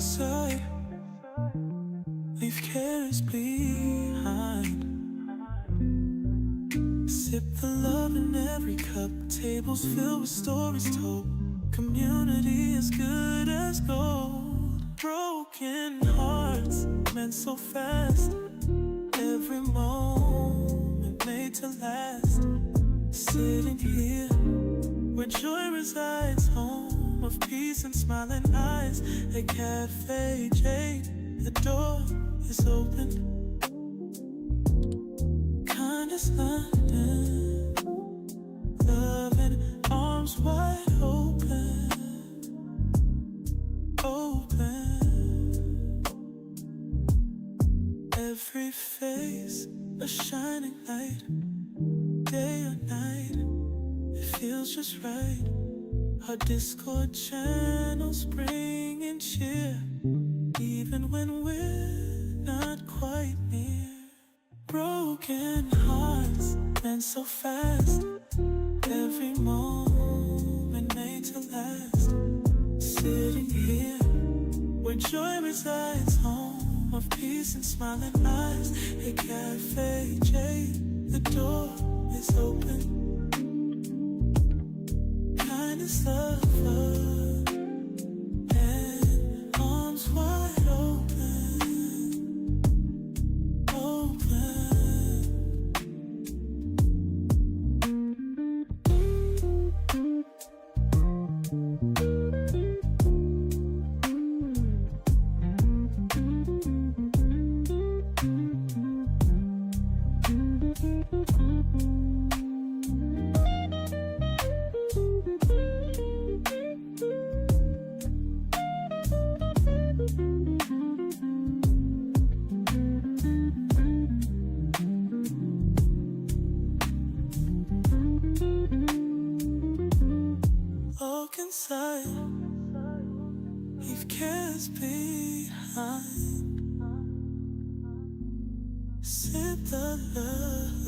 inside, leave cares behind. Sip the love in every cup, tables filled with stories told. Community as good as gold. Broken hearts meant so fast, every moment made to last. Sitting here where joy resides, home of peace and smiling eyes. A cafe jade, the door is open. Kindness London, love and arms wide open, open. Every face a shining light, day or night, it feels just right. Our Discord channels bringing cheer, even when we're not quite near. Broken hearts mend so fast, every moment made to last. Sitting here where joy resides, home of peace and smiling eyes. A cafe jade, the door is open. Kindness, love, and arms wide open, open. Look inside, leave cares behind. Sip the love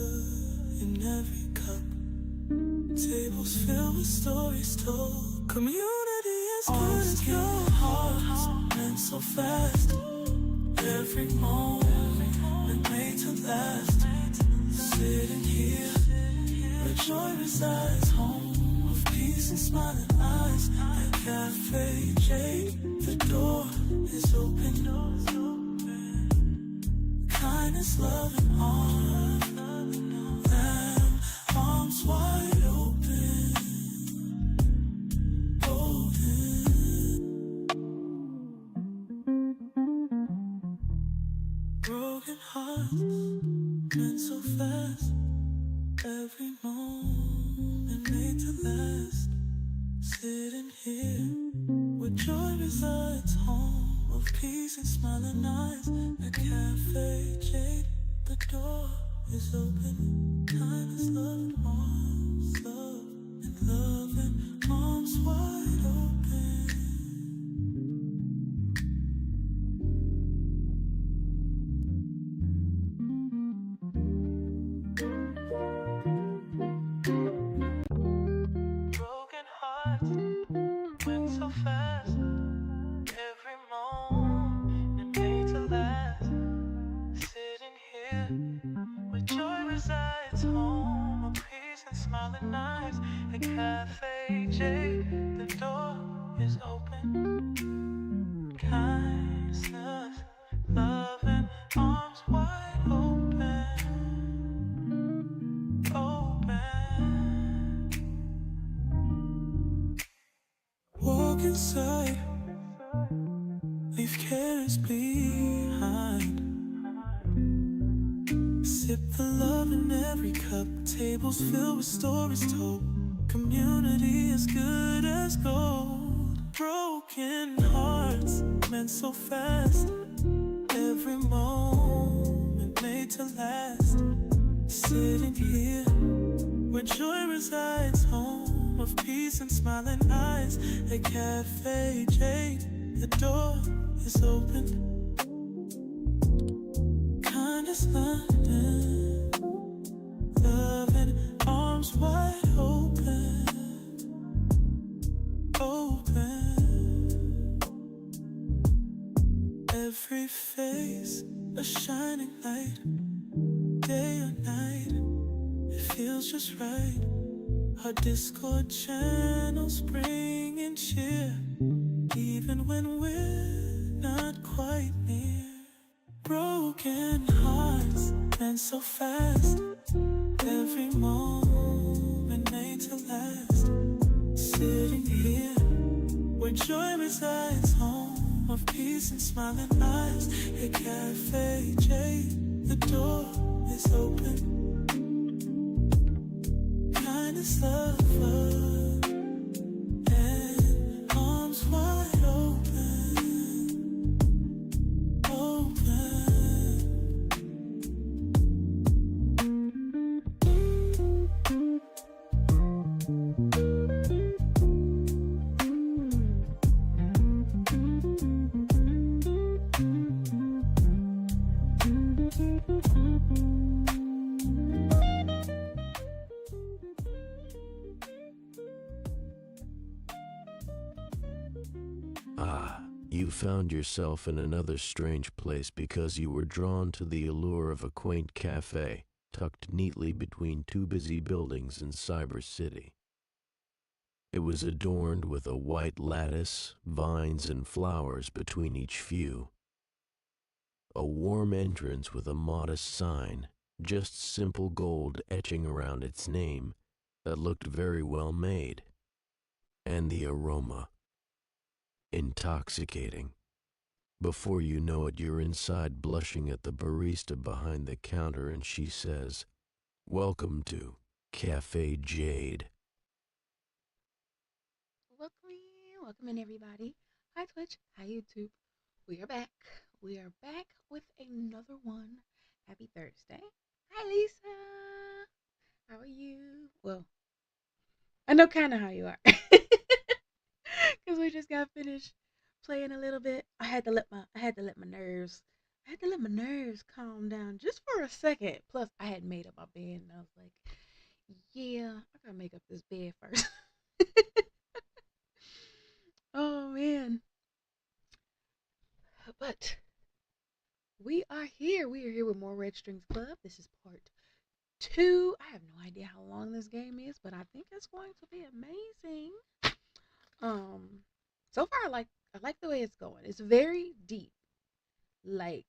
in every cup, tables filled with stories told. Community as good as your hearts meant so fast, every moment made to last. Sitting here where joy resides, home of peace and smiling eyes. A cafe jade, the door is open. Kindness, love and arms wide open, open. Broken hearts meant so fast, every moment made to last. Sitting here where joy resides, home of peace and smiling eyes. A cafe jade, the door is open. Kindness, love and arms, love and arms wide open. Broken hearts went so fast, every moment made to last. Sitting here where joy resides, home of peace and smiling eyes. A cafe jade, the door is open. Kindness, love and arms wide open, open. Walk inside, leave cares behind. Sip the love in every cup, tables filled with stories told. Community as good as gold. Broken hearts meant so fast, every moment made to last. Sitting here where joy resides, home of peace and smiling eyes. A cafe jade, the door is open. Kindness London, love and arms wide open, open. every face a shining light, day or night, it feels just right. Our Discord channels bring in cheer, even when we're not quite near. Broken hearts mend so fast, every moment made to last. Sitting here where joy resides, home of peace and smiling eyes. Hey, Cafe J, the door is open. Kindness, love, and arms wide open, open. Ah, you found yourself in another strange place because you were drawn to the allure of a quaint cafe tucked neatly between two busy buildings in Cyber City. It was adorned with a white lattice, vines, and flowers between each few. A warm entrance with a modest sign, just simple gold etching around its name, that looked very well made. And the aroma, intoxicating. Before you know it, you're inside blushing at the barista behind the counter, and she says, "Welcome to Cafe Jade." Welcome in, welcome in everybody. Hi Twitch, hi YouTube. We are back. We are back with another one. Happy Thursday. Hi Lisa. How are you? Well, I know kind of how you are. Cuz we just got finished playing a little bit. I had to let my nerves calm down just for a second. Plus, I had made up my bed and I was like, yeah, I got to make up this bed first. Oh man. But we are here. We are here with more Red Strings Club. This is part two. I have no idea how long this game is, but I think it's going to be amazing. Um, so far I like the way it's going. It's very deep. Like,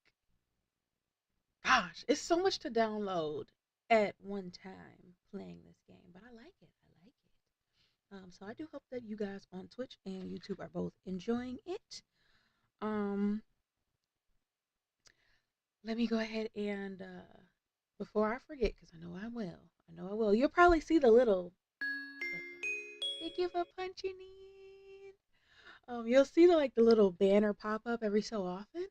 gosh, it's so much to download at one time playing this game, but I like it. I like it. So I do hope that you guys on Twitch and YouTube are both enjoying it. Um, Let me go ahead and before I forget, because I know I will. You'll probably see the little. Thank you for punching in. You'll see the little banner pop up every so often.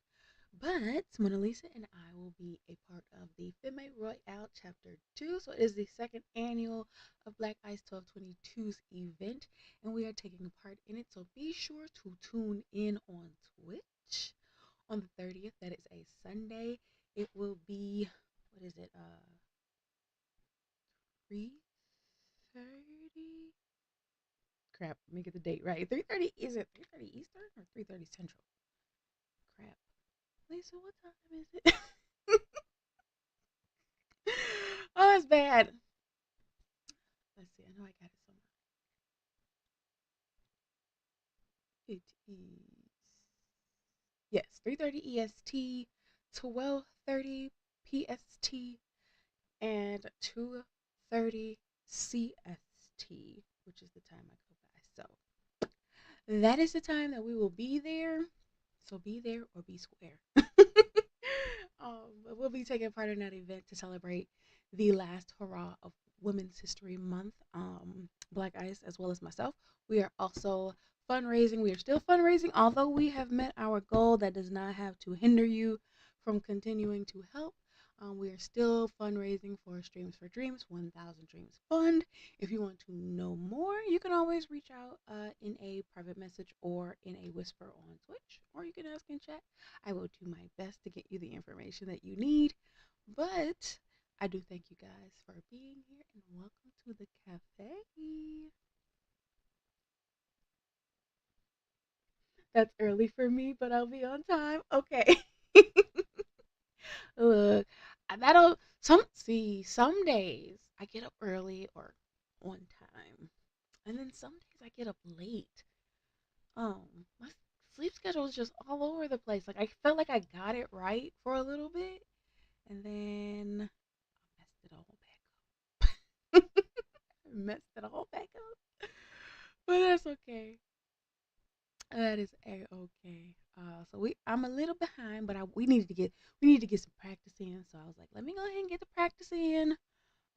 But Mona Lisa and I will be a part of the Femme Royale Chapter 2. So it is the second annual of Black Ice 1222's event, and we are taking part in it. So be sure to tune in on Twitch on the 30th. That is a Sunday. It will be, what is it, 3:30? Crap, let me get the date right. 3:30, is it 3:30 Eastern or 3:30 Central? Crap. Lisa, what time is it? Oh, that's bad. Let's see, I know I got it somewhere. It is, yes, 3:30 EST, 12:30 PST, and 2:30 CST, which is the time I go by. So that is the time that we will be there. So be there or be square. We'll be taking part in that event to celebrate the last hurrah of Women's History Month. Black Ice, as well as myself, we are also fundraising. We are still fundraising, although we have met our goal. That does not have to hinder you from continuing to help. We are still fundraising for Streams for Dreams 1000 Dreams Fund. If you want to know more, you can always reach out in a private message or in a whisper on Twitch, or you can ask in chat. I will do my best to get you the information that you need. But I do thank you guys for being here and welcome to the cafe. That's early for me, but I'll be on time. Okay. Look, that'll some days I get up early or on time, and then some days I get up late. My sleep schedule is just all over the place. Like I felt like I got it right for a little bit, and then I messed it all back up. Messed it all back up, but that's okay. That is a okay. I'm a little behind, but we need to get some practice in. So I was like, let me go ahead and get the practice in.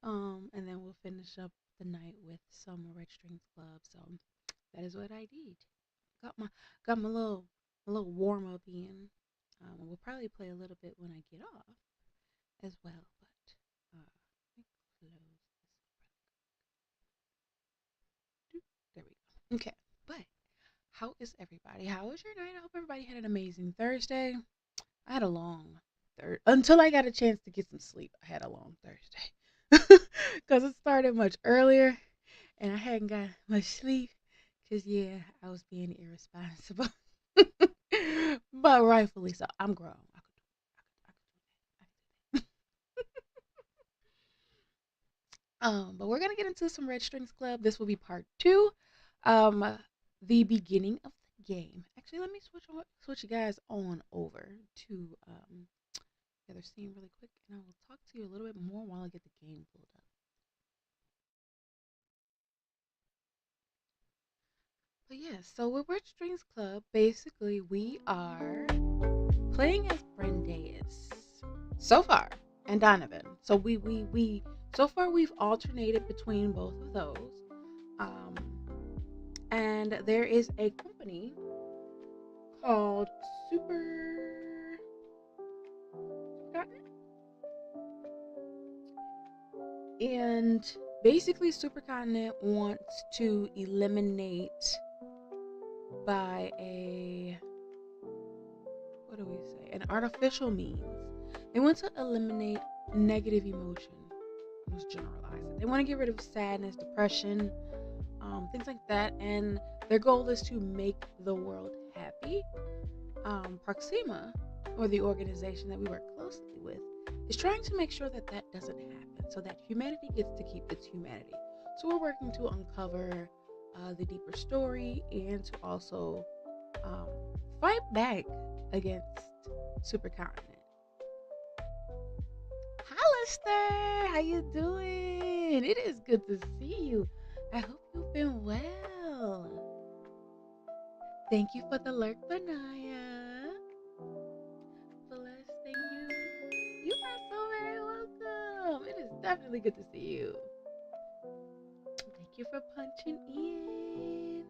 And then we'll finish up the night with some Red Strings Club. So that is what I did. Got my got my little warm up in. We'll probably play a little bit when I get off as well. But let me close this. There we go. Okay, but how is everybody? How was your night? I hope everybody had an amazing Thursday. I had a long until I got a chance to get some sleep. I had a long Thursday because it started much earlier, and I hadn't got much sleep. Cause yeah, I was being irresponsible, but rightfully so. I'm grown. I could but we're gonna get into some Red Strings Club. This will be part two. The beginning of the game. Actually, let me switch you guys on over to the other scene really quick, and I will talk to you a little bit more while I get the game pulled up. But yeah, so with Red Strings Club, basically we are playing as Brendaeus so far and Donovan. So we so far we've alternated between both of those. Um, and there is a company called Super and basically Supercontinent wants to eliminate by a what do we say? An artificial means. They want to eliminate negative emotion. Let's generalize it. They want to get rid of sadness, depression, things like that, and their goal is to make the world happy. Proxima, or the organization that we work closely with, is trying to make sure that that doesn't happen, so that humanity gets to keep its humanity. So we're working to uncover the deeper story and to also um, fight back against Supercontinent. Hi, Lister! How you doing? It is good to see you. I hope you've been well. Thank you for the lurk, Benaya. Bless, thank you. You are so very welcome. It is definitely good to see you. Thank you for punching in.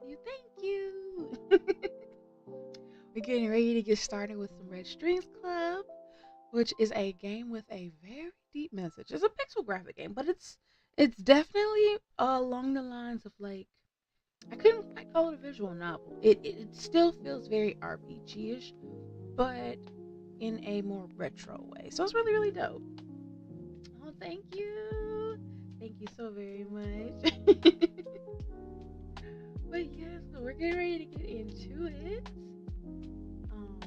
Good to see you. Thank you. We're getting ready to get started with some Red Strings Club, which is a game with a very deep message. It's a pixel graphic game, but it's definitely along the lines of like I couldn't quite call it a visual novel. It still feels very RPG-ish, but in a more retro way. So it's really really dope. Oh, thank you so very much. But yeah, so we're getting ready to get into it. Um,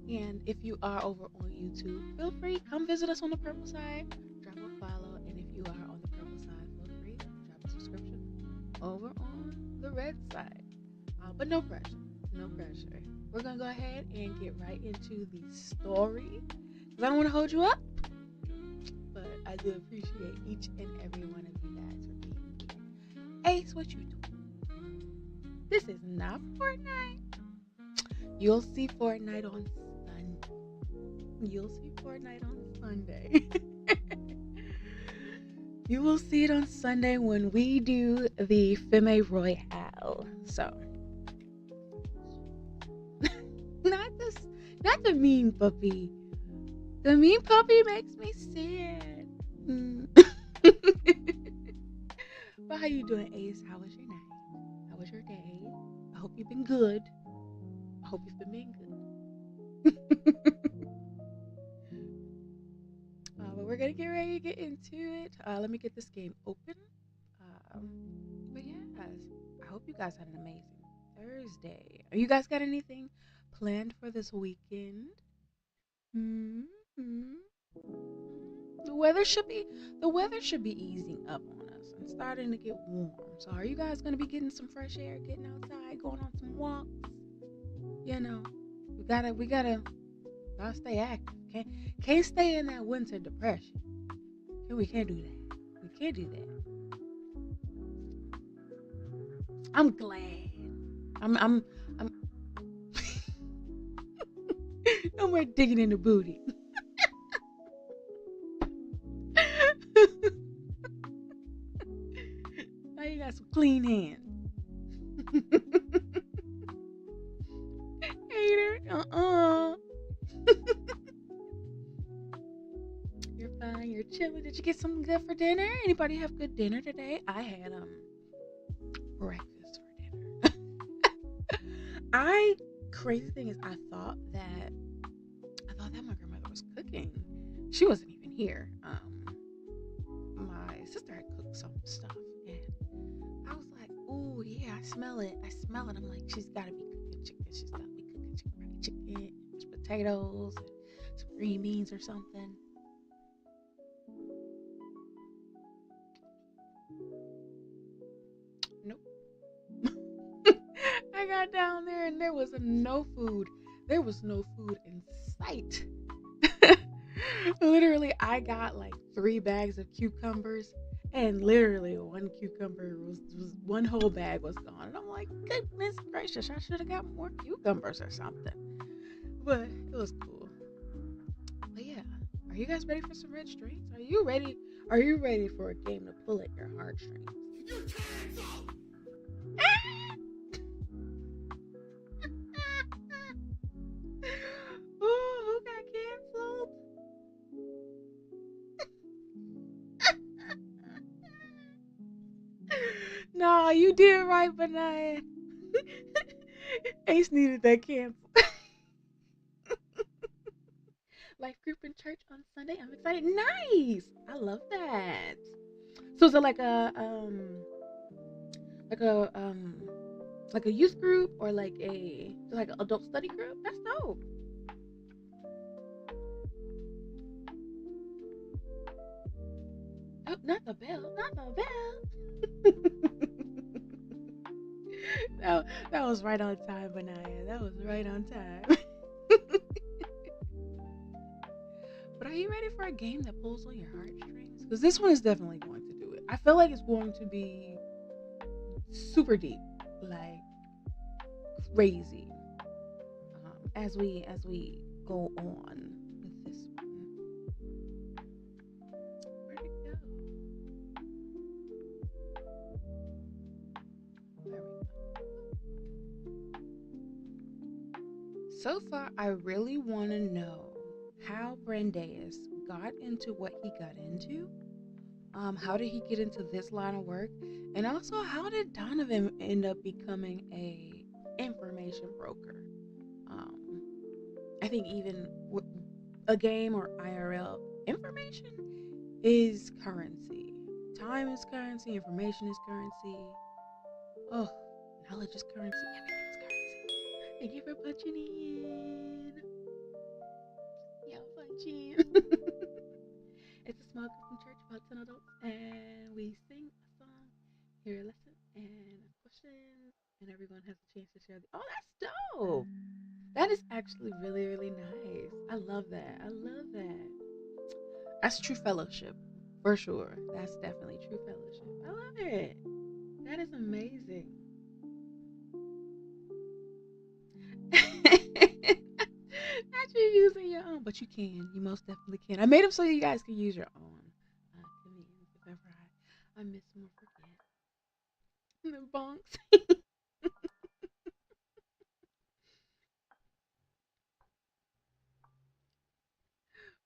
And if you are over on YouTube, feel free, come visit us on the purple side, drop a follow. And if you are on the purple side, feel free, drop a subscription over on the red side. But no pressure, no pressure. We're going to go ahead and get right into the story because I don't want to hold you up, but I do appreciate each and every one of you guys for being here. Ace, what you doing? This is not Fortnite. You'll see Fortnite on You'll see Fortnite on Sunday. You will see it on Sunday when we do the Femme Royale. So, not the mean puppy. The mean puppy makes me sad. But how you doing, Ace? How was your night? How was your day? I hope you've been good. I hope you've been being good. But we're gonna get ready to get into it. Let me get this game open. Um, but yeah, guys, I hope you guys had an amazing Thursday. You guys got anything planned for this weekend? Hmm. The weather should be easing up on us and starting to get warm. So are you guys gonna be getting some fresh air, getting outside, going on some walks? You know, we gotta stay active. Can't stay in that winter depression. We can't do that. We can't do that. I'm glad. I'm no more digging in the booty. Now you got some clean hands. Hater. You're fine. You're chilling. Did you get something good for dinner? Anybody have good dinner today? I had breakfast for dinner. I Crazy thing is I thought that my grandmother was cooking. She wasn't even here. My sister had cooked some stuff, and I was like, "Oh yeah, I smell it. I smell it." I'm like, "She's got to be cooking chicken. She's got to be cooking fried chicken, some potatoes, and some green beans or something." Nope. I got down there and there was no food. There was no food in sight. Literally, I got like 3 bags of cucumbers, and literally one cucumber was one whole bag was gone. And I'm like, goodness gracious, I should have got more cucumbers or something. But it was cool. But yeah, are you guys ready for some red strings? Are you ready? Are you ready for a game to pull at your heartstrings? Ooh, who got canceled? No, you did right, Benaya. Ace needed that cancel. Life group in church on Sunday. I'm excited. Nice. I love that. So is it like a like a youth group or like an adult study group? That's dope. Oh, not the bell. Not the bell. That was right on time, Benaya. That was right on time. But are you ready for a game that pulls on your heartstrings? Because this one is definitely going to do it. I feel like it's going to be super deep, like crazy, as we go on with this one. Where'd it go? There we go. So far, I really want to know how Brandeis got into what he got into. How did he get into this line of work? And also, how did Donovan end up becoming a information broker? Um, I think even a game or IRL, information is currency. Time is currency. Information is currency. Oh, knowledge is currency. Everything's currency. Thank you for punching in. Yeah, punch in. It's a small Christian church, about 10 adults, and we sing a song, hear a lesson, and questions, and everyone has a chance to share. Oh, that's dope! That is actually really, really nice. I love that. I love that. That's true fellowship, for sure. That's definitely true fellowship. I love it. That is amazing. Not you using your own, but you can. You most definitely can. I made them so you guys can use your own comedians if ever I miss them or forget. The bonks.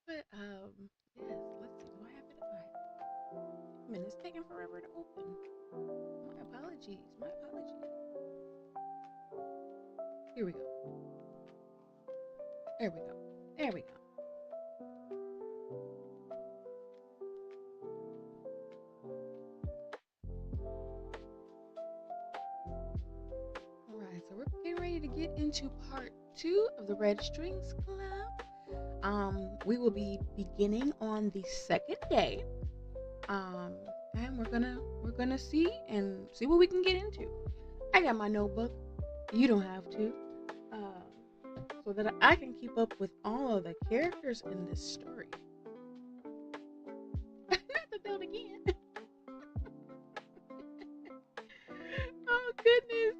But yes. Let's see. Do I have it? Man, it's taking forever to open. My apologies. My apologies. Here we go. There we go. There we go. All right. So we're getting ready to get into part 2 of the Red Strings Club. We will be beginning on the second day. Um, and we're gonna see what we can get into. I got my notebook. You don't have to. So that I can keep up with all of the characters in this story. Not the build again. Oh goodness.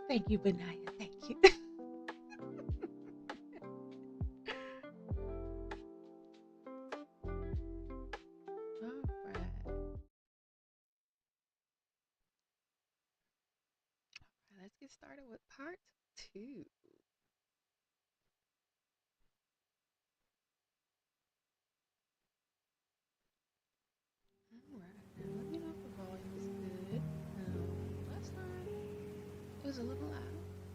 Thank you, Benaya. Thank you. All right. Let's get started with part 2. All right. Now let me know if the volume is good. Last time it was a little loud.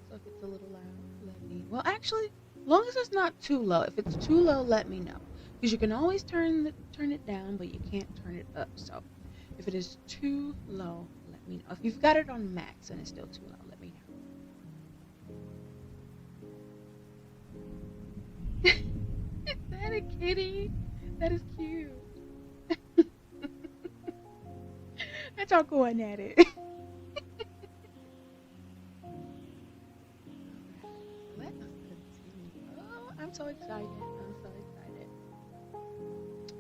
So if it's a little loud, let me. Well, actually, as long as it's not too low. If it's too low, let me know. Because you can always turn it down, but you can't turn it up. So if it is too low, let me know. If you've got it on max and it's still too low, let me know. Is that a kitty? That is cute. That's all going at it. Let us continue. Oh, I'm so excited. I'm so excited.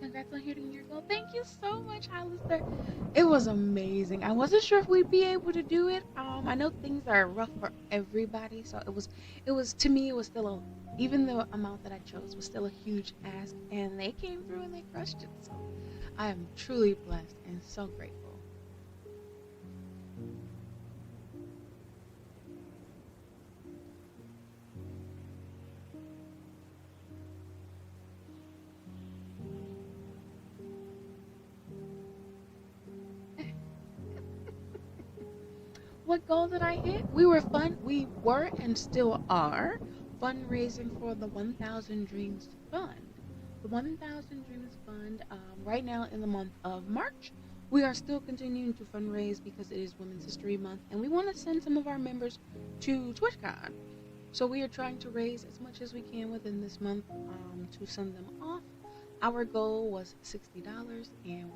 Congrats on hitting your goal. Thank you so much, Hollister. It was amazing. I wasn't sure if we'd be able to do it. I know things are rough for everybody, so it was to me it was still even the amount that I chose was still a huge ask, and they came through and they crushed it. So I am truly blessed and so grateful. What goal did I hit? We were and still are fundraising for the 1000 Dreams Fund. The 1000 Dreams Fund, right now in the month of March, we are still continuing to fundraise because it is Women's History Month and we want to send some of our members to TwitchCon. So we are trying to raise as much as we can within this month to send them off. Our goal was $60 and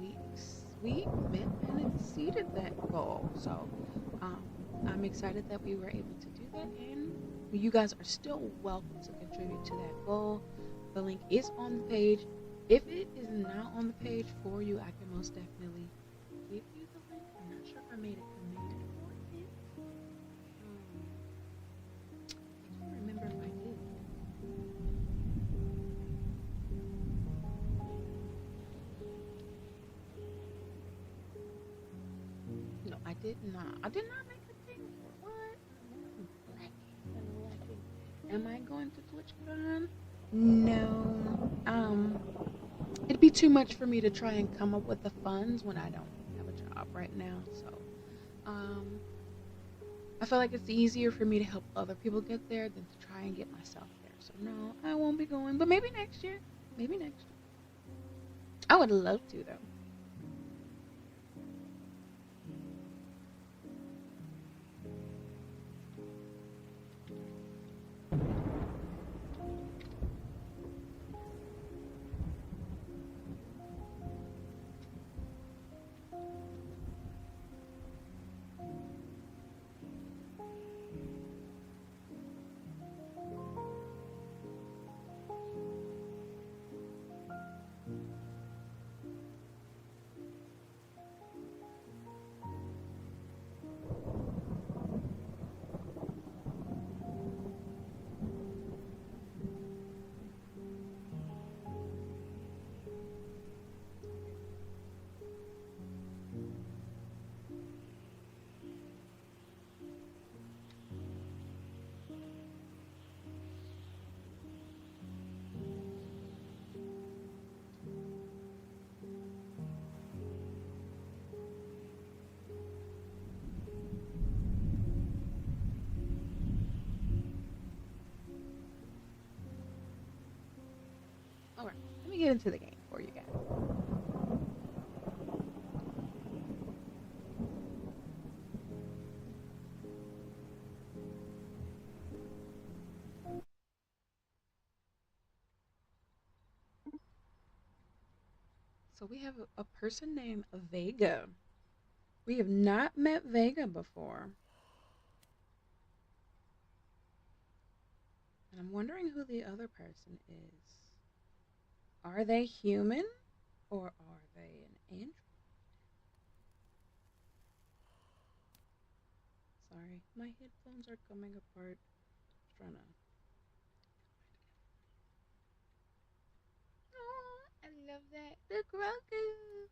we met and exceeded that goal. So um, I'm excited that we were able to do that, and you guys are still welcome to contribute to that goal. The link is on the page. If it is not on the page for you, I can most definitely give you the link. I'm not sure if I made a command for it. I can't remember if I did. No, I did not. I did not make a thing for what? I'm lacking. Am I going to TwitchCon? No. It'd be too much for me to try and come up with the funds when I don't have a job right now. So, um, I feel like it's easier for me to help other people get there than to try and get myself there. So no, I won't be going. But maybe next year. Maybe next year. I would love to though. All right, let me get into the game for you guys. So we have a person named Vega. We have not met Vega before. And I'm wondering who the other person is. Are they human or are they an android? Sorry, my headphones are coming apart. Just trying to. Oh, I love that. The crocodile.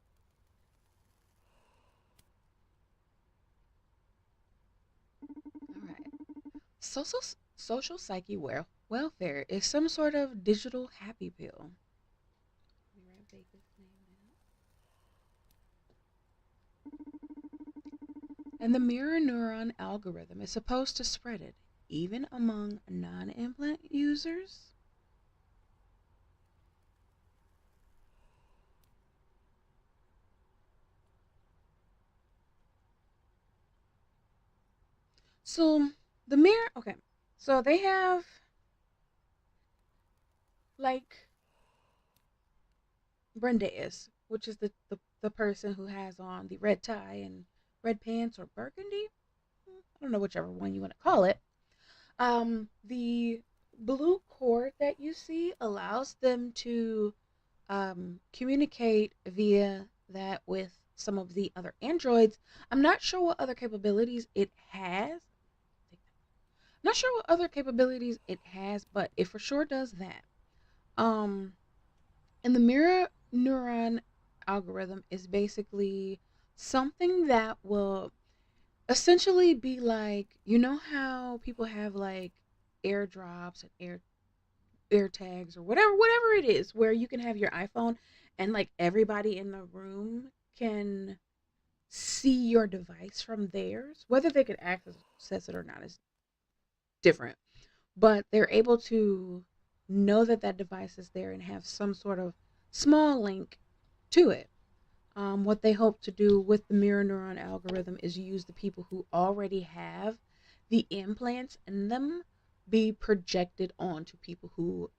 All right. Social psyche welfare is some sort of digital happy pill. Let me write Vega's name down. And the mirror neuron algorithm is supposed to spread it, even among non implant users. So the mirror, okay. So they have like Brendaeus, which is the person who has on the red tie and red pants or burgundy. I don't know whichever one you want to call it. The blue cord that you see allows them to communicate via that with some of the other androids. I'm not sure what other capabilities it has. Not sure what other capabilities it has, but it for sure does that. Um, and the mirror neuron algorithm is basically something that will essentially be like, you know how people have like airdrops and air tags or whatever it is, where you can have your iPhone and like everybody in the room can see your device from theirs. Whether they could access it or not is different, but they're able to know that that device is there and have some sort of small link to it. What they hope to do with the mirror neuron algorithm is use the people who already have the implants in them be projected onto people who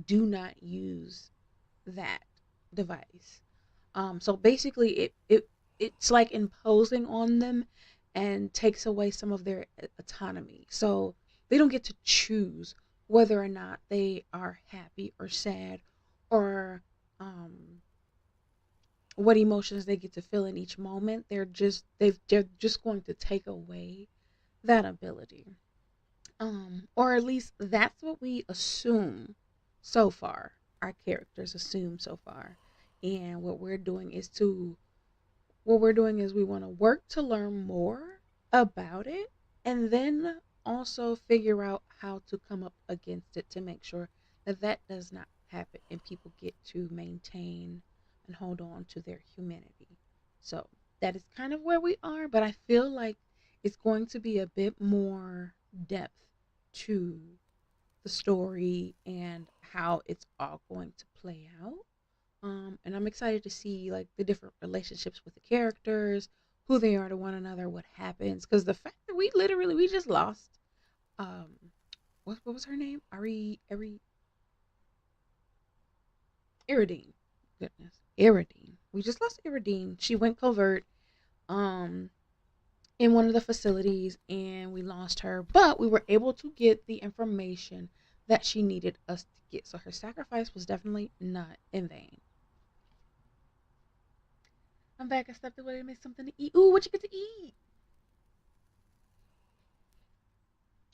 do not use that device. So basically, it's like imposing on them and takes away some of their autonomy. So they don't get to choose whether or not they are happy or sad or what emotions they get to feel in each moment. They're just going to take away that ability. Or at least that's what we assume so far. Our characters assume so far. And what we're doing is we want to work to learn more about it and then also figure out how to come up against it to make sure that that does not happen and people get to maintain and hold on to their humanity. So that is kind of where we are, but I feel like it's going to be a bit more depth to the story and how it's all going to play out. And I'm excited to see like the different relationships with the characters, who they are to one another, what happens. Because the fact that we just lost, um, what was her name? Iridine. Goodness, Iridine. We just lost Iridine. She went covert, um, in one of the facilities, and we lost her. But we were able to get the information that she needed us to get. So her sacrifice was definitely not in vain. I'm back. I stepped away to make something to eat. Ooh, what you get to eat?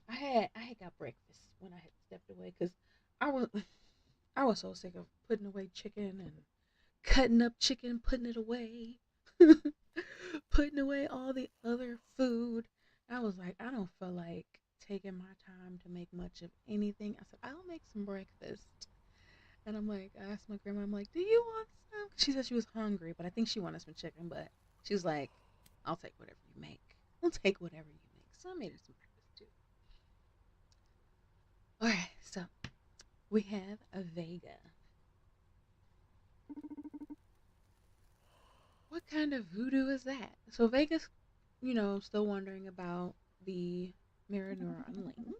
I had got breakfast when I had stepped away because I was I was so sick of putting away chicken and cutting up chicken, putting it away, putting away all the other food. I was like, I don't feel like taking my time to make much of anything. I said, I'll make some breakfast. And I'm like, I asked my grandma, I'm like, do you want some? She said she was hungry, but I think she wanted some chicken. But she was like, I'll take whatever you make. I'll take whatever you make. So I made her some breakfast too. All right, so we have a Vega. What kind of voodoo is that? So Vega's, still wondering about the mirror neuron link.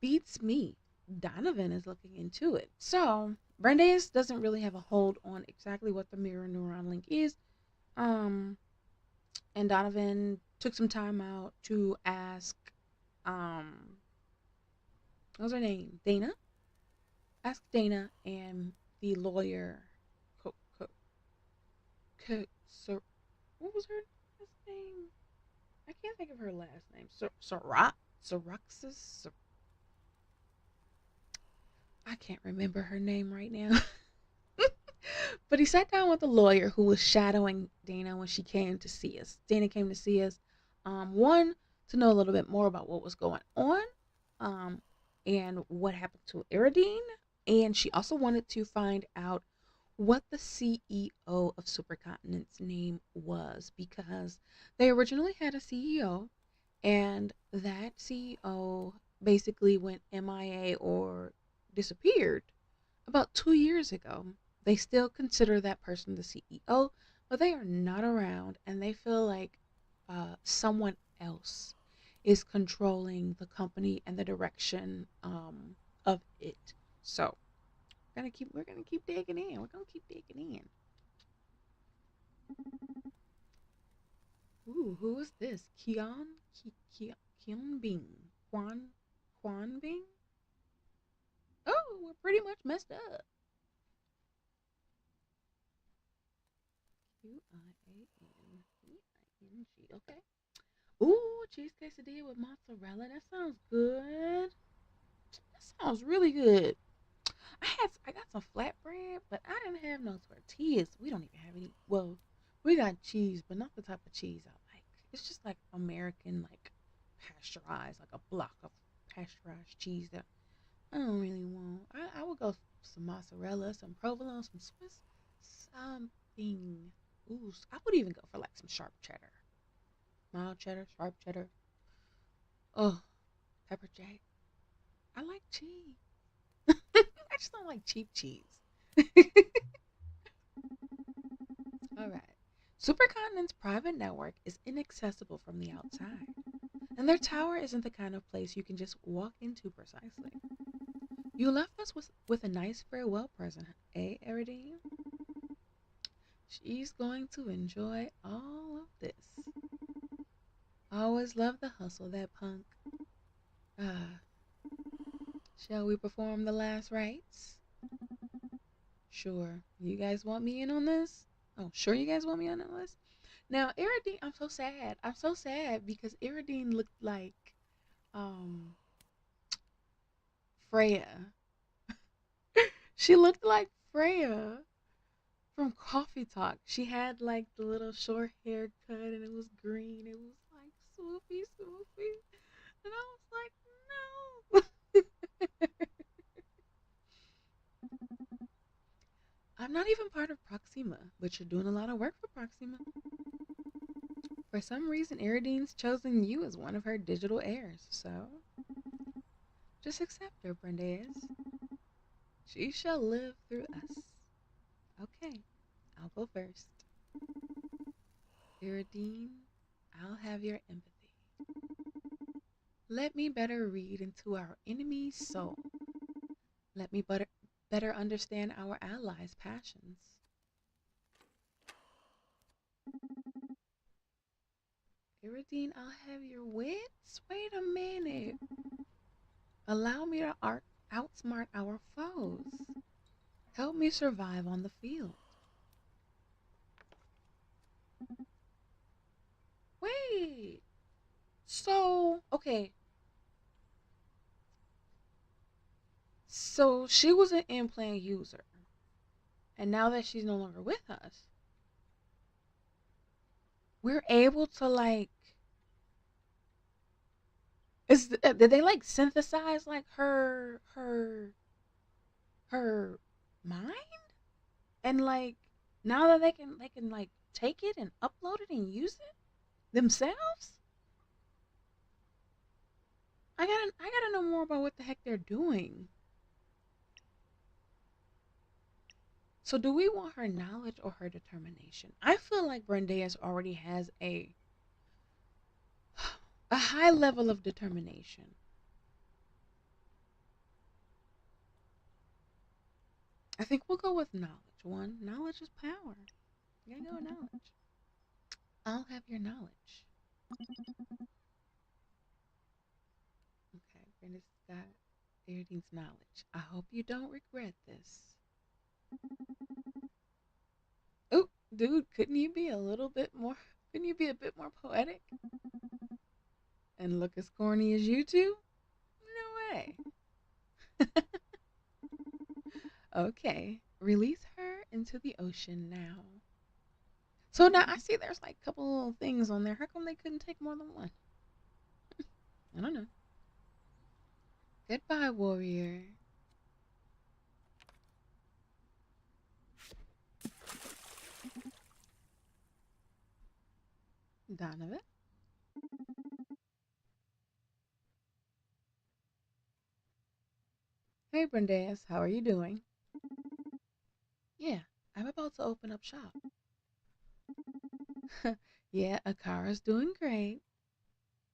Beats me. Donovan is looking into it. So Brandeis doesn't really have a hold on exactly what the mirror neuron link is. Um, and Donovan took some time out to ask, um, what was her name? Dana? Ask Dana and the lawyer, Co- Co- Sir, what was her last name? I can't think of her last name. Soroxis? I can't remember her name right now. But he sat down with the lawyer who was shadowing Dana when she came to see us. Dana came to see us, one, to know a little bit more about what was going on, um, and what happened to Iridine. And she also wanted to find out what the CEO of Supercontinent's name was, because they originally had a CEO, and that CEO basically went MIA or disappeared about 2 years ago. They still consider that person the CEO, but they are not around, and they feel like someone else is controlling the company and the direction of it. So we're gonna keep digging in. We're gonna keep digging in. Ooh, who is this? Keon Bing. Quan Bing? Oh, we're pretty much messed up. Quianbing. Okay. Ooh, cheese quesadilla with mozzarella. That sounds good. That sounds really good. I got some flatbread, but I didn't have no tortillas. We don't even have any. Well, we got cheese, but not the type of cheese I like. It's just like American, like pasteurized, like a block of pasteurized cheese that I don't really want. I would go some mozzarella, some provolone, some Swiss, something. Ooh, I would even go for like some sharp cheddar, mild cheddar, sharp cheddar. Oh, pepper jack. I like cheese. I just don't like cheap cheese. All right. Supercontinent's private network is inaccessible from the outside, and their tower isn't the kind of place you can just walk into precisely. You left us with a nice farewell present, eh, Eridine? She's going to enjoy all of this. I always loved the hustle, that punk. Ah, shall we perform the last rites? Sure. You guys want me in on this? Oh, sure you guys want me in on this? Now, Iridine, I'm so sad. I'm so sad because Iridine looked like um Freya. She looked like Freya from Coffee Talk. She had like the little short haircut and it was green. It was like swoopy, swoopy. And I was like, no. I'm not even part of Proxima, but you're doing a lot of work for Proxima. For some reason, Iridine's chosen you as one of her digital heirs, so just accept her, Brandeis. She shall live through us. Okay, I'll go first. Iridine, I'll have your empathy. Let me better read into our enemy's soul. Let me better understand our allies' passions. Iridine, I'll have your wits? Wait a minute. Allow me to outsmart our foes. Help me survive on the field. Wait. So, okay. So she was an implant user. And now that she's no longer with us, we're able to like did they like synthesize like her mind? And like now that they can like take it and upload it and use it themselves? I gotta know more about what the heck they're doing. So do we want her knowledge or her determination? I feel like Brandeis already has a high level of determination. I think we'll go with knowledge. One, knowledge is power. You gotta go with knowledge. I'll have your knowledge. Okay, Brenda's got Erdeen's knowledge. I hope you don't regret this. Oh, dude, couldn't you be a little bit more? Couldn't you be a bit more poetic and look as corny as you two? No way. Okay, release her into the ocean now. So now I see there's like a couple little things on there. How come they couldn't take more than one? I don't know. Goodbye, warrior. Donovan. Hey, Brendaeus, how are you doing? Yeah, I'm about to open up shop. Yeah, Akara's doing great.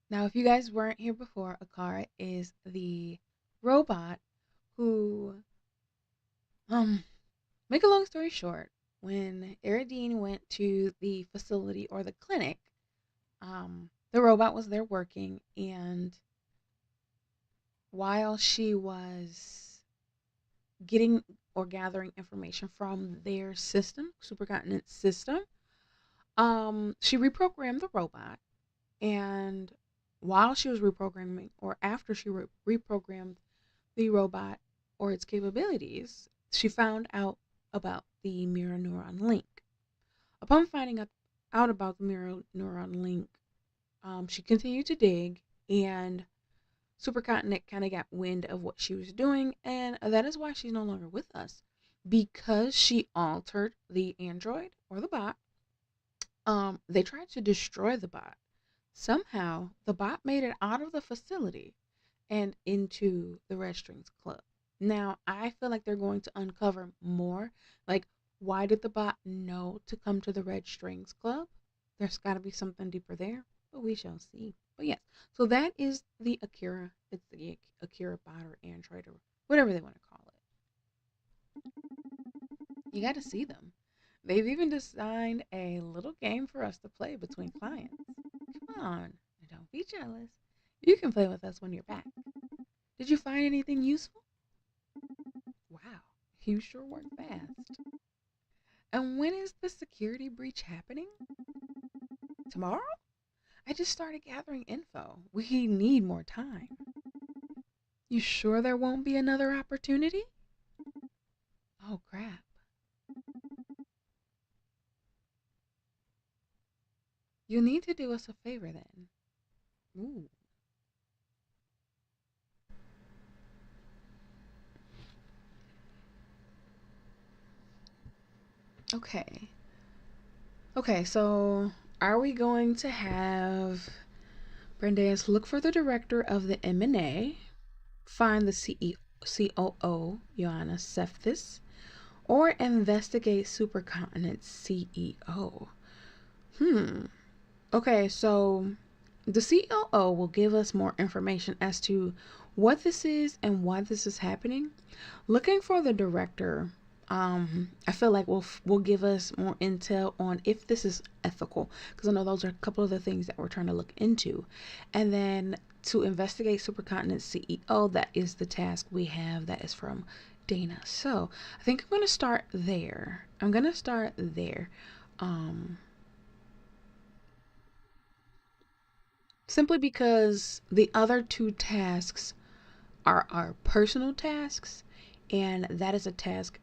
Now, if you guys weren't here before, Akara is the robot who, um, make a long story short, when Eridine went to the facility or the clinic, the robot was there working, and while she was getting or gathering information from their system, Supercontinent system, she reprogrammed the robot, and while she was reprogramming, or after she reprogrammed the robot or its capabilities, she found out about the mirror neuron link. Upon finding out about the mirror neuron link, she continued to dig, and Supercontinent kind of got wind of what she was doing, and that is why she's no longer with us. Because she altered the android or the bot, they tried to destroy the bot. Somehow, the bot made it out of the facility and into the Red Strings Club. Now, I feel like they're going to uncover more. Like, why did the bot know to come to the Red Strings Club? There's got to be something deeper there, but we shall see. But yes, so that is the Akira. It's the Akira bot or android or whatever they want to call it. You got to see them. They've even designed a little game for us to play between clients. Come on, don't be jealous. You can play with us when you're back. Did you find anything useful? Wow, you sure work fast. And when is the security breach happening? Tomorrow? I just started gathering info. We need more time. You sure there won't be another opportunity? Oh, crap. You need to do us a favor then. Ooh. Okay. Okay, so are we going to have Brendaeus look for the director of the M&A, find the COO, Joanna Cephas, or investigate Supercontinent's CEO? Okay, so the COO will give us more information as to what this is and why this is happening. Looking for the director, I feel like will give us more intel on if this is ethical, because I know those are a couple of the things that we're trying to look into. And then to investigate Supercontinent CEO, that is the task we have. That is from Dana. So I think I'm gonna start there. Simply because the other two tasks are our personal tasks, and that is a task.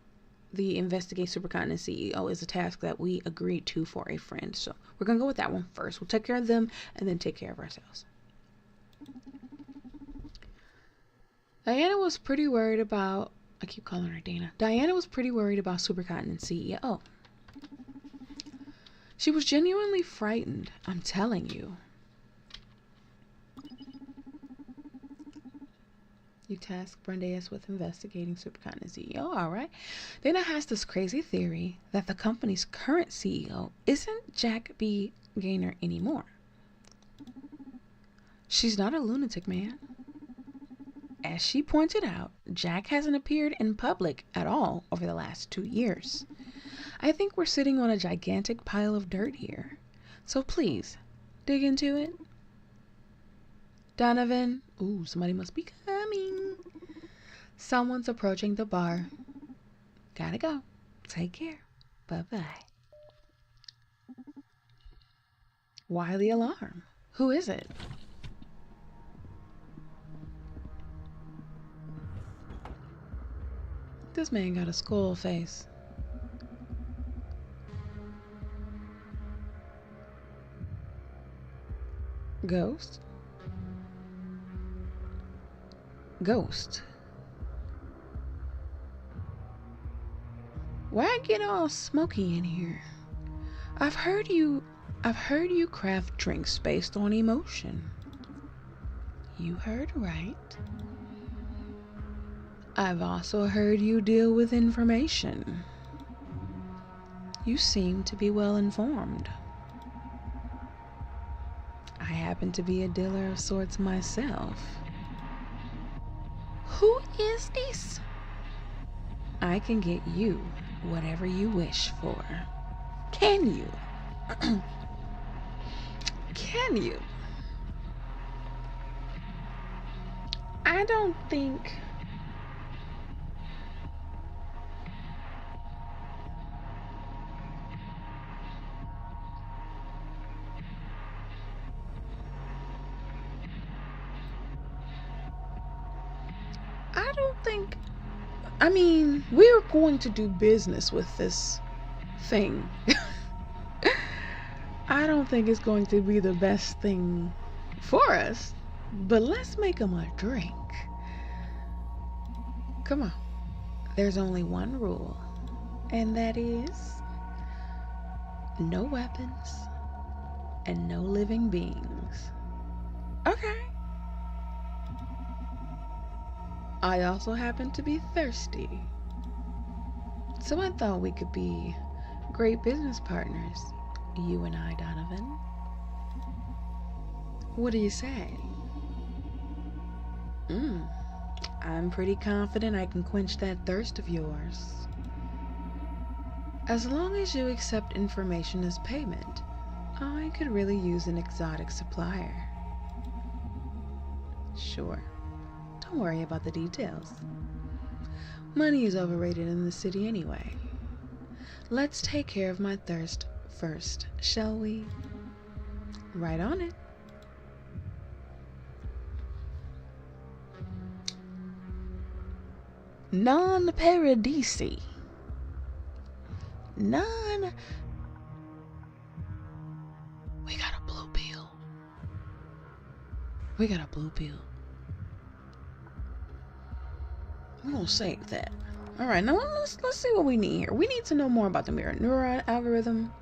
The investigate supercontinent CEO is a task that we agreed to for a friend. So we're gonna go with that one first. We'll take care of them and then take care of ourselves. Diana was pretty worried about, I keep calling her Dana. Diana was pretty worried about supercontinent CEO. She was genuinely frightened, I'm telling you. You task Brendaeus with investigating Supercontinent CEO, alright. Dana has this crazy theory that the company's current CEO isn't Jack B. Gaynor anymore. She's not a lunatic, man. As she pointed out, Jack hasn't appeared in public at all over the last 2 years. I think we're sitting on a gigantic pile of dirt here. So please, dig into it. Donovan, ooh, somebody must be coming. Someone's approaching the bar. Gotta go. Take care. Bye-bye. Why the alarm? Who is it? This man got a skull face. Ghost? Ghost. Why get all smoky in here? I've heard you craft drinks based on emotion. You heard right. I've also heard you deal with information. You seem to be well informed. I happen to be a dealer of sorts myself. Who is this? I can get you whatever you wish for. Can you? Can you? I don't think... I mean, we're going to do business with this thing. I don't think it's going to be the best thing for us, but let's make them a drink. Come on. There's only one rule, and that is no weapons and no living beings. Okay. I also happen to be thirsty, so I thought we could be great business partners, you and I, Donovan. What do you say? I'm pretty confident I can quench that thirst of yours. As long as you accept information as payment, I could really use an exotic supplier. Sure. Don't worry about the details. Money is overrated in the city anyway. Let's take care of my thirst first, shall we? Right on it. Non-paradisi. We got a blue pill. We got a blue pill. We're gonna save that. All right, now let's see what we need here. We need to know more about the mirror neuron algorithm.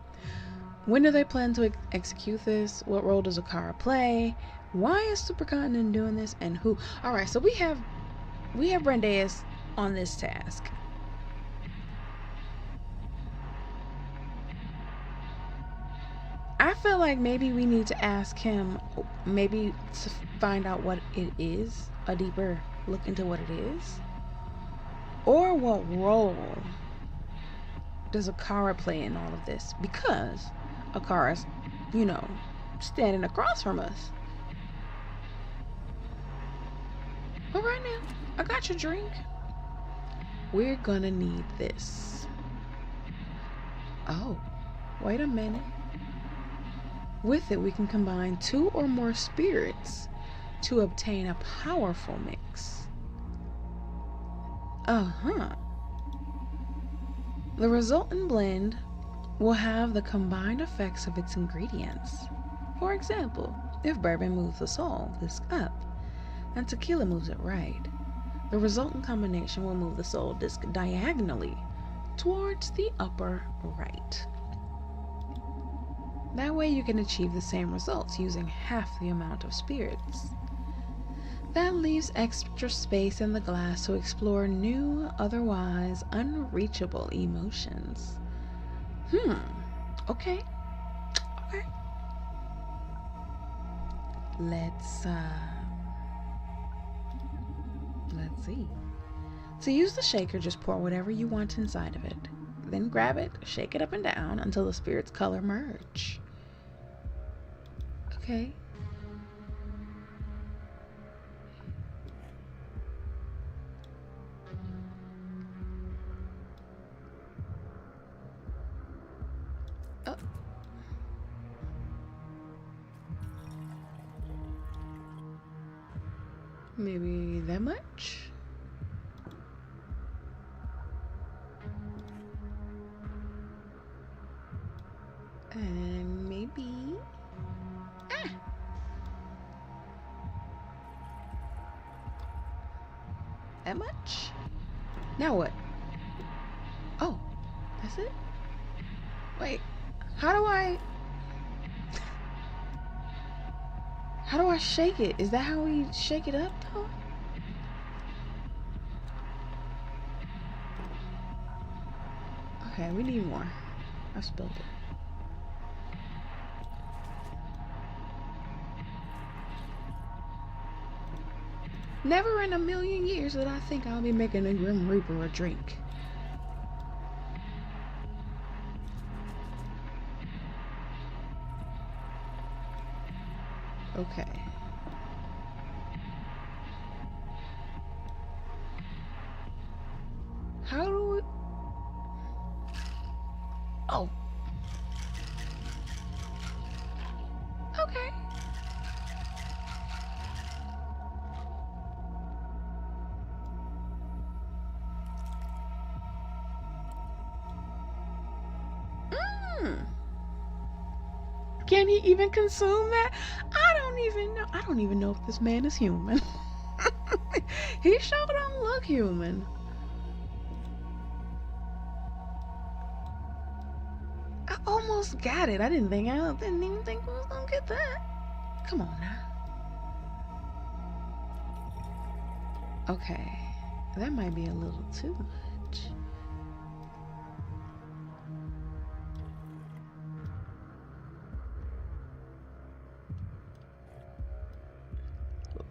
When do they plan to execute this? What role does Akara play? Why is Supercontinent doing this? And who? All right, so we have Brandeis on this task. I feel like maybe we need to ask him, maybe to find out what it is, a deeper look into what it is. Or what role does Akara play in all of this? Because Akara's, standing across from us. All right now, I got your drink. We're gonna need this. Oh, wait a minute. With it, we can combine 2 or more spirits to obtain a powerful mix. The resultant blend will have the combined effects of its ingredients. For example, if bourbon moves the soul disc up and tequila moves it right, the resultant combination will move the soul disc diagonally towards the upper right. That way you can achieve the same results using half the amount of spirits. That leaves extra space in the glass to explore new, otherwise unreachable emotions. Okay. Let's see. To use the shaker, just pour whatever you want inside of it. Then grab it, shake it up and down until the spirit's color merge. Okay. Oh. Maybe that much? And maybe... That much? Now what? Oh, that's it? Wait, how do I shake it? Is that how we shake it up though? Okay, we need more. I spilled it. Never in a million years did I think I'll be making a Grim Reaper a drink. Okay. How do we... Oh. Okay. Can he even consume that? I don't even know if this man is human. He sure don't look human. I almost got it. I didn't even think we was gonna get that. Come on now. Okay. That might be a little too much.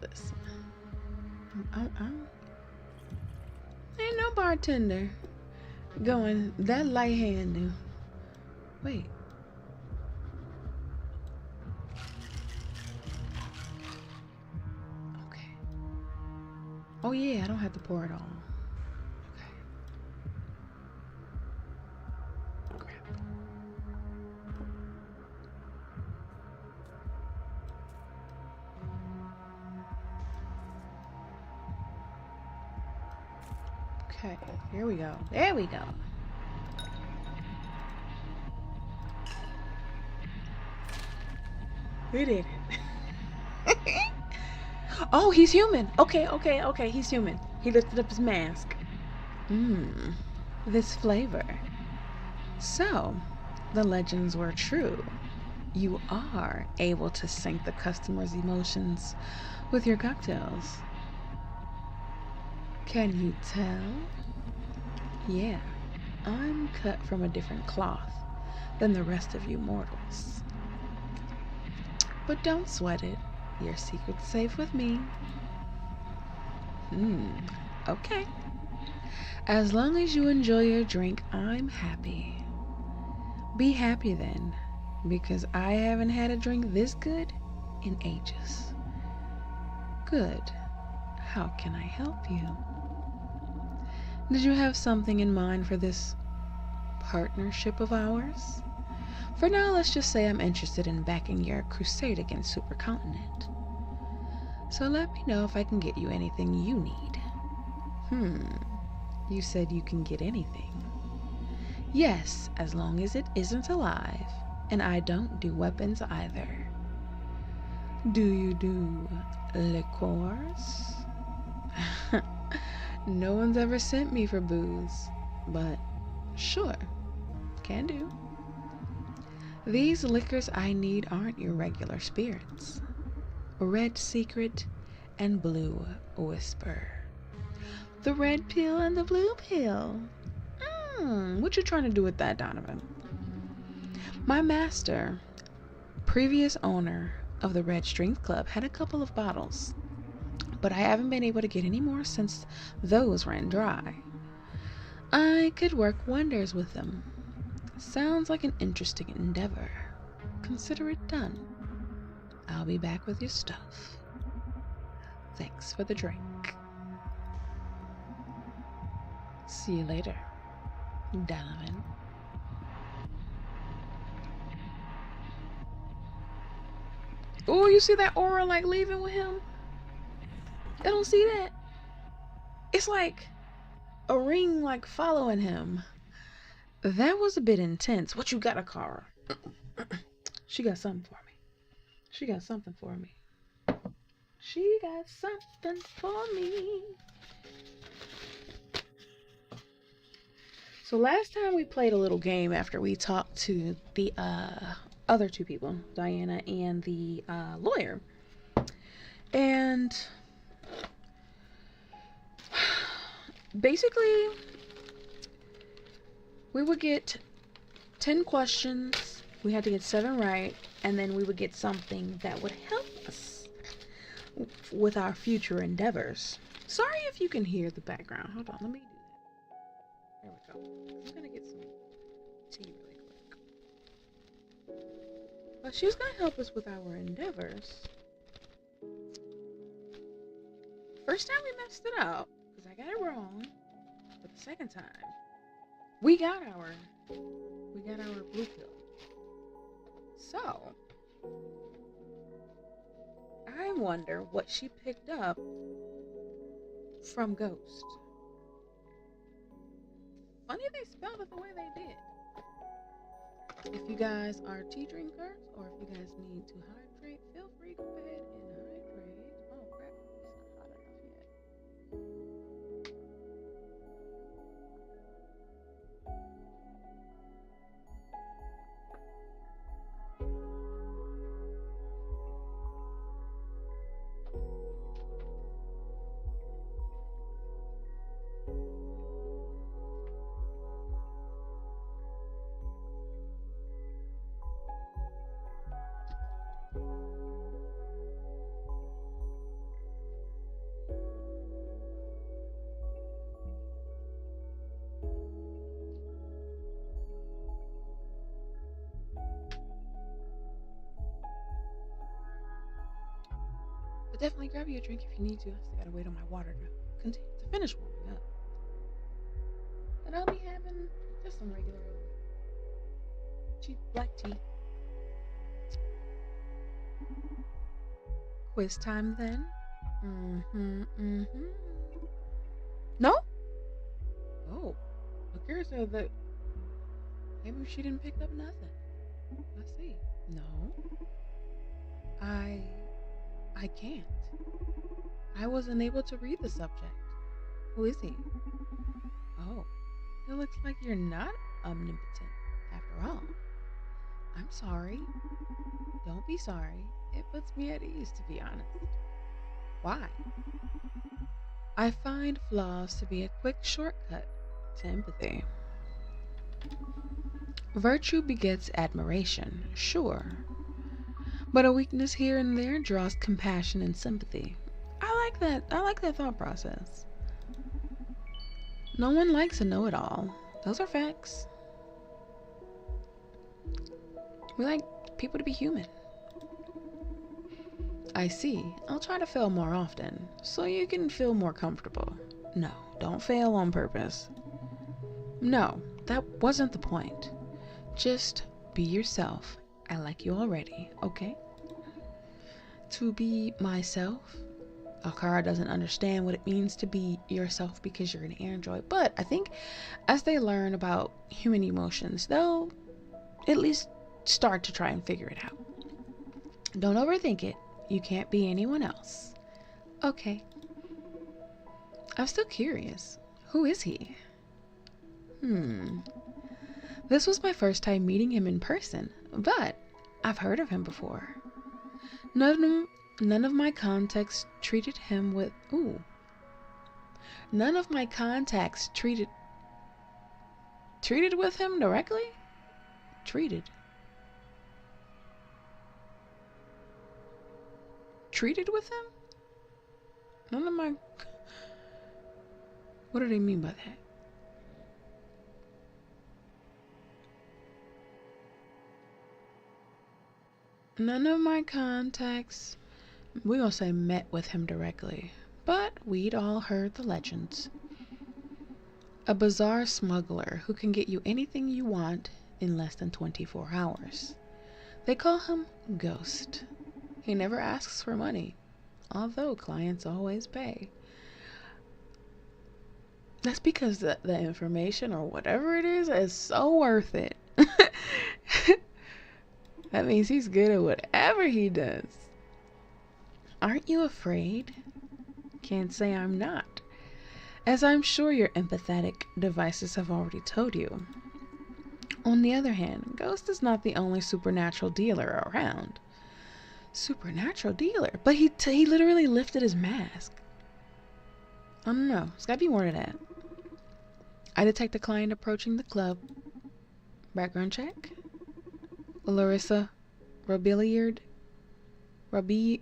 Listen. Ain't no bartender going that light-handed. Wait. Okay. Oh yeah, I don't have to pour it all. Okay. Crap. Okay, here we go. There we go. We did it. Oh, he's human. Okay, he's human. He lifted up his mask. This flavor. So, the legends were true. You are able to sync the customer's emotions with your cocktails. Can you tell? Yeah, I'm cut from a different cloth than the rest of you mortals. But don't sweat it. Your secret's safe with me. Okay. As long as you enjoy your drink, I'm happy. Be happy then, because I haven't had a drink this good in ages. Good. How can I help you? Did you have something in mind for this partnership of ours? For now, let's just say I'm interested in backing your crusade against Supercontinent. So let me know if I can get you anything you need. You said you can get anything. Yes, as long as it isn't alive, and I don't do weapons either. Do you do liqueurs? No one's ever sent me for booze, but sure, can do. These liquors I need aren't your regular spirits. Red Secret and Blue Whisper. The red pill and the blue pill. What you trying to do with that, Donovan? My master, previous owner of the Red Strength Club, had a couple of bottles. but I haven't been able to get any more since those ran dry. I could work wonders with them. Sounds like an interesting endeavor. Consider it done. I'll be back with your stuff. Thanks for the drink. See you later, Donovan. Oh, you see that aura like leaving with him? I don't see that. It's like a ring like following him. That was a bit intense. What you got, Akara? She got something for me. She got something for me. She got something for me. So last time we played a little game after we talked to the other two people, Diana and the lawyer. And basically, we would get 10 questions. We had to get 7 right, and then we would get something that would help us with our future endeavors. Sorry if you can hear the background. Hold on, let me do that. There we go. I'm gonna get some tea really quick. But she's gonna help us with our endeavors. First time we messed it up, because I got it wrong. But the second time, we got our blue pill. So, I wonder what she picked up from Ghost. Funny they spelled it the way they did. If you guys are tea drinkers, or if you guys need to hydrate, feel free to go ahead and hydrate. Oh crap, it's not hot enough yet. But definitely grab you a drink if you need to. I still gotta wait on my water to finish warming up. And I'll be having just some regular cheap black tea. Quiz time then. No? Oh. Akira said that maybe she didn't pick up nothing. Let's see. No. I can't. I wasn't able to read the subject. Who is he? Oh. It looks like you're not omnipotent after all. I'm sorry. Don't be sorry. It puts me at ease, to be honest. Why? I find flaws to be a quick shortcut to empathy. Virtue begets admiration, sure. But a weakness here and there draws compassion and sympathy. I like that thought process. No one likes a know-it-all. Those are facts. We like people to be human. I see. I'll try to fail more often, so you can feel more comfortable. No, don't fail on purpose. No, that wasn't the point. Just be yourself. I like you already, okay? To be myself? Akara doesn't understand what it means to be yourself because you're an android, but I think as they learn about human emotions, they'll at least start to try and figure it out. Don't overthink it. You can't be anyone else. Okay. I'm still curious. Who is he? This was my first time meeting him in person, but I've heard of him before. None of my contacts treated him with... None of my contacts treated with him directly? Treated with him? None of my... What do they mean by that? None of my contacts, we gonna say, met with him directly, but we'd all heard the legends. A bizarre smuggler who can get you anything you want in less than 24 hours. They call him Ghost. He never asks for money, although clients always pay. That's because the information or whatever it is so worth it. That means he's good at whatever he does. Aren't you afraid? Can't say I'm not, as I'm sure your empathetic devices have already told you. On the other hand, Ghost is not the only supernatural dealer around. Supernatural dealer? But he literally lifted his mask. I don't know. It's gotta be more to that. I detect a client approaching the club. Background check. Larissa Robilliard. Robilliard?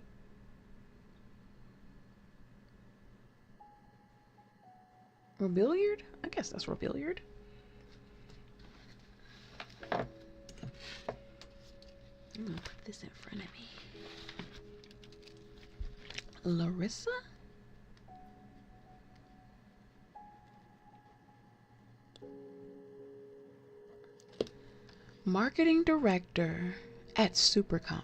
I guess that's Robilliard. I'm gonna put this in front of me. Larissa? Marketing Director at Supercontinent.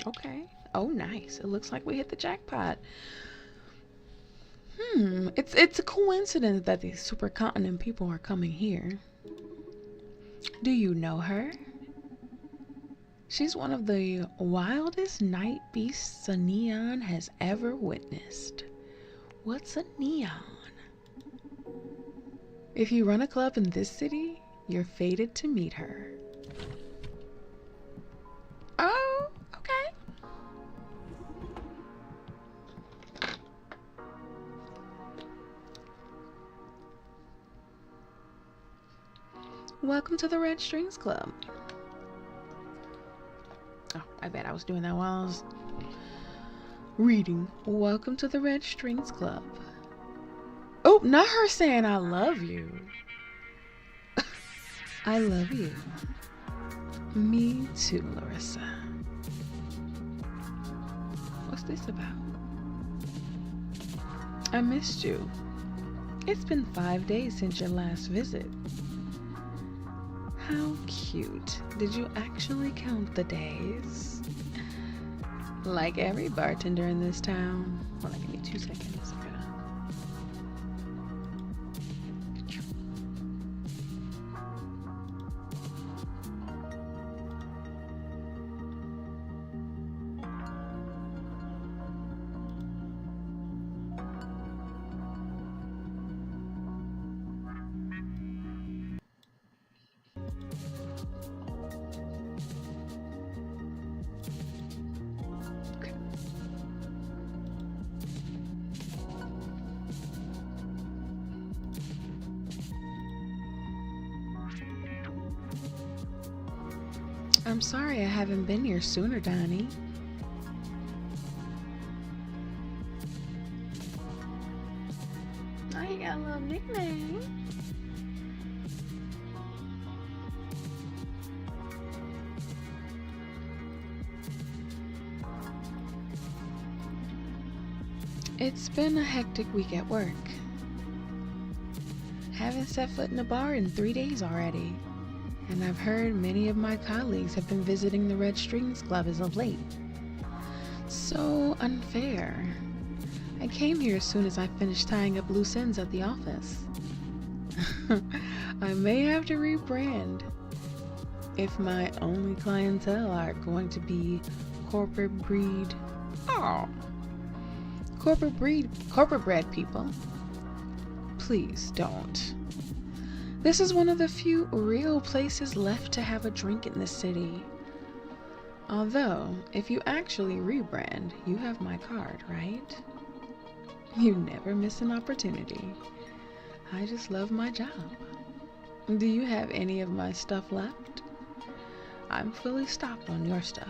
Okay. Oh, nice. It looks like we hit the jackpot. It's a coincidence that these supercontinent people are coming here. Do you know her? She's one of the wildest night beasts a neon has ever witnessed. What's a neon? If you run a club in this city, you're fated to meet her. Oh, okay. Welcome to the Red Strings Club. Oh, I bet I was doing that while I was reading. Welcome to the Red Strings Club. Oh, not her saying I love you. I love you. Me too, Larissa. What's this about? I missed you. It's been 5 days since your last visit. How cute. Did you actually count the days? Like every bartender in this town. Hold on, give me 2 seconds. I'm sorry I haven't been here sooner, Donnie. Oh, you got a little nickname. It's been a hectic week at work. Haven't set foot in a bar in 3 days already. And I've heard many of my colleagues have been visiting the Red Strings Club as of late. So unfair. I came here as soon as I finished tying up loose ends at the office. I may have to rebrand if my only clientele are going to be corporate bred people. Please don't. This is one of the few real places left to have a drink in the city. Although, if you actually rebrand, you have my card, right? You never miss an opportunity. I just love my job. Do you have any of my stuff left? I'm fully stocked on your stuff.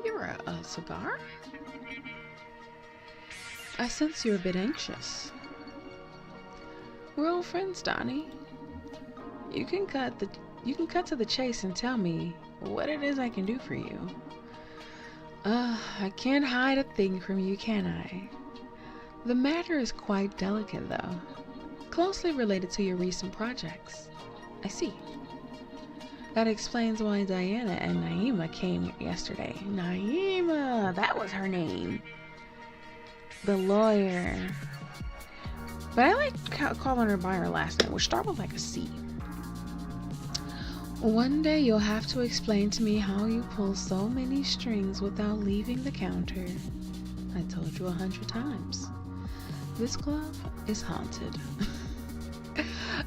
You're a cigar? I sense you're a bit anxious. We're old friends, Donnie. You can cut to the chase and tell me what it is I can do for you. I can't hide a thing from you, can I? The matter is quite delicate, though. Closely related to your recent projects. I see. That explains why Diana and Naima came yesterday. Naima! That was her name. The lawyer. But I like calling her by her last name, which starts with like a C. One day you'll have to explain to me how you pull so many strings without leaving the counter. I told you 100 times. This club is haunted.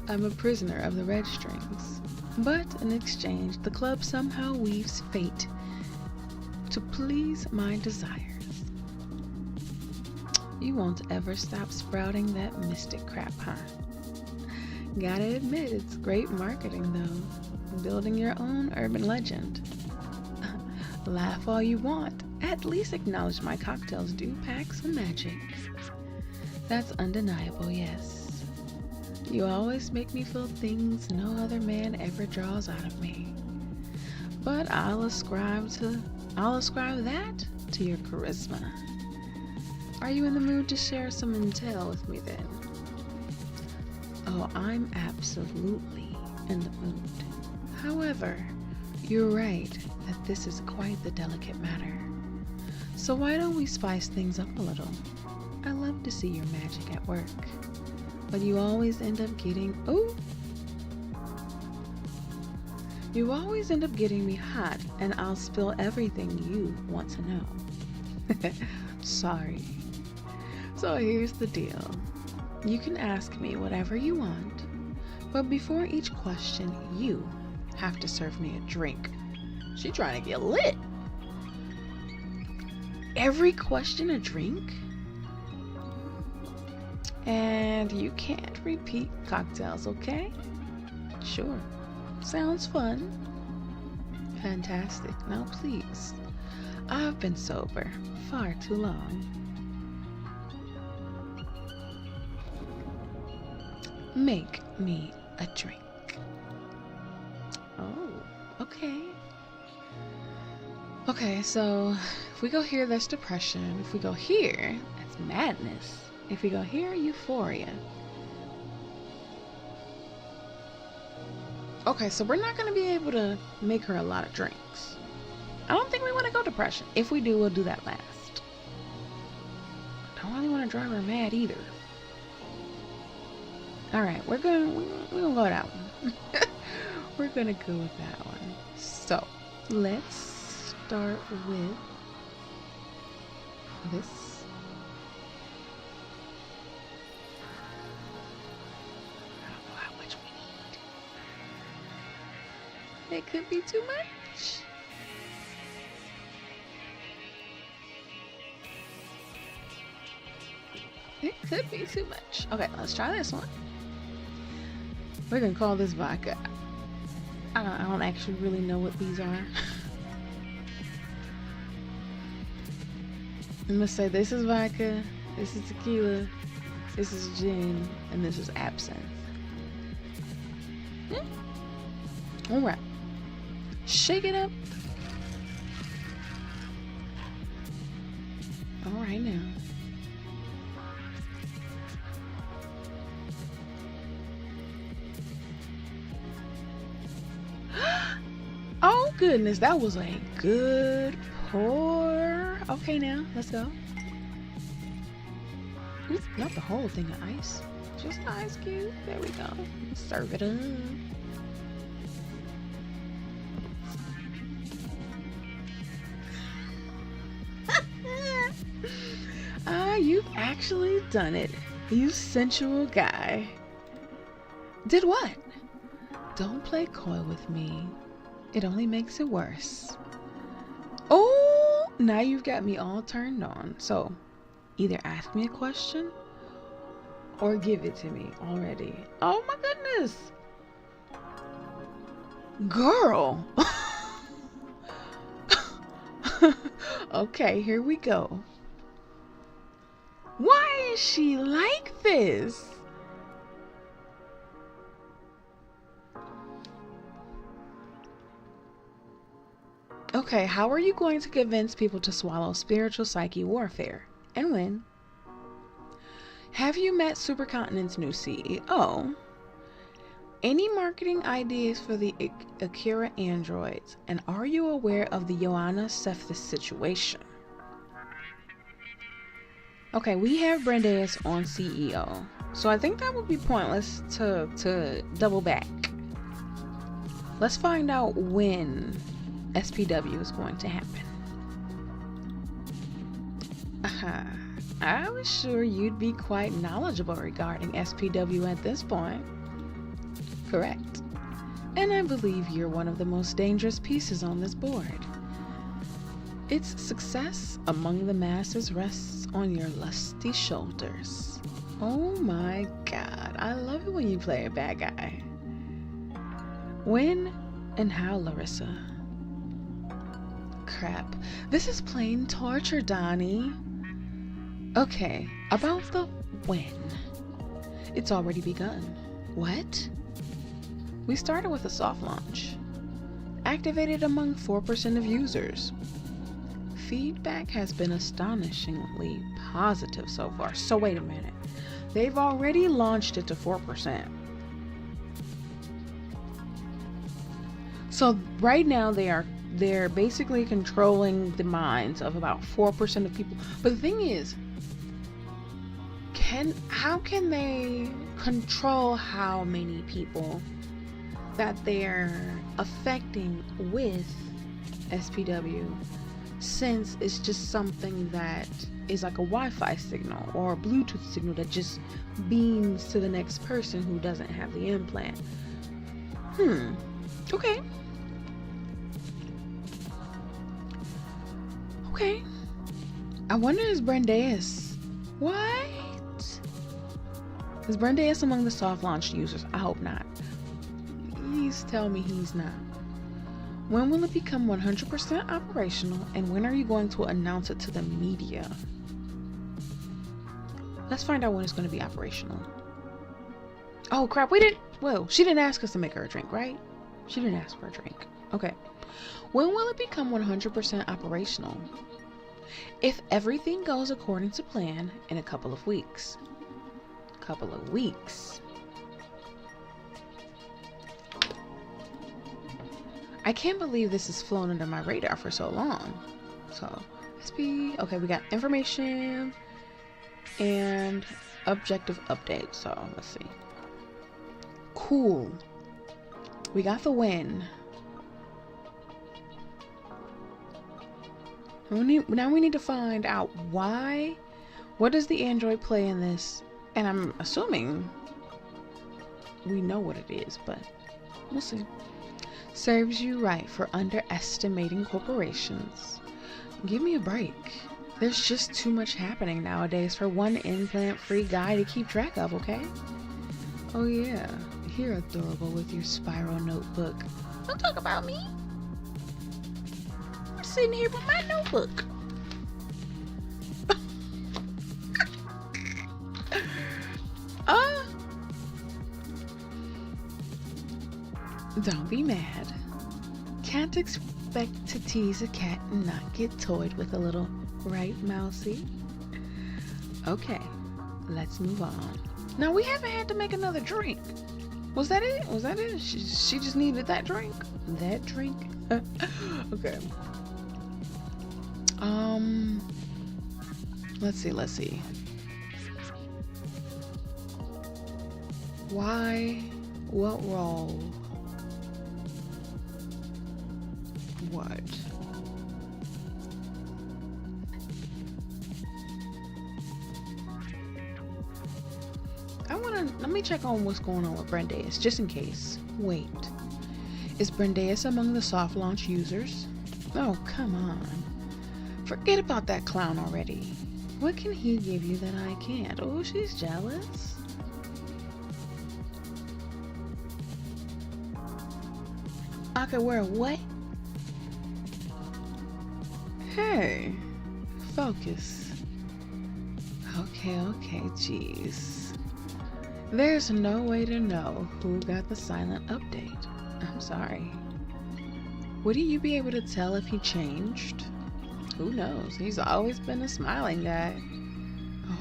I'm a prisoner of the red strings. But in exchange, the club somehow weaves fate to please my desires. You won't ever stop sprouting that mystic crap, huh? Gotta admit, it's great marketing, though. Building your own urban legend. Laugh all you want. At least acknowledge my cocktails do pack some magic. That's undeniable, yes. You always make me feel things no other man ever draws out of me. But I'll ascribe that to your charisma. Are you in the mood to share some intel with me then? Oh, I'm absolutely in the mood. However, you're right that this is quite the delicate matter. So why don't we spice things up a little? I love to see your magic at work. But you always end up getting... Oh! You always end up getting me hot, and I'll spill everything you want to know. Sorry. So here's the deal. You can ask me whatever you want, but before each question, you have to serve me a drink. She trying to get lit. Every question a drink? And you can't repeat cocktails, okay? Sure. Sounds fun. Fantastic. Now please. I've been sober far too long. Make me a drink. Oh, okay. Okay, so if we go here, that's depression. If we go here, that's madness. If we go here, euphoria. Okay, so we're not going to be able to make her a lot of drinks. I don't think we want to go depression. If we do, we'll do that last. Don't really want to drive her mad either. Alright, we're gonna go with that one. We're gonna go with that one. So, let's start with this. I don't know how much we need. It could be too much. It could be too much. Okay, let's try this one. We're gonna call this vodka. I don't actually really know what these are. I'm gonna say this is vodka, this is tequila, this is gin, and this is absinthe. Alright. Shake it up. Alright now. Oh goodness, that was a good pour. Okay now, let's go. Oops, not the whole thing of ice. Just the ice cube. There we go. Serve it up. You've actually done it. You sensual guy. Did what? Don't play coy with me. It only makes it worse. Oh, now you've got me all turned on. So, either ask me a question or give it to me already. Oh my goodness. Girl. Okay, here we go. Why is she like this? Okay, how are you going to convince people to swallow spiritual psyche warfare? And when? Have you met Supercontinent's new CEO? Any marketing ideas for the Akira androids? And are you aware of the Joanna Cephas situation? Okay, we have Brandeis on CEO, so I think that would be pointless to double back. Let's find out when SPW is going to happen. I was sure you'd be quite knowledgeable regarding SPW at this point. Correct. And I believe you're one of the most dangerous pieces on this board. Its success among the masses rests on your lusty shoulders. Oh my god, I love it when you play a bad guy. When and how, Larissa? Crap, this is plain torture, Donnie. Okay, about the when. It's already begun. What? We started with a soft launch. Activated among 4% of users. Feedback has been astonishingly positive so far. So wait a minute. They've already launched it to 4%. So right now they're basically controlling the minds of about 4% of people. But the thing is, how can they control how many people that they're affecting with SPW, since it's just something that is like a Wi-Fi signal or a Bluetooth signal that just beams to the next person who doesn't have the implant? Okay. Okay. I wonder, is Brandeis... What? Is Brandeis among the soft launch users? I hope not. Please tell me he's not. When will it become 100% operational, and when are you going to announce it to the media? Let's find out when it's going to be operational. Oh crap, she didn't ask us to make her a drink, right? She didn't ask for a drink. Okay. When will it become 100% operational? If everything goes according to plan, in a couple of weeks. Couple of weeks. I can't believe this has flown under my radar for so long. So, okay, we got information and objective update. So, let's see. Cool. We got the win. Now we need to find out why. What does the android play in this? And I'm assuming we know what it is, but we'll see. Serves you right for underestimating corporations. Give me a break. There's just too much happening nowadays for one implant-free guy to keep track of, okay? Oh yeah, you're adorable with your spiral notebook. Don't talk about me. I'm sitting here with my notebook. Don't be mad. Can't expect to tease a cat and not get toyed with a little, right, Mousy? Okay, let's move on. Now, we haven't had to make another drink. Was that it? Was that it? She just needed that drink? That drink? Okay. Let's see. Why? What role? What? Let me check on what's going on with Brandeis, just in case. Wait. Is Brandeis among the soft launch users? Oh, come on. Forget about that clown already. What can he give you that I can't? Oh, she's jealous. I could wear what? Hey, focus. Okay, jeez. There's no way to know who got the silent update. I'm sorry. Wouldn't you be able to tell if he changed? Who knows? He's always been a smiling guy.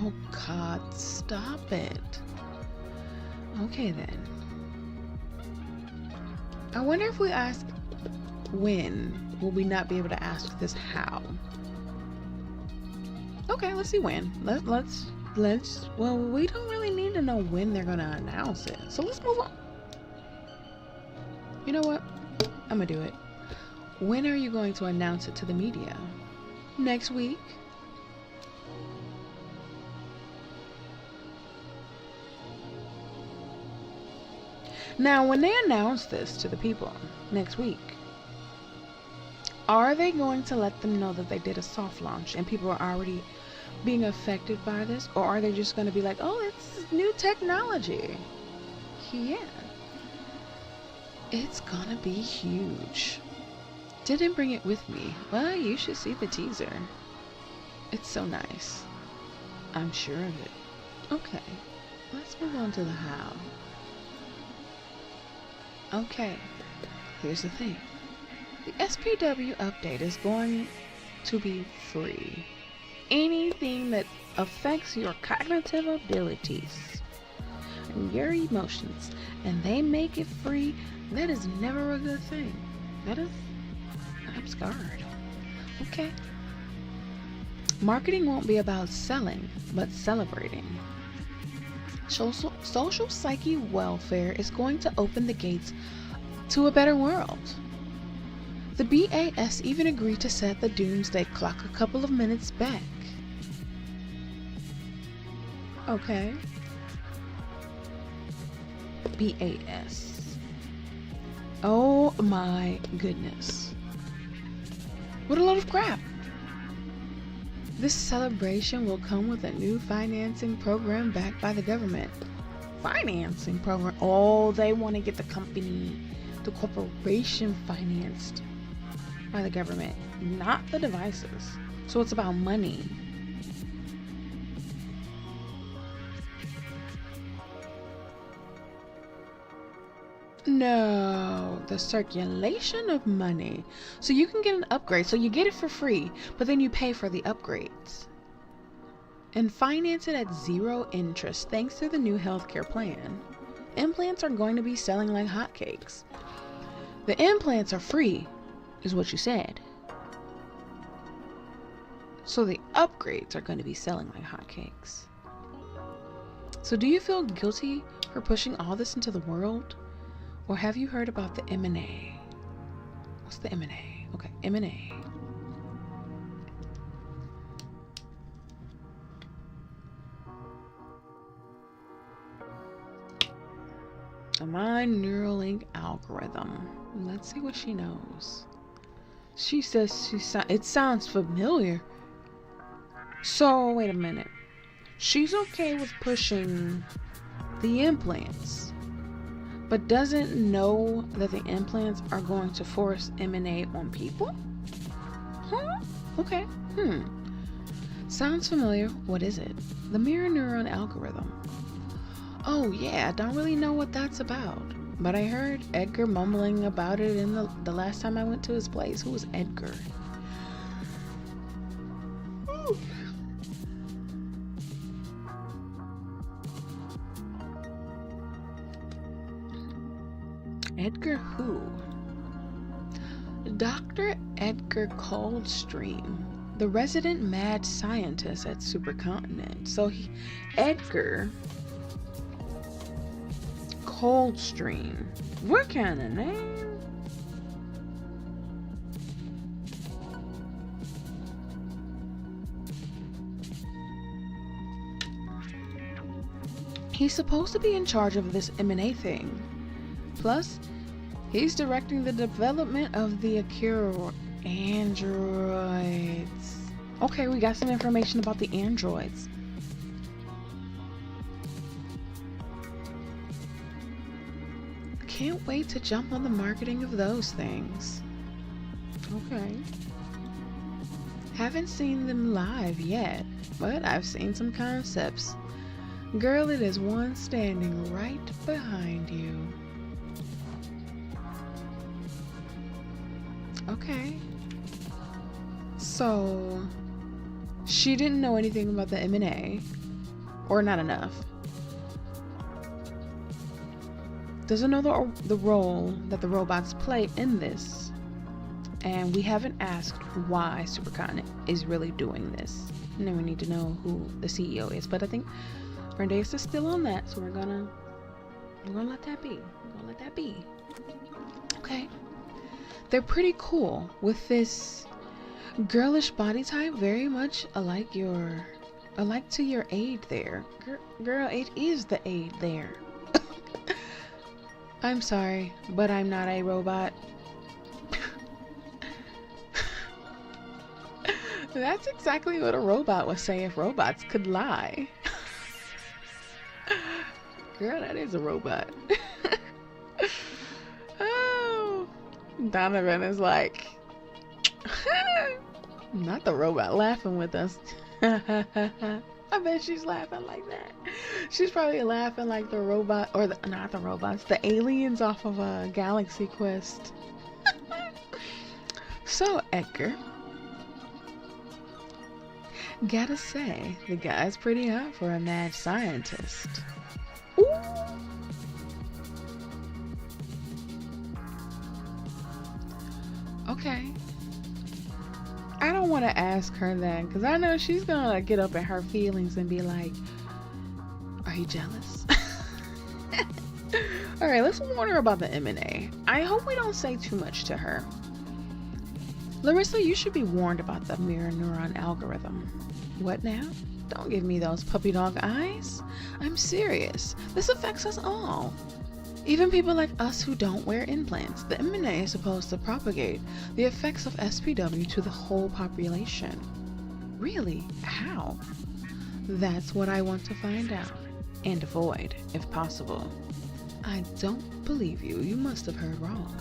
Oh God, stop it. Okay then. I wonder if we ask when, will we not be able to ask this how? Okay, let's see when. Let's well, we don't really need to know when they're gonna announce it. So let's move on. You know what? I'm gonna do it. When are you going to announce it to the media? Next week? Now, when they announce this to the people next week, are they going to let them know that they did a soft launch and people are already being affected by this? Or are they just going to be like, oh, it's new technology? Yeah. It's gonna be huge. Didn't bring it with me. Well, you should see the teaser. It's so nice. I'm sure of it. Okay, let's move on to the how. Okay, here's the thing. The SPW update is going to be free. Anything that affects your cognitive abilities and your emotions, and they make it free, that is never a good thing. I'm scarred. Okay. Marketing won't be about selling, but celebrating. Social psyche welfare is going to open the gates to a better world. The BAS even agreed to set the doomsday clock a couple of minutes back. Okay. BAS. Oh my goodness. What a load of crap. This celebration will come with a new financing program backed by the government. Financing program? Oh, they want to get the corporation financed by the government, not the devices. So it's about money. No, the circulation of money. So you can get an upgrade. So you get it for free, but then you pay for the upgrades. And finance it at 0 interest thanks to the new healthcare plan. Implants are going to be selling like hotcakes. The implants are free, is what you said. So the upgrades are going to be selling like hotcakes. So do you feel guilty for pushing all this into the world? Or have you heard about the M&A? What's the M&A? Okay, M&A. A mind Neuralink algorithm. Let's see what she knows. She says it sounds familiar. So, wait a minute. She's okay with pushing the implants, but doesn't know that the implants are going to force M&A on people? Huh? Okay. Sounds familiar. What is it? The mirror neuron algorithm. Oh yeah, I don't really know what that's about. But I heard Edgar mumbling about it in the last time I went to his place. Who was Edgar? Ooh. Edgar who? Dr. Edgar Coldstream, the resident mad scientist at Supercontinent. So Edgar Coldstream. What kind of name? He's supposed to be in charge of this M&A thing. Plus, he's directing the development of the Akira androids. Okay, we got some information about the androids. Can't wait to jump on the marketing of those things. Okay. Haven't seen them live yet, but I've seen some concepts. Girl, it is one standing right behind you. Okay. So, she didn't know anything about the M&A, or not enough. Doesn't know the role that the robots play in this. And we haven't asked why Supercontinent is really doing this. And then we need to know who the CEO is. But I think Brandeis is still on that, so we're gonna let that be. We're gonna let that be. Okay. They're pretty cool with this girlish body type, very much alike to your aide there. Girl, it is the aide there. I'm sorry, but I'm not a robot. That's exactly what a robot would say if robots could lie. Girl, that is a robot. Oh, Donovan is like, not the robot laughing with us. I bet she's laughing like that. She's probably laughing like the robot, or not the robots, the aliens off of a Galaxy Quest. So, Edgar, gotta say, the guy's pretty hot for a mad scientist. Ooh. Okay. I don't want to ask her that, because I know she's gonna get up in her feelings and be like, are you jealous? Alright, let's warn her about the M&A. I hope we don't say too much to her. Larissa, you should be warned about the mirror neuron algorithm. What now? Don't give me those puppy dog eyes. I'm serious. This affects us all. Even people like us who don't wear implants. The M&A is supposed to propagate the effects of SPW to the whole population. Really? How? That's what I want to find out. And avoid, if possible. I don't believe you. You must have heard wrong.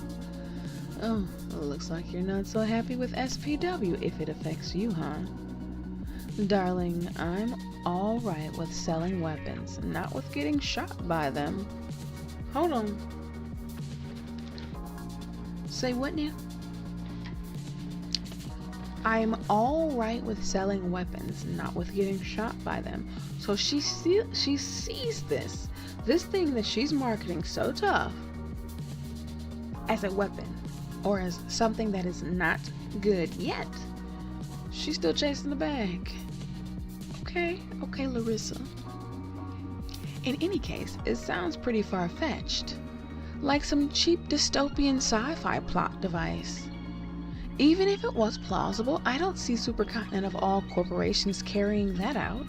Oh, well, looks like you're not so happy with SPW if it affects you, huh? Darling, I'm alright with selling weapons, not with getting shot by them. Hold on. Say what now? I'm alright with selling weapons, not with getting shot by them. So she sees this thing that she's marketing so tough as a weapon, or as something that is not good yet. She's still chasing the bag. Okay, Larissa. In any case, it sounds pretty far-fetched. Like some cheap dystopian sci-fi plot device. Even if it was plausible, I don't see Supercontinent of all corporations carrying that out.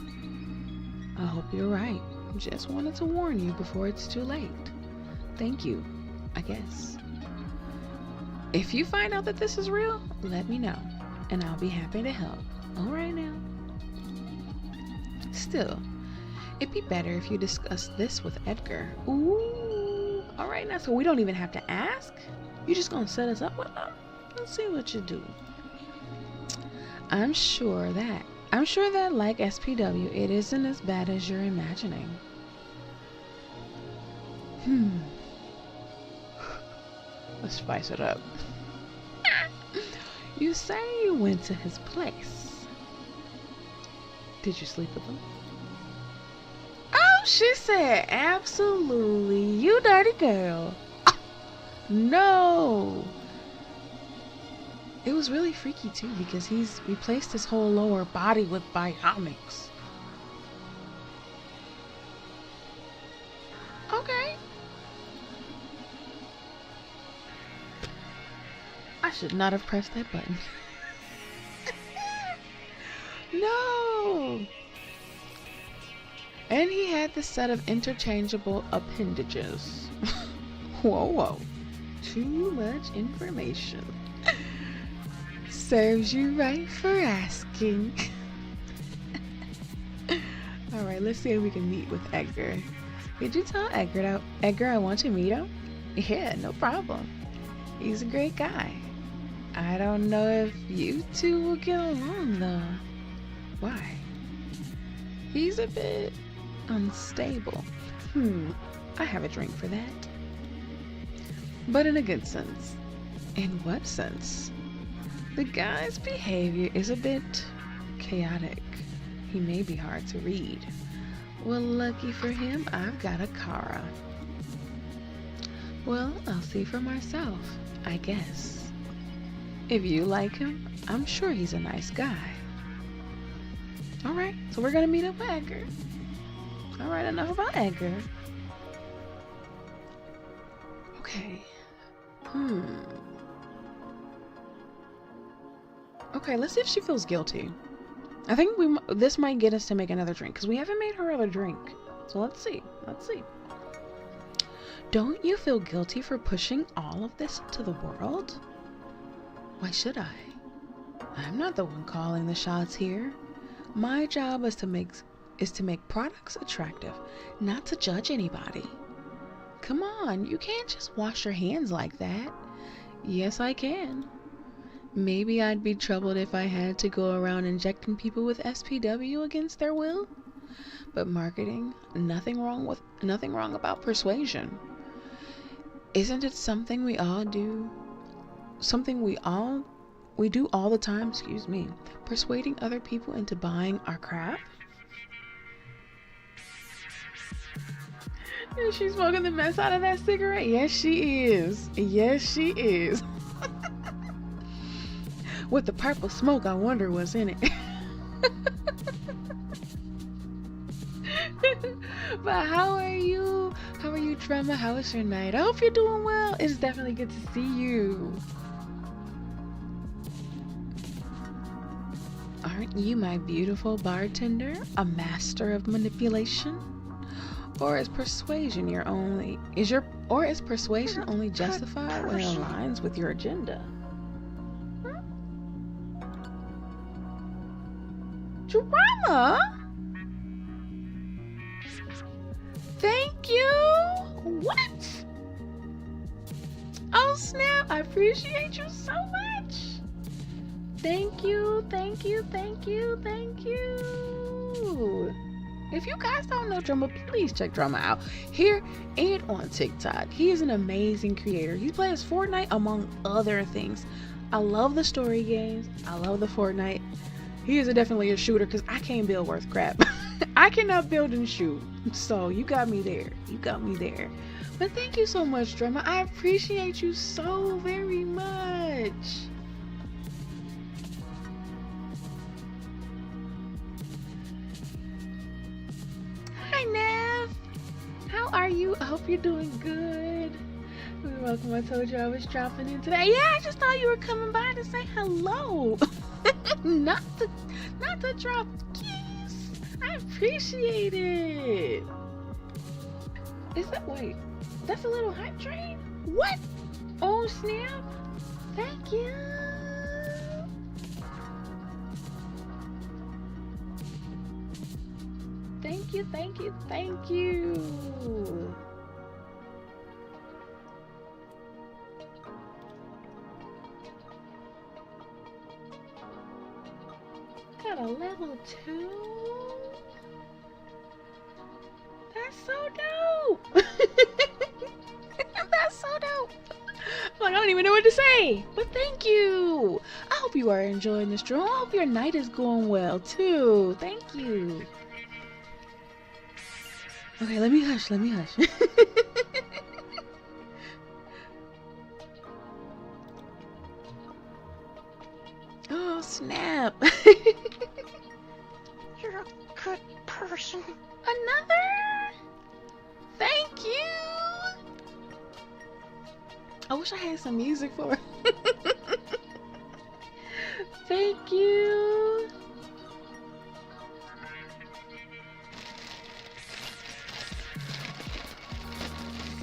I hope you're right. Just wanted to warn you before it's too late. Thank you, I guess. If you find out that this is real, let me know, and I'll be happy to help. Alright now. Still, it'd be better if you discuss this with Edgar. Ooh. Alright now, so we don't even have to ask? You just gonna set us up with them? Let's see what you do. I'm sure that like SPW, it isn't as bad as you're imagining. Let's spice it up. You say you went to his place. Did you sleep with him? Oh, she said, absolutely. You dirty girl. No. It was really freaky too, because he's replaced his whole lower body with bionics. Okay. I should not have pressed that button. No. And he had the set of interchangeable appendages. Whoa. Too much information. Serves you right for asking. Alright, let's see if we can meet with Edgar. Did you tell Edgar I want to meet him? Yeah, no problem. He's a great guy. I don't know if you two will get along though. Why? He's a bit unstable. I have a drink for that. But in a good sense. In what sense? The guy's behavior is a bit chaotic. He may be hard to read. Well, lucky for him, I've got a Kara. Well, I'll see for myself, I guess. If you like him, I'm sure he's a nice guy. Alright, so we're gonna meet up with Edgar. Alright, enough about Edgar. Okay. Okay, let's see if she feels guilty. I think this might get us to make another drink, because we haven't made her other drink. So let's see. Don't you feel guilty for pushing all of this into the world? Why should I? I'm not the one calling the shots here. My job is to make products attractive, not to judge anybody. Come on, you can't just wash your hands like that. Yes, I can. Maybe I'd be troubled if I had to go around injecting people with SPW against their will. But marketing, nothing wrong about persuasion. Isn't it something we all do? Something we do all the time, persuading other people into buying our crap? Is she smoking the mess out of that cigarette? Yes, she is. With the purple smoke, I wonder what's in it. But how are you? How are you, Trema? How was your night? I hope you're doing well. It's definitely good to see you. Aren't you my beautiful bartender, a master of manipulation? Or is persuasion only justified when it aligns with your agenda? Drama? Thank you. What? Oh snap! I appreciate you so much. Thank you. If you guys don't know Drama, please check Drama out here and on TikTok. He is an amazing creator. He plays Fortnite among other things. I love the story games. I love the Fortnite. He is definitely a shooter because I can't build worth crap. I cannot build and shoot. So you got me there. But thank you so much, Drama. I appreciate you so very much. Hi, Nev. How are you? I hope you're doing good. You're welcome. I told you I was dropping in today. Yeah, I just thought you were coming by to say hello. not to drop keys. I appreciate it. That's a little hype train? What? Oh snap. Thank you. Thank you. Got a level 2? That's so dope. That's so dope. Like, I don't even know what to say, but thank you. I hope you are enjoying this stream. I hope your night is going well too. Thank you. Okay, let me hush. Oh, snap. You're a good person. Another? Thank you. I wish I had some music for it. Thank you.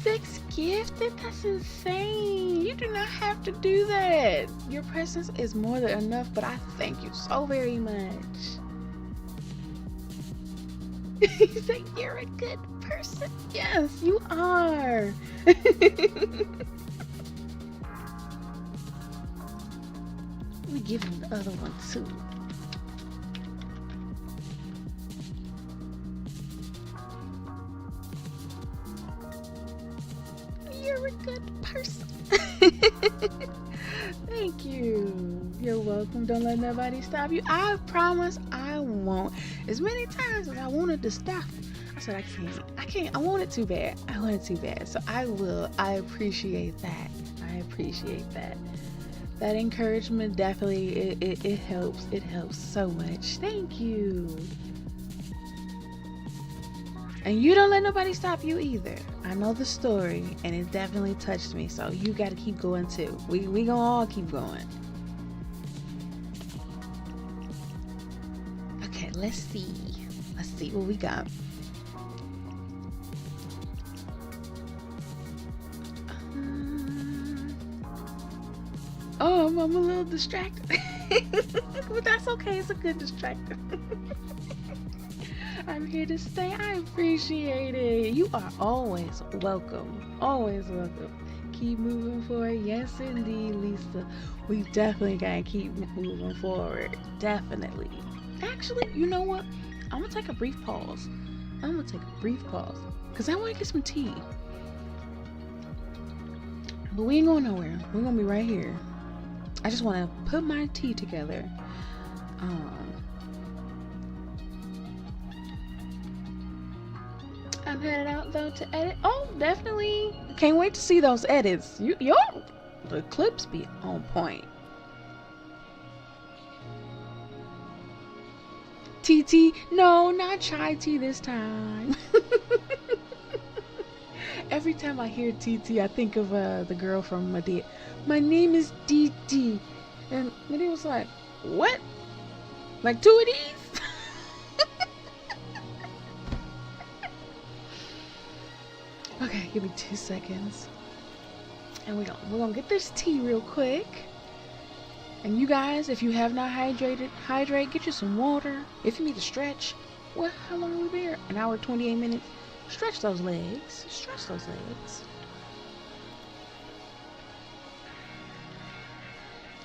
Six gifted? That's insane. you do not have to do that. Your presence is more than enough, but I thank you so very much. He said, you're a good person. Yes, you are. Let me give him the other one too. You're a good person. Thank you. You're welcome. Don't let nobody stop you. I promise I won't. As many times as I wanted to stop, I said I can't. I want it too bad. I want it too bad. So I will. I appreciate that. I appreciate that. That encouragement definitely it helps. It helps so much. Thank you. And you don't let nobody stop you either. I know the story, and it definitely touched me. So you got to keep going too. We gonna all keep going. Okay, let's see. Let's see what we got. Oh, I'm a little distracted. But that's okay. It's a good distraction. I'm here to stay. I appreciate it. You are always welcome. Always welcome. Keep moving forward. Yes, indeed, Lisa. We definitely gotta keep moving forward. Definitely. Actually, you know what? I'm gonna take a brief pause. Because I want to get some tea. But we ain't going nowhere. We're gonna be right here. I just want to put my tea together. I'm headed out though to edit. Oh, definitely. Can't wait to see those edits. The clips be on point. TT, no, not chai tea this time. Every time I hear TT, I think of the girl from Medea. My name is DT. And Medea was like, what? Like 2 of these? Okay, give me 2 seconds. And we're gonna get this tea real quick. And you guys, if you have not hydrate, get you some water. If you need to stretch, well, how long have we been here? An hour, 28 minutes. Stretch those legs. Stretch those legs.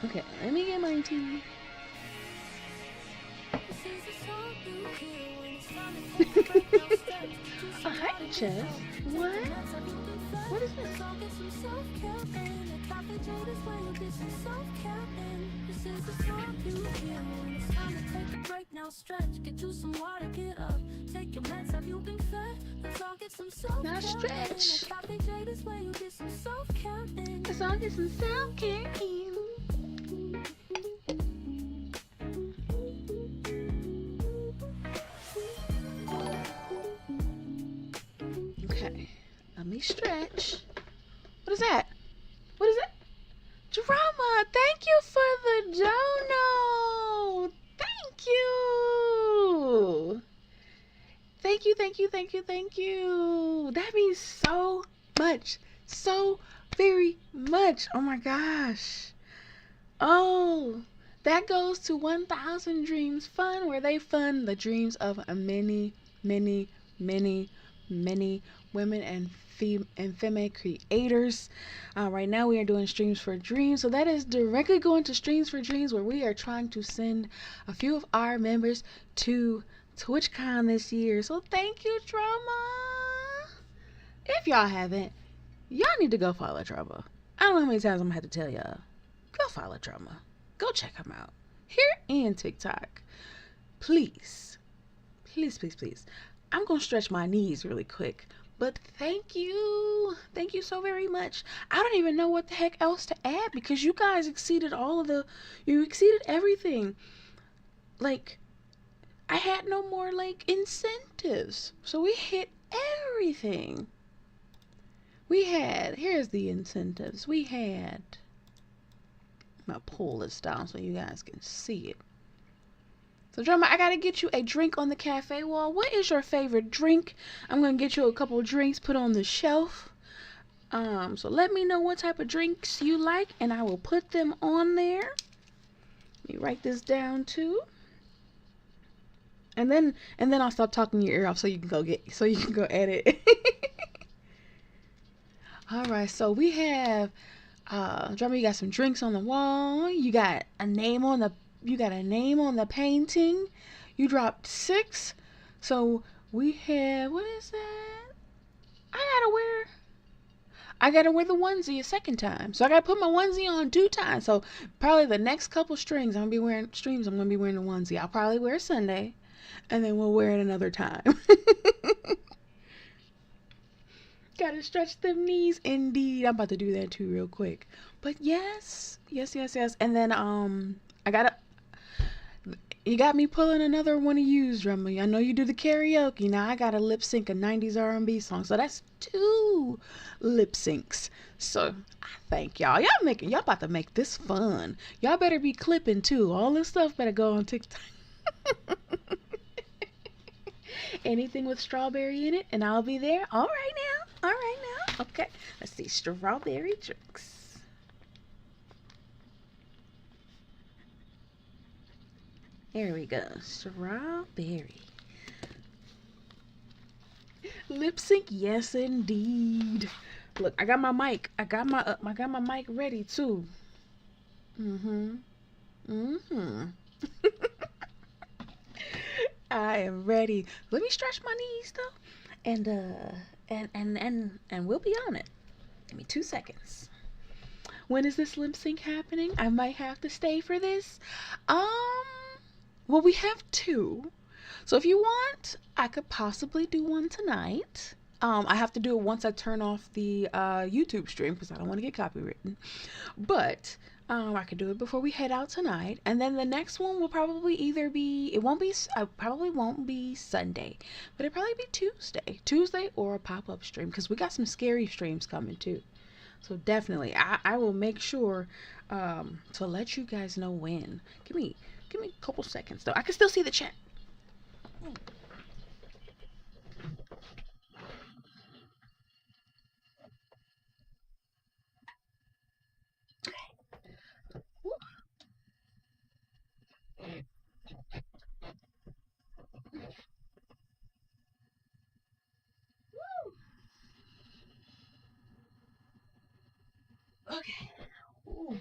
Okay, let me get my tea. Oh, hi, Chess. What? What is this? Now stretch. Let's all get some self-care in. Okay, let me stretch. What is that? What is it? Drama, thank you for the dono. Thank you. Thank you, thank you, thank you, thank you. That means so much. So very much. Oh my gosh. Oh, that goes to 1000 Dreams Fund, where they fund the dreams of many, many, many, many women and female creators. Right now we are doing Streams for Dreams, so that is directly going to Streams for Dreams, where we are trying to send a few of our members to TwitchCon this year. So thank you, Drama. If y'all haven't, y'all need to go follow Drama. I don't know how many times I'm gonna have to tell y'all. Go follow Drama. Go check him out here and TikTok. Please, please, please, please. I'm gonna stretch my knees really quick, but thank you so very much. I don't even know what the heck else to add, because you guys exceeded you exceeded everything. Like, I had no more like incentives, so we hit everything. Here's the incentives. I'm gonna pull this down so you guys can see it. So, Drama, I gotta get you a drink on the cafe wall. What is your favorite drink? I'm gonna get you a couple drinks put on the shelf. So let me know what type of drinks you like, and I will put them on there. Let me write this down too. And then I'll stop talking your ear off so you can go edit. All right, so we have drummer, you got some drinks on the wall. You got a name on the painting. You dropped 6. So we have, what is that? I gotta wear the onesie a second time. So I gotta put my onesie on 2 times. So probably the next couple streams I'm gonna be wearing the onesie. I'll probably wear it Sunday, and then we'll wear it another time. Gotta stretch them knees. Indeed. I'm about to do that too real quick. But yes. And then you got me pulling another one of yous, drummer. I know you do the karaoke. Now I gotta lip sync a 90s R&B song. So that's 2 lip syncs. So I thank y'all. Y'all about to make this fun. Y'all better be clipping too. All this stuff better go on TikTok. Anything with strawberry in it, and I'll be there. All right now. Okay. Let's see. Strawberry drinks. There we go. Strawberry. Lip sync, yes indeed. Look, I got my mic. I got my mic ready too. I am ready. Let me stretch my knees though, and we'll be on it. Give me 2 seconds. When is this lip sync happening? I might have to stay for this. Well, we have 2. So if you want, I could possibly do one tonight. I have to do it once I turn off the YouTube stream because I don't want to get copywritten. But I could do it before we head out tonight. And then the next one will probably probably won't be Sunday, but it'll probably be Tuesday or a pop-up stream because we got some scary streams coming too. So definitely, I will make sure to let you guys know when. Give me a couple seconds though. I can still see the chat. Okay. Ooh.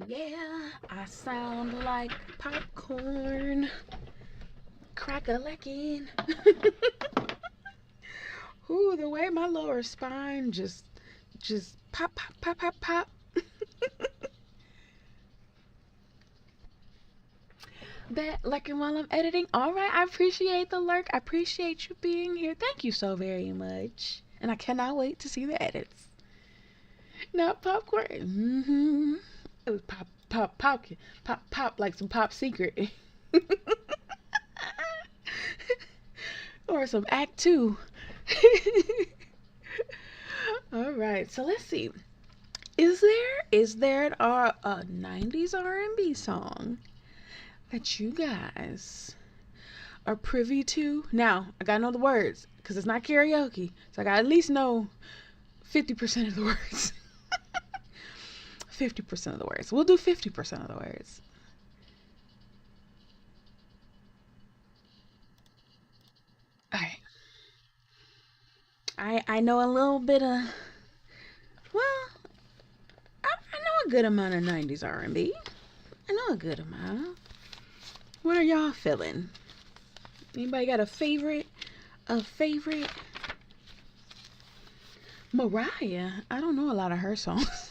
Yeah, I sound like popcorn. Crack-a-lackin'. Ooh, the way my lower spine just pop, pop, pop, pop, pop. That lurking while I'm editing. All right, I appreciate the lurk. I appreciate you being here. Thank you so very much. And I cannot wait to see the edits. Not popcorn. It was pop like some pop secret. Or some act 2. All right, so let's see. Is there a 90s R&B song that you guys are privy to? Now, I gotta know the words because it's not karaoke, so I gotta at least know 50% of the words. 50% of the words. We'll do 50% of the words. All right. I know a little bit of, well, I know a good amount of 90s R&B. I know a good amount. What are y'all feeling? Anybody got a favorite? Mariah. I don't know a lot of her songs.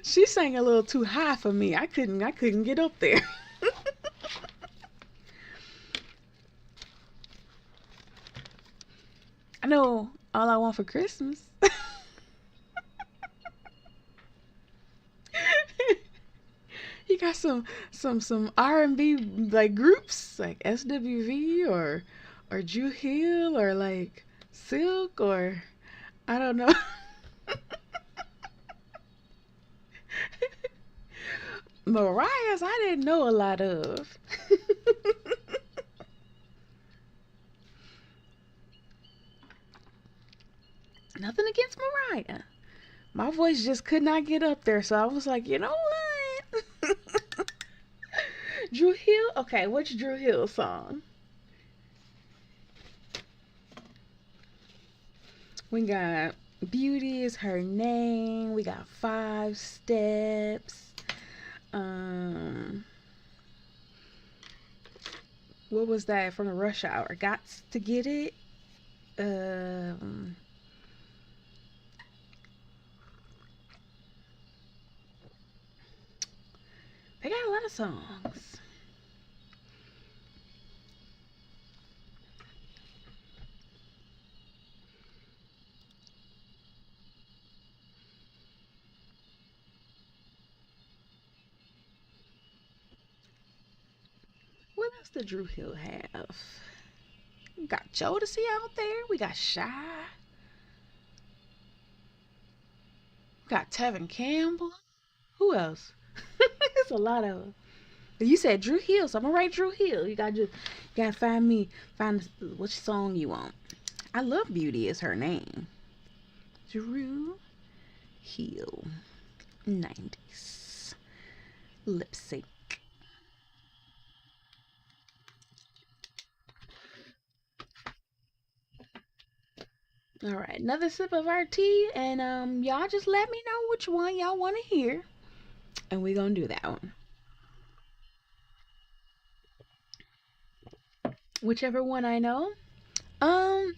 She sang a little too high for me. I couldn't get up there. I know All I Want for Christmas. You got some R&B like groups like SWV or Drew Hill or like Silk or I don't know. Mariah's I didn't know a lot of. Nothing against Mariah. My voice just could not get up there, so I was like, you know what? Drew Hill? Okay, which Drew Hill song? We got Beauty is Her Name. We got 5 Steps. What was that from the Rush Hour? Gots to Get It. Um, they got a lot of songs. What else did Drew Hill have? We got Jodeci out there. We got Shy. We got Tevin Campbell. Who else? It's a lot of them. You said Drew Hill, so I'm gonna write Drew Hill. You gotta find which song you want. I love Beauty is Her Name. Drew Hill, 90s lip sync. All right, another sip of our tea, and y'all just let me know which one y'all want to hear, and we gonna do that one. Whichever one I know. Um,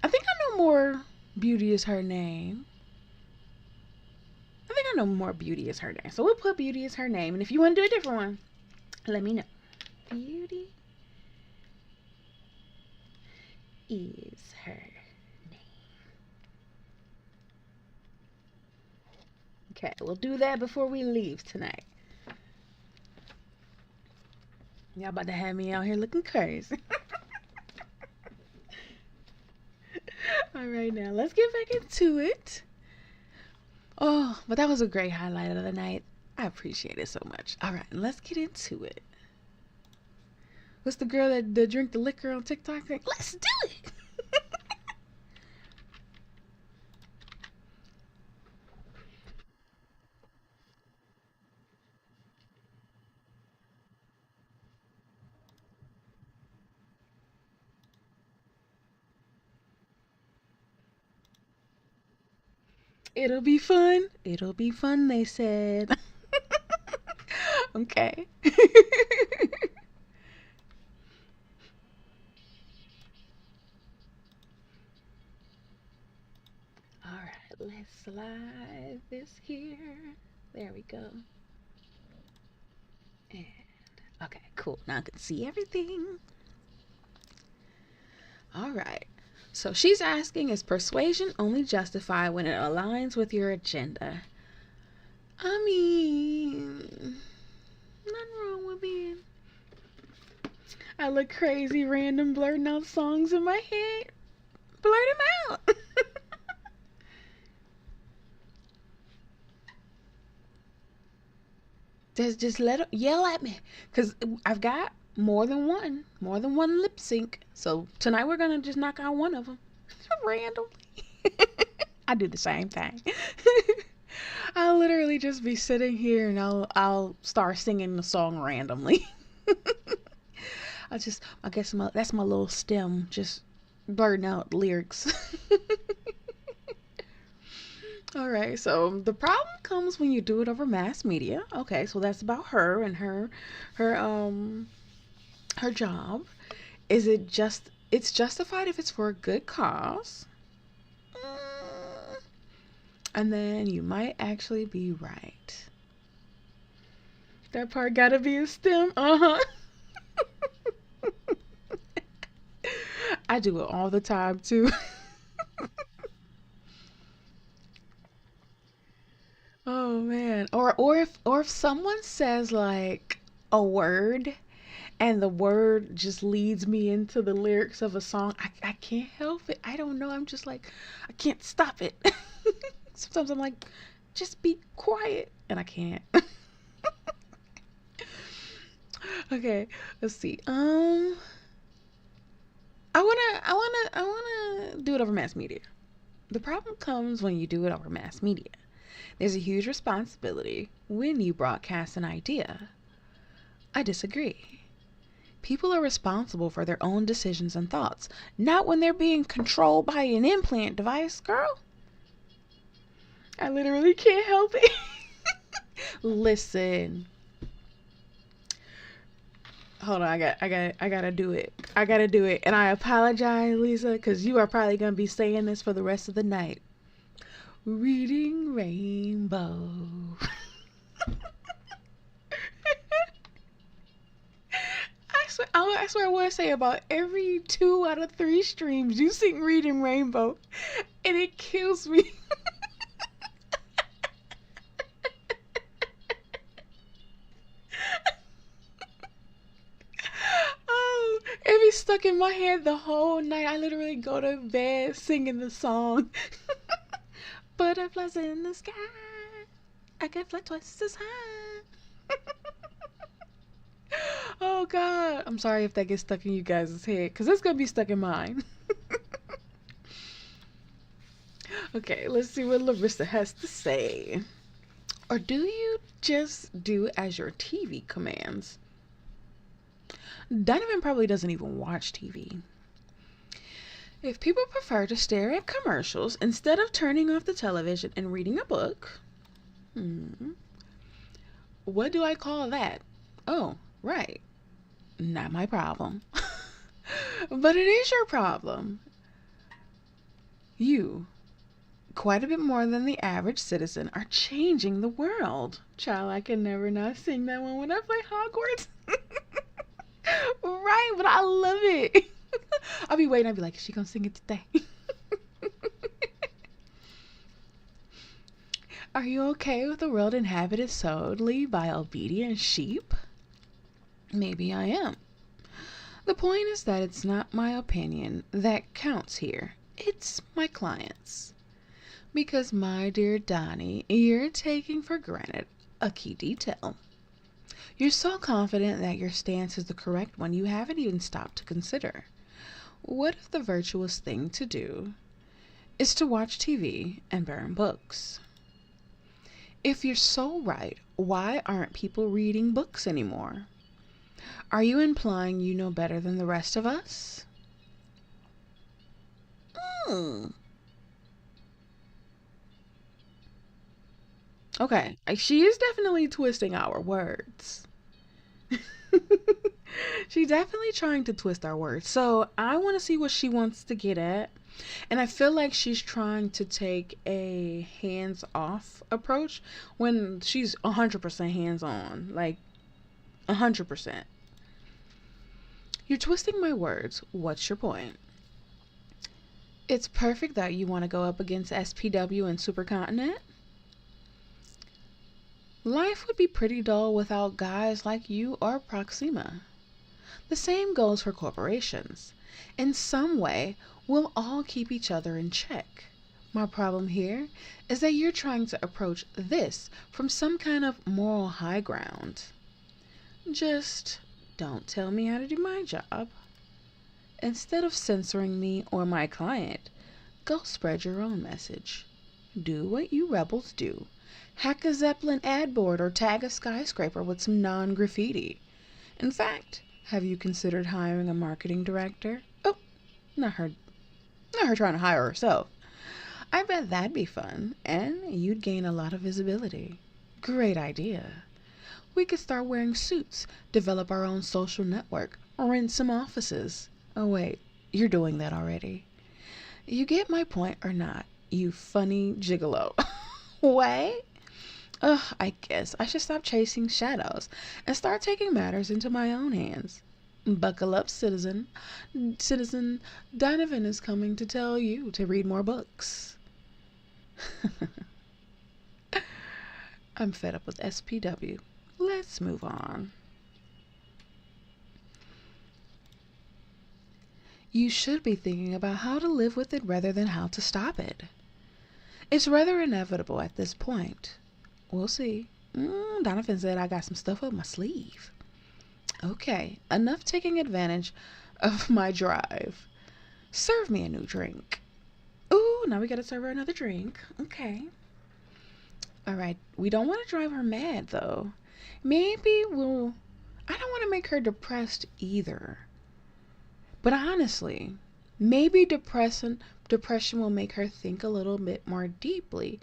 I think I know more. Beauty is Her Name. I think I know more. Beauty is Her Name. So we'll put Beauty is Her Name, and if you want to do a different one, let me know. Beauty is Her Name. Okay, we'll do that before we leave tonight. Y'all about to have me out here looking crazy. All right, now let's get back into it. Oh, but that was a great highlight of the night. I appreciate it so much. All right, let's get into it. What's the girl that drink the liquor on TikTok? Like, let's do it. It'll be fun. It'll be fun, they said. Okay. All right, let's slide this here. There we go. And okay, cool. Now I can see everything. All right. So she's asking, is persuasion only justified when it aligns with your agenda? I mean, nothing wrong with being. I look crazy, random blurting out songs in my head. Blurt them out. just yell at me, cause I've got more than one lip sync. So tonight we're gonna just knock out one of them randomly. I do the same thing. I'll literally just be sitting here and I'll start singing the song randomly. I guess that's my little stem, just blurting out lyrics. All right, so the problem comes when you do it over mass media. Okay, so that's about her and her job. Is it just it's justified if it's for a good cause? And then you might actually be right. That part gotta be a stem. Uh-huh. I do it all the time too. Oh man. Or if someone says like a word and the word just leads me into the lyrics of a song, I can't help it. I don't know. I'm just like I can't stop it. Sometimes I'm like, just be quiet, and I can't. Okay, let's see. I wanna do it over mass media. The problem comes when you do it over mass media. There's a huge responsibility when you broadcast an idea. I disagree. People are responsible for their own decisions and thoughts, not when they're being controlled by an implant device, girl. I literally can't help it. Listen. Hold on, I gotta do it. I gotta do it. And I apologize, Lisa, because you are probably gonna be saying this for the rest of the night. Reading Rainbow. I swear I want to say about every 2 out of 3 streams you sing Reading Rainbow, and it kills me. Oh, it be stuck in my head the whole night. I literally go to bed singing the song. Butterflies in the sky, I can fly twice as high. Oh God, I'm sorry if that gets stuck in you guys' head, because it's gonna be stuck in mine. Okay, let's see what Larissa has to say. Or do you just do as your TV commands? Donovan probably doesn't even watch TV. If people prefer to stare at commercials instead of turning off the television and reading a book, what do I call that? Oh, right. Not my problem. But it is your problem. You, quite a bit more than the average citizen, are changing the world. Child, I can never not sing that one when I play Hogwarts. Right, but I love it. I'll be waiting. I'll be like, is she gonna sing it today? Are you okay with the world inhabited solely by obedient sheep? Maybe I am. The point is that it's not my opinion that counts here. It's my client's. Because, my dear Donnie, you're taking for granted a key detail. You're so confident that your stance is the correct one, you haven't even stopped to consider. What if the virtuous thing to do is to watch TV and burn books? If you're so right, why aren't people reading books anymore? Are you implying you know better than the rest of us? Okay, she is definitely twisting our words. She's definitely trying to twist our words. So I want to see what she wants to get at. And I feel like she's trying to take a hands-off approach when she's 100% hands-on. Like, 100%. You're twisting my words. What's your point? It's perfect that you want to go up against SPW and Supercontinent. Life would be pretty dull without guys like you or Proxima. The same goes for corporations. In some way, we'll all keep each other in check. My problem here is that you're trying to approach this from some kind of moral high ground. Just don't tell me how to do my job. Instead of censoring me or my client, go spread your own message. Do what you rebels do. Hack a Zeppelin ad board or tag a skyscraper with some non-graffiti. In fact, have you considered hiring a marketing director? Oh, not her trying to hire herself. I bet that'd be fun, and you'd gain a lot of visibility. Great idea. We could start wearing suits, develop our own social network, rent some offices. Oh wait, you're doing that already. You get my point or not, you funny gigolo. Wait? Ugh, I guess I should stop chasing shadows and start taking matters into my own hands. Buckle up, citizen. Citizen Donovan is coming to tell you to read more books. I'm fed up with SPW. Let's move on. You should be thinking about how to live with it rather than how to stop it. It's rather inevitable at this point. We'll see. Donovan said I got some stuff up my sleeve. Okay, enough taking advantage of my drive. Serve me a new drink. Ooh, Ooh, now we gotta serve her another drink. Okay. All right. We don't want to drive her mad though. Maybe we'll. I don't want to make her depressed either. But honestly, maybe depression will make her think a little bit more deeply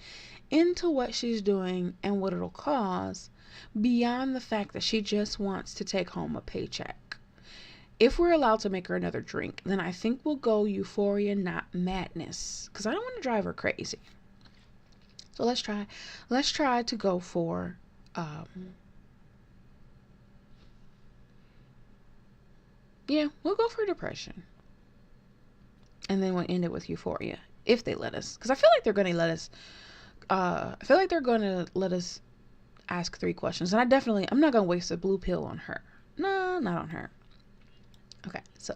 into what she's doing and what it'll cause beyond the fact that she just wants to take home a paycheck. If we're allowed to make her another drink, then I think we'll go euphoria, not madness, because I don't want to drive her crazy. So let's try to go for yeah, we'll go for depression. And then we'll end it with euphoria if they let us, because I feel like they're going to let us ask 3 questions. And I'm not going to waste a blue pill on her. No, not on her. Okay, so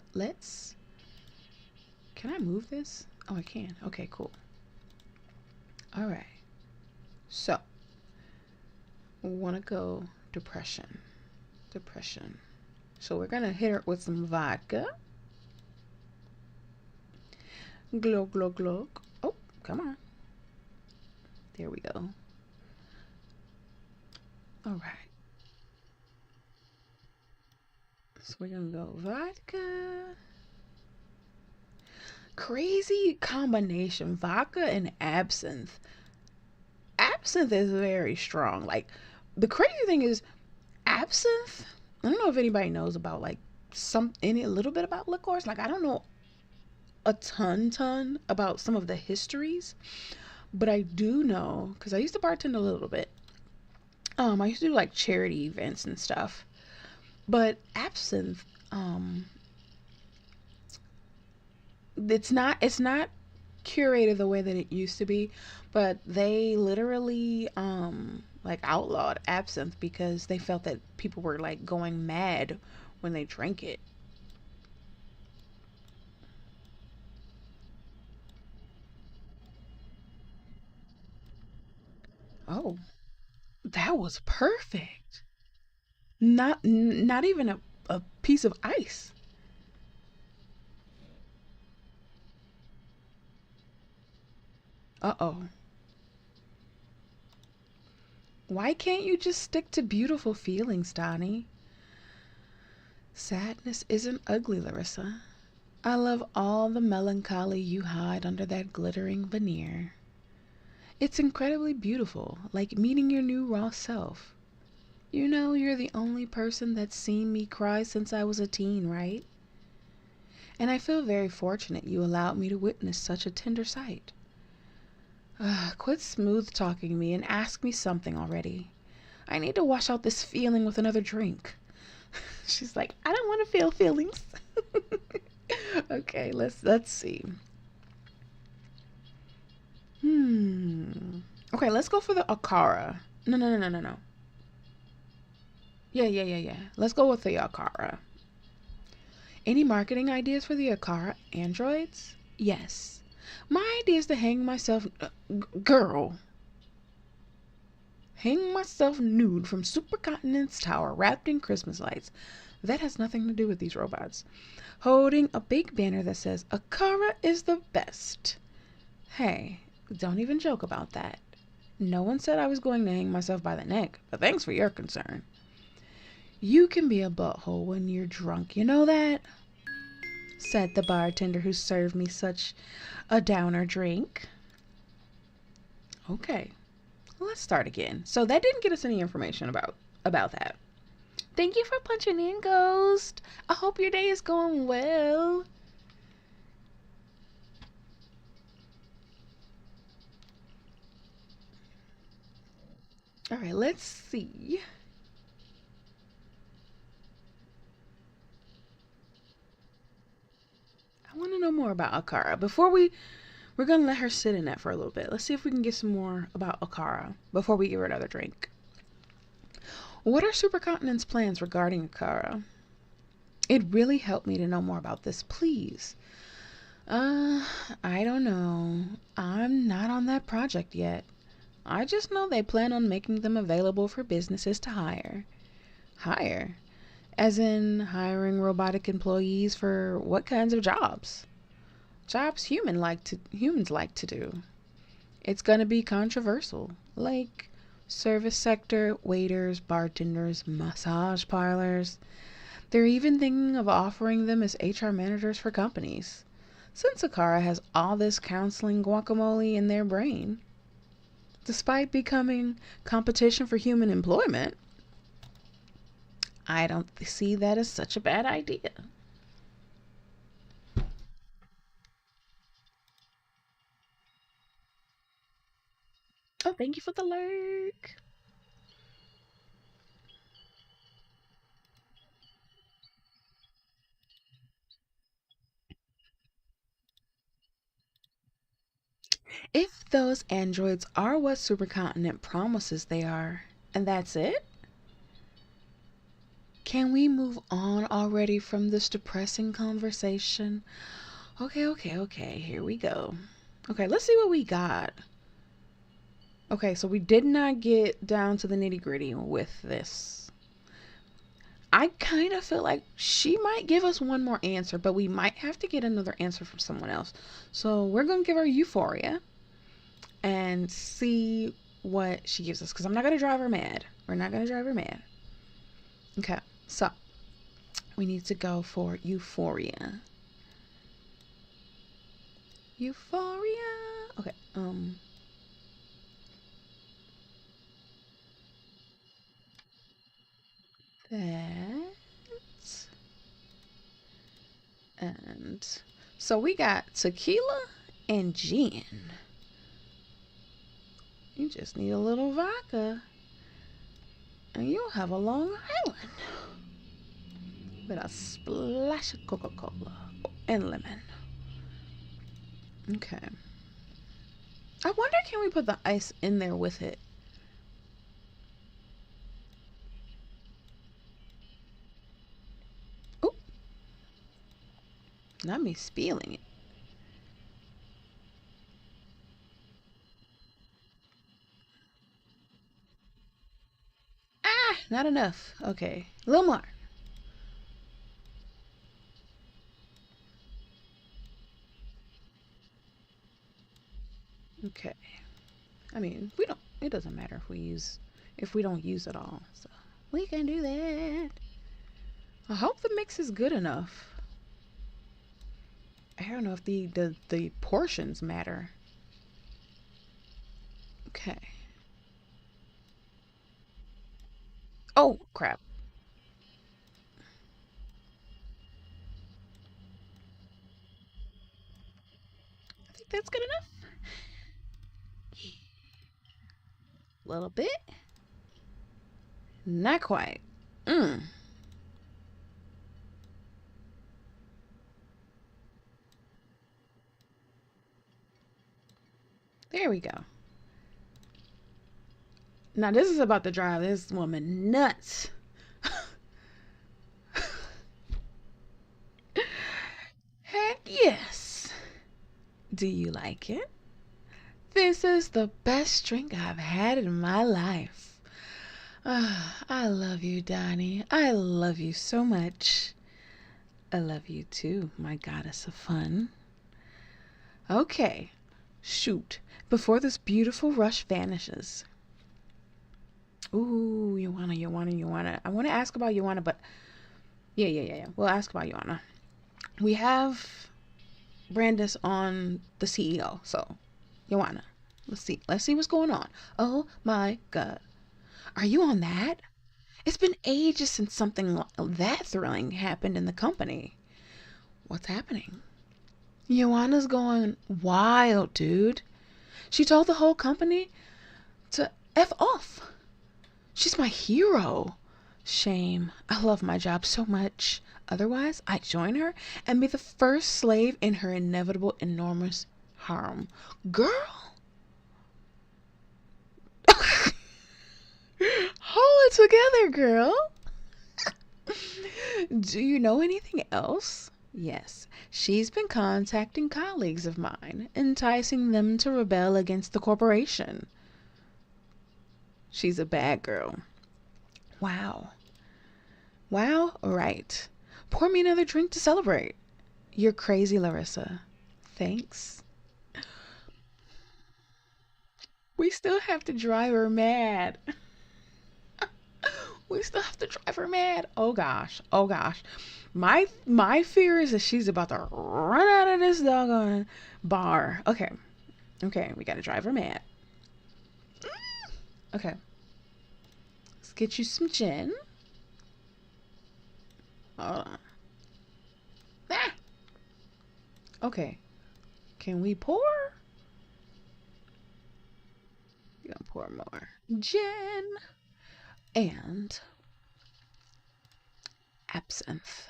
can I move this? Oh, I can. Okay, cool. All right. So, we want to go depression. So we're going to hit her with some vodka. Glug, glug, glug. Oh, come on. There we go. All right. So we're going to go vodka. Crazy combination. Vodka and absinthe. Absinthe is very strong. Like, the crazy thing is, absinthe, I don't know if anybody knows about, like, a little bit about liqueurs. Like, I don't know a ton about some of the histories, but I do know, because I used to bartend a little bit. I used to do, like, charity events and stuff. But absinthe, it's not curated the way that it used to be, but they literally like outlawed absinthe because they felt that people were like going mad when they drank it. Oh, that was perfect. Not even a piece of ice. Uh-oh. Why can't you just stick to beautiful feelings, Donnie? Sadness isn't ugly, Larissa. I love all the melancholy you hide under that glittering veneer. It's incredibly beautiful, like meeting your new raw self. You know you're the only person that's seen me cry since I was a teen, right? And I feel very fortunate you allowed me to witness such a tender sight. Quit smooth talking me and ask me something already. I need to wash out this feeling with another drink. She's like, I don't want to feel feelings. Okay, let's see. Okay, let's go for the Akara. No. Yeah. Let's go with the Akara. Any marketing ideas for the Akara androids? Yes. My idea is to hang myself... girl. Hang myself nude from Supercontinent's tower wrapped in Christmas lights. That has nothing to do with these robots. Holding a big banner that says, Akara is the best. Hey, don't even joke about that. No one said I was going to hang myself by the neck, but thanks for your concern. You can be a butthole when you're drunk, you know that? Said the bartender who served me such a downer drink. Okay, let's start again. So that didn't get us any information about that. Thank you for punching in, Ghost. I hope your day is going well. All right, let's see. I want to know more about Akara. We're going to let her sit in that for a little bit. Let's see if we can get some more about Akara before we give her another drink. What are Supercontinent's plans regarding Akara? It'd really help me to know more about this, please. I don't know. I'm not on that project yet. I just know they plan on making them available for businesses to hire. Hire? As in hiring robotic employees for what kinds of jobs? Jobs humans like to do. It's gonna be controversial. Like service sector, waiters, bartenders, massage parlors. They're even thinking of offering them as HR managers for companies. Since Akara has all this counseling guacamole in their brain, despite becoming competition for human employment, I don't see that as such a bad idea. Oh, thank you for the lurk. If those androids are what Supercontinent promises they are, and that's it, can we move on already from this depressing conversation? Okay, here we go. Okay, let's see what we got. Okay, so we did not get down to the nitty gritty with this. I kind of feel like she might give us one more answer, but we might have to get another answer from someone else. So we're going to give her Euphoria and see what she gives us, because I'm not going to drive her mad. We're not going to drive her mad. Okay, so we need to go for Euphoria. Euphoria. Okay, that. And so we got tequila and gin. You just need a little vodka and you'll have a Long Island with a splash of Coca-Cola and lemon. Okay. I wonder, can we put the ice in there with it? Oh, not me spilling it. Ah, not enough. Okay, a little more. Okay. I mean, we don't. It doesn't matter if we don't use it all. So we can do that. I hope the mix is good enough. I don't know if the portions matter. Okay. Oh crap. I think that's good enough. A little bit. Not quite. Mm. There we go. Now this is about to drive this woman nuts. Heck yes. Do you like it? This is the best drink I've had in my life. I love you, Donnie. I love you so much. I love you too, my goddess of fun. Okay, shoot, before this beautiful rush vanishes. Ooh, Joanna. I want to ask about Joanna, but yeah. We'll ask about Joanna. We have Brandis on the CEO, so Joanna, let's see what's going on. Oh my god, are you on that? It's been ages since something that thrilling happened in the company. What's happening? Joanna's going wild, dude. She told the whole company to F off. She's my hero. Shame. I love my job so much. Otherwise, I'd join her and be the first slave in her inevitable enormous harem. Girl! Hold it together, girl. Do you know anything else? Yes, she's been contacting colleagues of mine, enticing them to rebel against the corporation. She's a bad girl. Wow. Wow, right. Pour me another drink to celebrate. You're crazy, Larissa. Thanks. We still have to drive her mad. We still have to drive her mad. Oh gosh. Oh gosh. My fear is that she's about to run out of this doggone bar. Okay. Okay, we gotta drive her mad. Okay. Let's get you some gin. Hold on. Ah! Okay. Can we pour? We're gonna pour more gin and absinthe.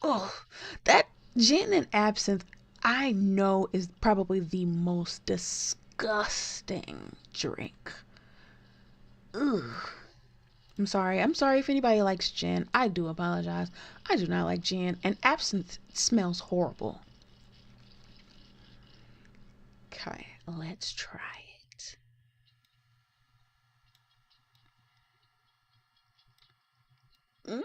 Oh, that gin and absinthe I know is probably the most disgusting drink. Ugh. I'm sorry. I'm sorry if anybody likes gin. I do apologize. I do not like gin, and absinthe smells horrible. Okay, let's try it. Mm-hmm.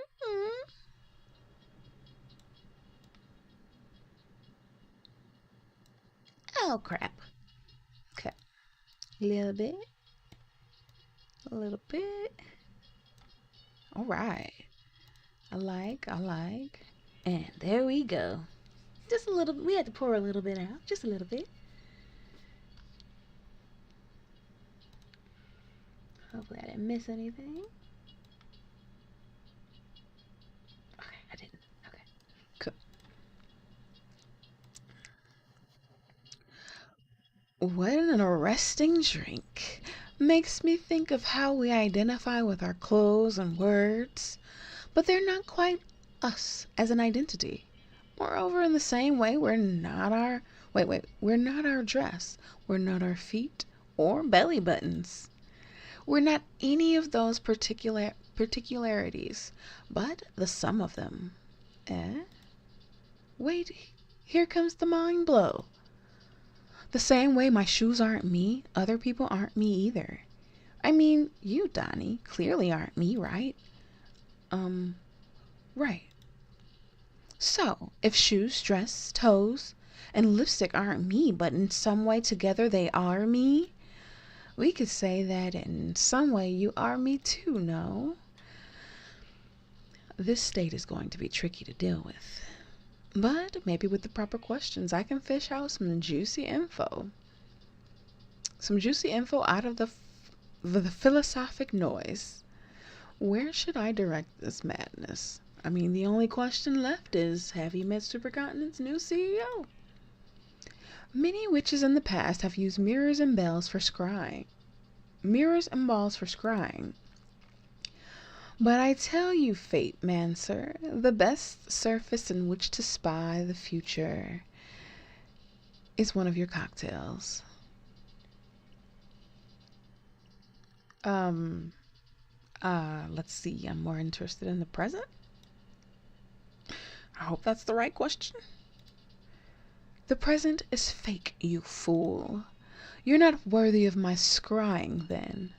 Oh, crap. Okay, a little bit. A little bit. All right. I like. And there we go. Just a little, we had to pour a little bit out. Just a little bit. Hopefully I didn't miss anything. Okay, I didn't. Okay, cool. What an arresting drink. Makes me think of how we identify with our clothes and words, but they're not quite us as an identity. Moreover, in the same way, we're not our we're not our dress, we're not our feet or belly buttons. We're not any of those particularities, but the sum of them. Eh? Wait, here comes the mind blow. The same way my shoes aren't me, other people aren't me either. I mean, you, Donnie, clearly aren't me, right? Right. So, if shoes, dress, toes, and lipstick aren't me, but in some way together they are me, we could say that in some way you are me too, no? This state is going to be tricky to deal with. But maybe with the proper questions, I can fish out some juicy info. Some juicy info out of the philosophic noise. Where should I direct this madness? I mean, the only question left is, have you met Supercontinent's new CEO? Many witches in the past have used mirrors and balls for scrying. But I tell you, Fate Mancer, the best surface in which to spy the future is one of your cocktails. Let's see, I'm more interested in the present. I hope that's the right question. The present is fake, you fool. You're not worthy of my scrying, then.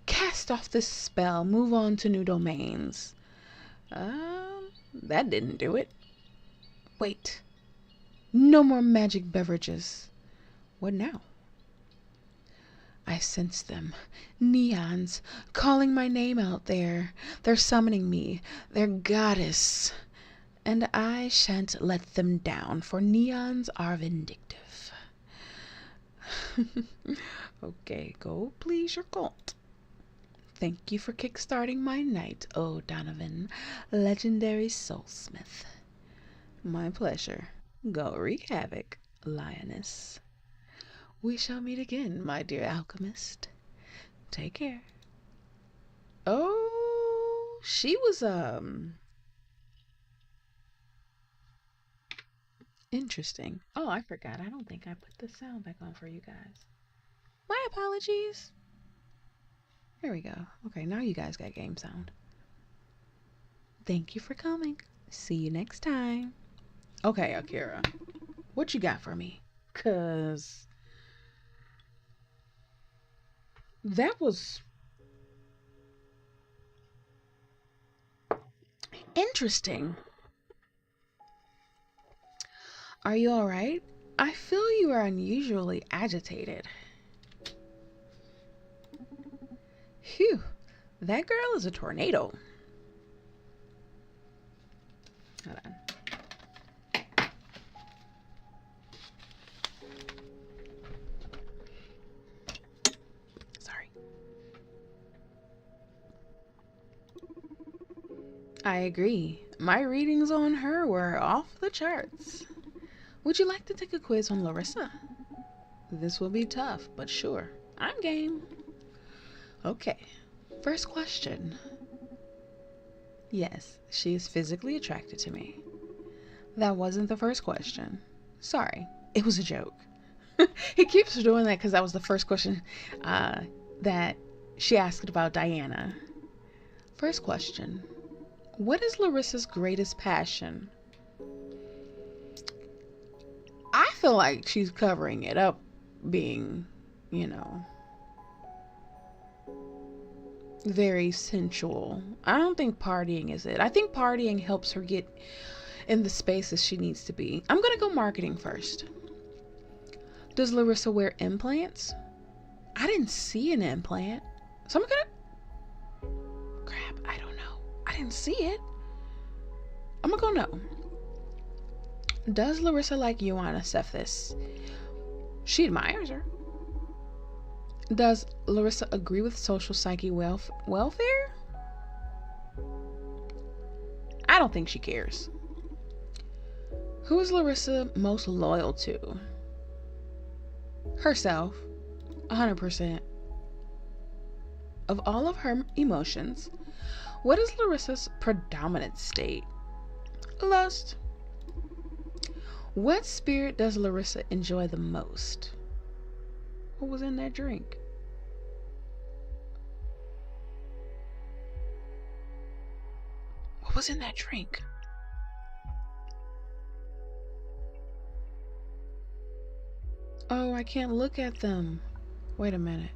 Cast off this spell, move on to new domains. That didn't do it. Wait. No more magic beverages. What now? I sense them. Neons, calling my name out there. They're summoning me, their goddess. And I shan't let them down, for neons are vindictive. Okay, go please your cult. Thank you for kickstarting my night, oh Donovan, legendary soulsmith. My pleasure. Go wreak havoc, lioness. We shall meet again, my dear alchemist. Take care. Oh, she was, interesting. Oh, I forgot. I don't think I put the sound back on for you guys. My apologies. There we go. Okay, now you guys got game sound. Thank you for coming. See you next time. Okay, Akira. What you got for me? 'Cause that was interesting. Are you alright? I feel you are unusually agitated. Phew, that girl is a tornado. Hold on. Sorry. I agree. My readings on her were off the charts. Would you like to take a quiz on Larissa? This will be tough, but sure. I'm game. Okay. First question. Yes, she is physically attracted to me. That wasn't the first question. Sorry, it was a joke. He keeps doing that because that was the first question that she asked about Diana. First question. What is Larissa's greatest passion? I feel like she's covering it up being, very sensual. I don't think partying is it. I think partying helps her get in the spaces she needs to be. I'm gonna go marketing first. Does Larissa wear implants? I didn't see an implant. So I'm gonna... Crap, I don't know. I didn't see it. I'm gonna go no. Does Larissa like Ioana Cephas? She admires her. Does Larissa agree with social psyche welfare? I don't think she cares. Who is Larissa most loyal to? Herself. 100%. Of all of her emotions, what is Larissa's predominant state? Lust. What spirit does Larissa enjoy the most? What was in that drink? What was in that drink? Oh, I can't look at them. Wait a minute.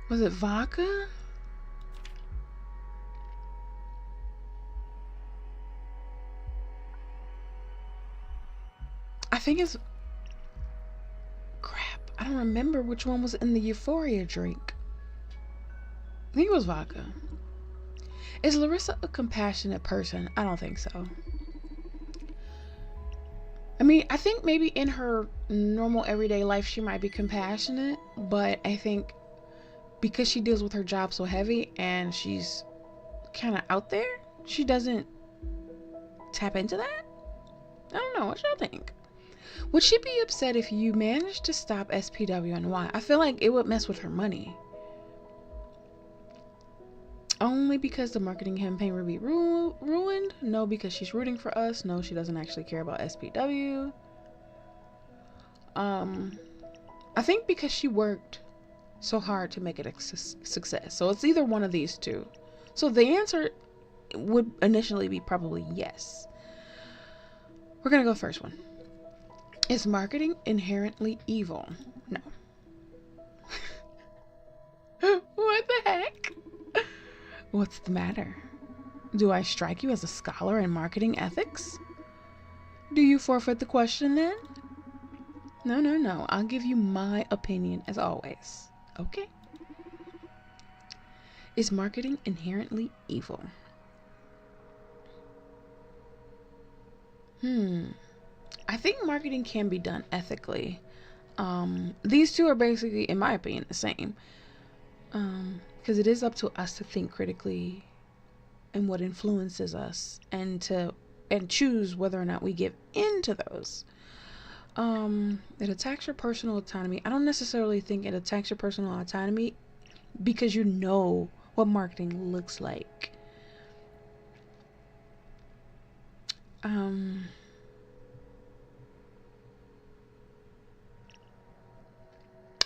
Was it vodka? I think it's... Crap. I don't remember which one was in the Euphoria drink. I think it was vodka. Is Larissa a compassionate person? I don't think so. I mean, I think maybe in her normal everyday life she might be compassionate, but I think because she deals with her job so heavy and she's kind of out there, she doesn't tap into that. I don't know. What y'all think? Would she be upset if you managed to stop SPW and why? I feel like it would mess with her money. Only because the marketing campaign would be ruined? No, because she's rooting for us. No, she doesn't actually care about SPW. I think because she worked so hard to make it a success. So it's either one of these two. So the answer would initially be probably yes. We're gonna go first one. Is marketing inherently evil? No. What the heck? What's the matter? Do I strike you as a scholar in marketing ethics? Do you forfeit the question then? No. I'll give you my opinion as always. Okay. Is marketing inherently evil? I think marketing can be done ethically. These two are basically, in my opinion, the same. Because it is up to us to think critically and what influences us and choose whether or not we give in to those. It attacks your personal autonomy. I don't necessarily think it attacks your personal autonomy because you know what marketing looks like. I'm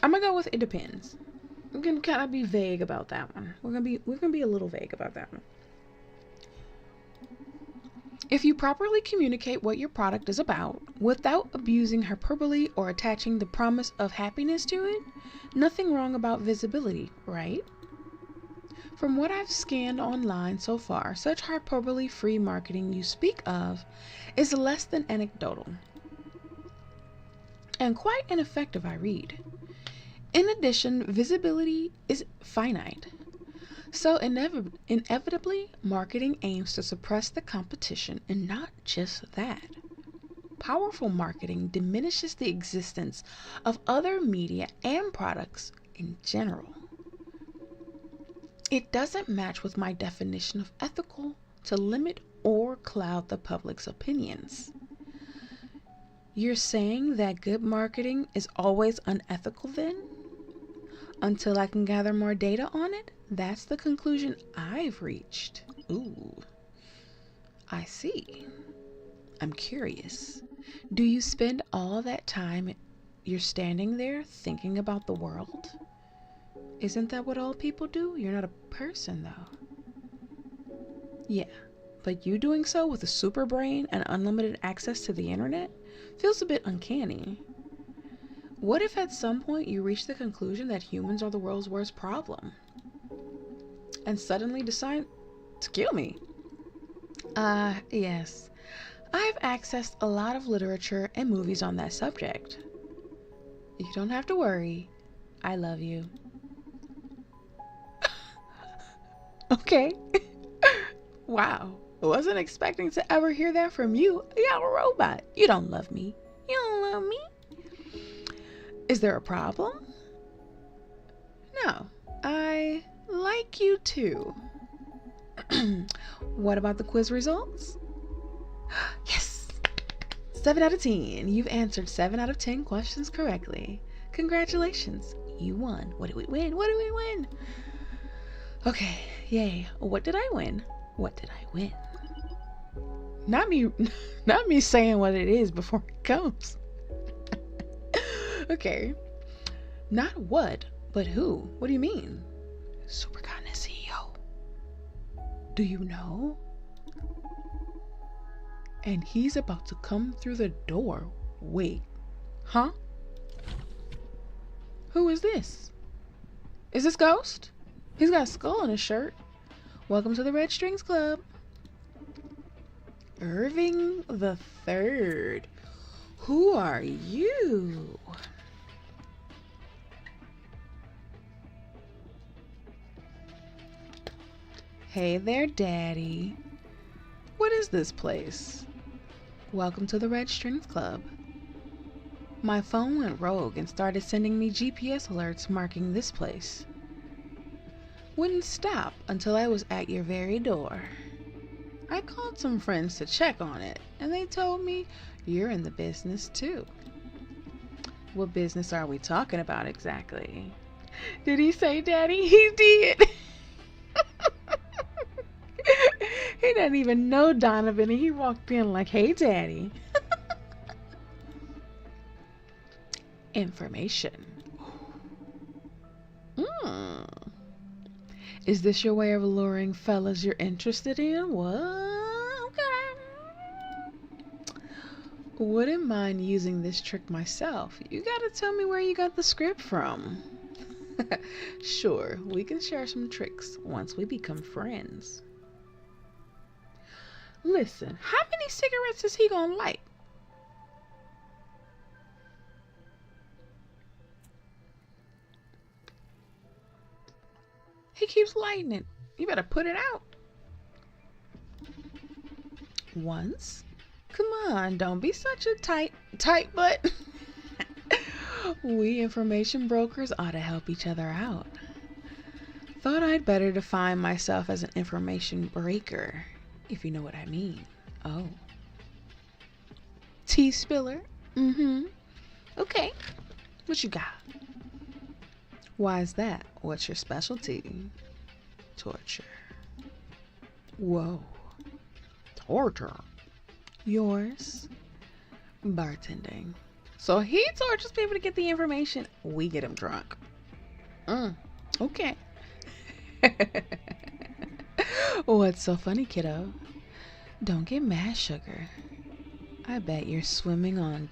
gonna go with it depends. We're gonna kind of be vague about that one. We're gonna be a little vague about that one. If you properly communicate what your product is about without abusing hyperbole or attaching the promise of happiness to it, nothing wrong about visibility, right? From what I've scanned online so far, such hyperbole-free marketing you speak of is less than anecdotal and quite ineffective, I read. In addition, visibility is finite. So inevitably, marketing aims to suppress the competition, and not just that. Powerful marketing diminishes the existence of other media and products in general. It doesn't match with my definition of ethical to limit or cloud the public's opinions. You're saying that good marketing is always unethical then? Until I can gather more data on it? That's the conclusion I've reached. Ooh, I see. I'm curious. Do you spend all that time you're standing there thinking about the world? Isn't that what all people do? You're not a person, though. Yeah, but you doing so with a super brain and unlimited access to the internet feels a bit uncanny. What if at some point you reach the conclusion that humans are the world's worst problem and suddenly decide to kill me? Yes. I've accessed a lot of literature and movies on that subject. You don't have to worry. I love you. Okay. Wow. I wasn't expecting to ever hear that from you. You're a robot. You don't love me. You don't love me. Is there a problem? No. I like you too. What about the quiz results? Yes! 7 out of 10. You've answered 7 out of 10 questions correctly. Congratulations. You won. What did we win? What did we win? Okay, yay. What did I win? What did I win? Not me saying what it is before it comes. Okay. Not what, but who? What do you mean? Supercontinent CEO. Do you know? And he's about to come through the door. Wait. Huh? Who is this? Is this Ghost? He's got a skull on his shirt. Welcome to the Red Strings Club. Irving the Third. Who are you? Hey there, Daddy. What is this place? Welcome to the Red Strings Club. My phone went rogue and started sending me GPS alerts marking this place. Wouldn't stop until I was at your very door. I called some friends to check on it, and they told me you're in the business too. What business are we talking about exactly? Did he say, Daddy? He did. He didn't even know Donovan, and he walked in like, hey, Daddy. Information. Is this your way of luring fellas you're interested in? What? Okay. Wouldn't mind using this trick myself. You gotta tell me where you got the script from. Sure, we can share some tricks once we become friends. Listen, how many cigarettes is he gonna light? He keeps lighting it. You better put it out. Once? Come on, don't be such a tight butt. We information brokers ought to help each other out. Thought I'd better define myself as an information breaker, if you know what I mean. Oh. Tea spiller? Mm-hmm. Okay. What you got? Why's that? What's your specialty? Torture. Whoa. Torture. Yours? Bartending. So he tortures people to get the information. We get him drunk. Okay. What's so funny, kiddo? Don't get mad, sugar. I bet you're swimming in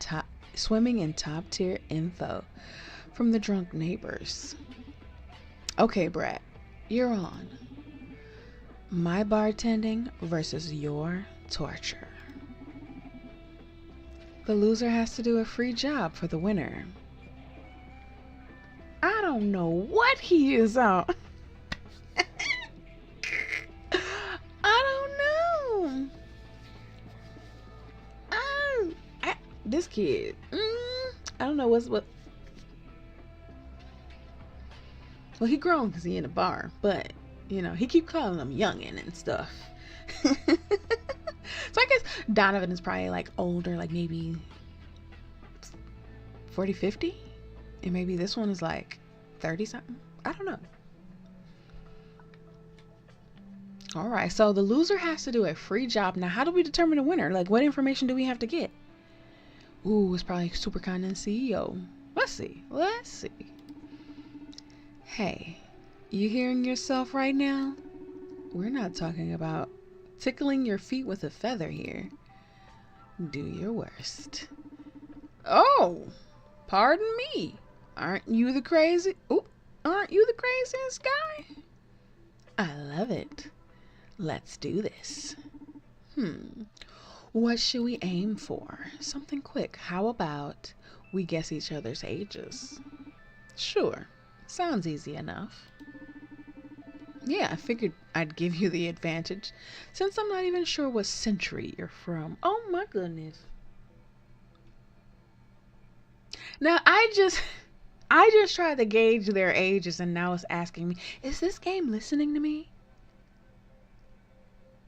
top tier info from the drunk neighbors. Okay, Brett, you're on. My bartending versus your torture. The loser has to do a free job for the winner. I don't know what he is on. I don't know. This kid. I don't know what. Well, he grown because he in a bar, but you know he keep calling him youngin' and stuff. So I guess Donovan is probably like older, like maybe 40, 50, and maybe this one is like 30 something. I don't know. All right, so the loser has to do a free job. Now, how do we determine a winner? Like, what information do we have to get? Ooh, it's probably super kind and CEO. Let's see. Hey, you hearing yourself right now? We're not talking about tickling your feet with a feather here. Do your worst. Oh, pardon me. Aren't you the craziest guy? I love it. Let's do this. What should we aim for? Something quick. How about we guess each other's ages? Sure. Sounds easy enough. Yeah, I figured I'd give you the advantage since I'm not even sure what century you're from. Oh my goodness. Now, I just tried to gauge their ages and now it's asking me, is this game listening to me?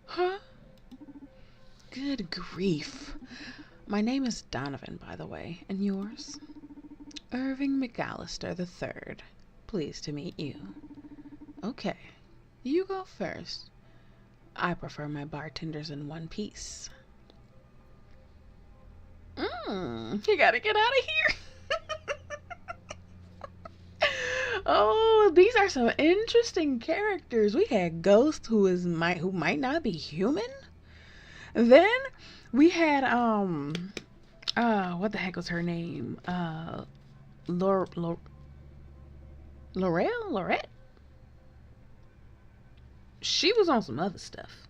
Huh? Good grief. My name is Donovan, by the way. And yours? Irving McAllister III. Pleased to meet you. Okay. You go first. I prefer my bartenders in one piece. You gotta get out of here. Oh, these are some interesting characters. We had Ghost, who might not be human. Then we had what the heck was her name? Lorette. She was on some other stuff,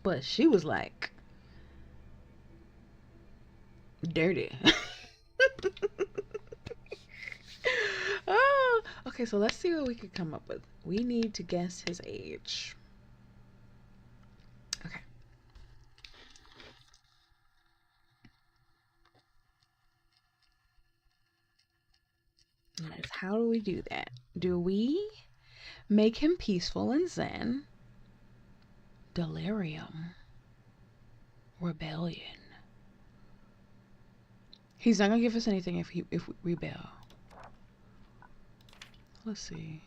but she was like dirty. Oh, okay, so let's see what we could come up with. We need to guess his age. Okay. Yes, how do we do that? Do we make him peaceful and zen? Delirium. Rebellion. He's not gonna give us anything if we rebel. Let's see.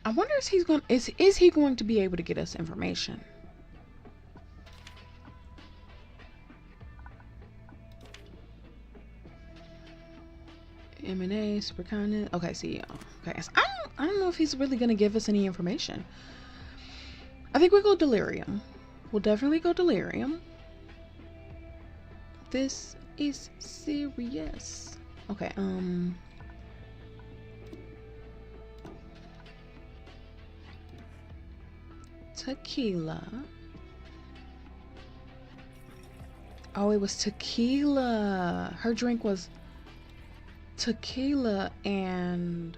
I wonder if is he going to be able to get us information? M&A, supercontinent. Okay, CEO. Okay, so I don't know if he's really gonna give us any information. I think we go delirium. We'll definitely go delirium. This is serious. Okay, tequila. Oh, it was tequila. Her drink was tequila and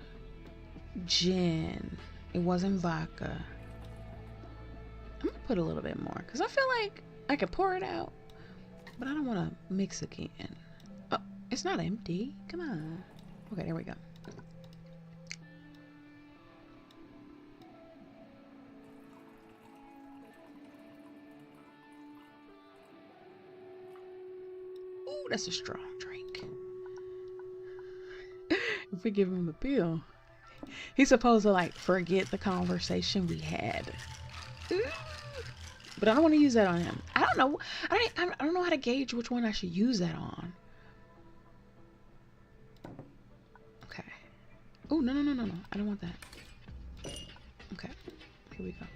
gin. It wasn't vodka. I'm gonna put a little bit more because I feel like I could pour it out, but I don't want to mix again. Oh, it's not empty. Come on. Okay, there we go. Ooh, that's a strong drink. If we give him a pill, he's supposed to like forget the conversation we had. Ooh. But I don't want to use that on him. I don't don't know. I don't know how to gauge which one I should use that on. Okay. Oh, no. I don't want that. Okay. Here we go.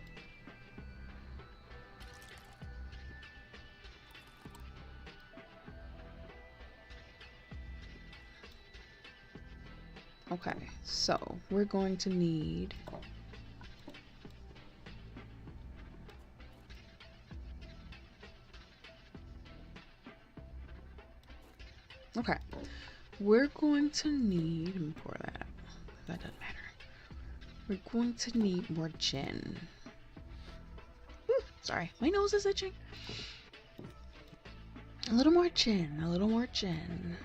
Okay, so we're going to need let me pour that. That doesn't matter. We're going to need more gin. Ooh, sorry, my nose is itching. A little more gin.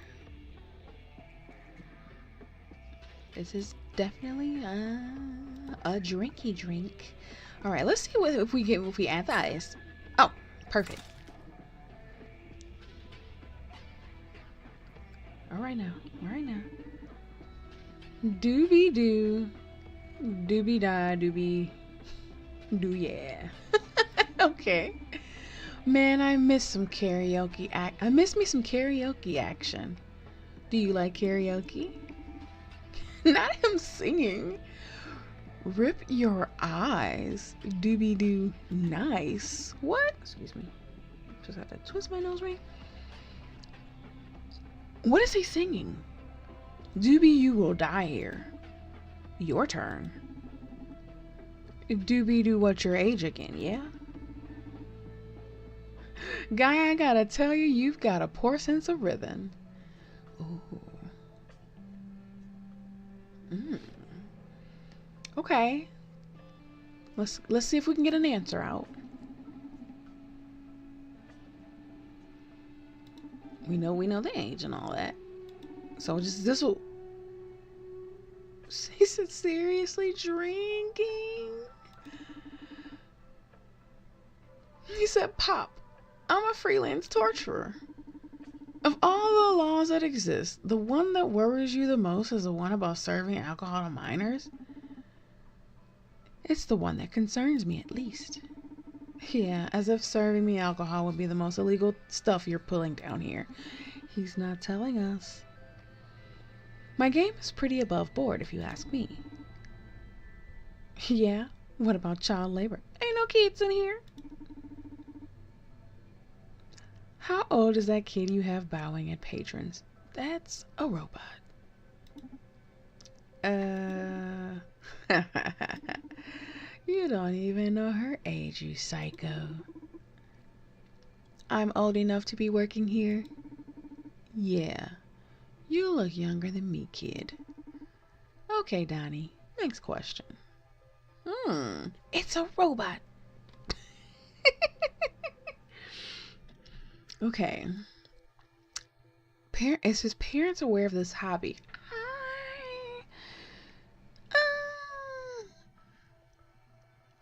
This is definitely a drinky drink. All right, let's see if we add the ice. Oh, perfect. All right now. Doobie doo, doobie da, doobie doo, yeah. Okay. Man, I miss some karaoke. I miss me some karaoke action. Do you like karaoke? Not him singing. Rip your eyes. Doobie doo. Nice. What? Excuse me. Just have to twist my nose ring. What is he singing? Doobie, you will die here. Your turn. Doobie doo, what's your age again? Yeah? Guy, I gotta tell you, you've got a poor sense of rhythm. Ooh. Okay. Let's see if we can get an answer out. We know the age and all that. So just this will. He said seriously drinking. He said, Pop, I'm a freelance torturer. Of all the laws that exist, the one that worries you the most is the one about serving alcohol to minors? It's the one that concerns me, at least. Yeah, as if serving me alcohol would be the most illegal stuff you're pulling down here. He's not telling us. My game is pretty above board, if you ask me. Yeah? What about child labor? Ain't no kids in here. How old is that kid you have bowing at patrons? That's a robot. You don't even know her age, you psycho. I'm old enough to be working here? Yeah. You look younger than me, kid. Okay, Donnie. Next question. It's a robot. Okay. Is his parents aware of this hobby?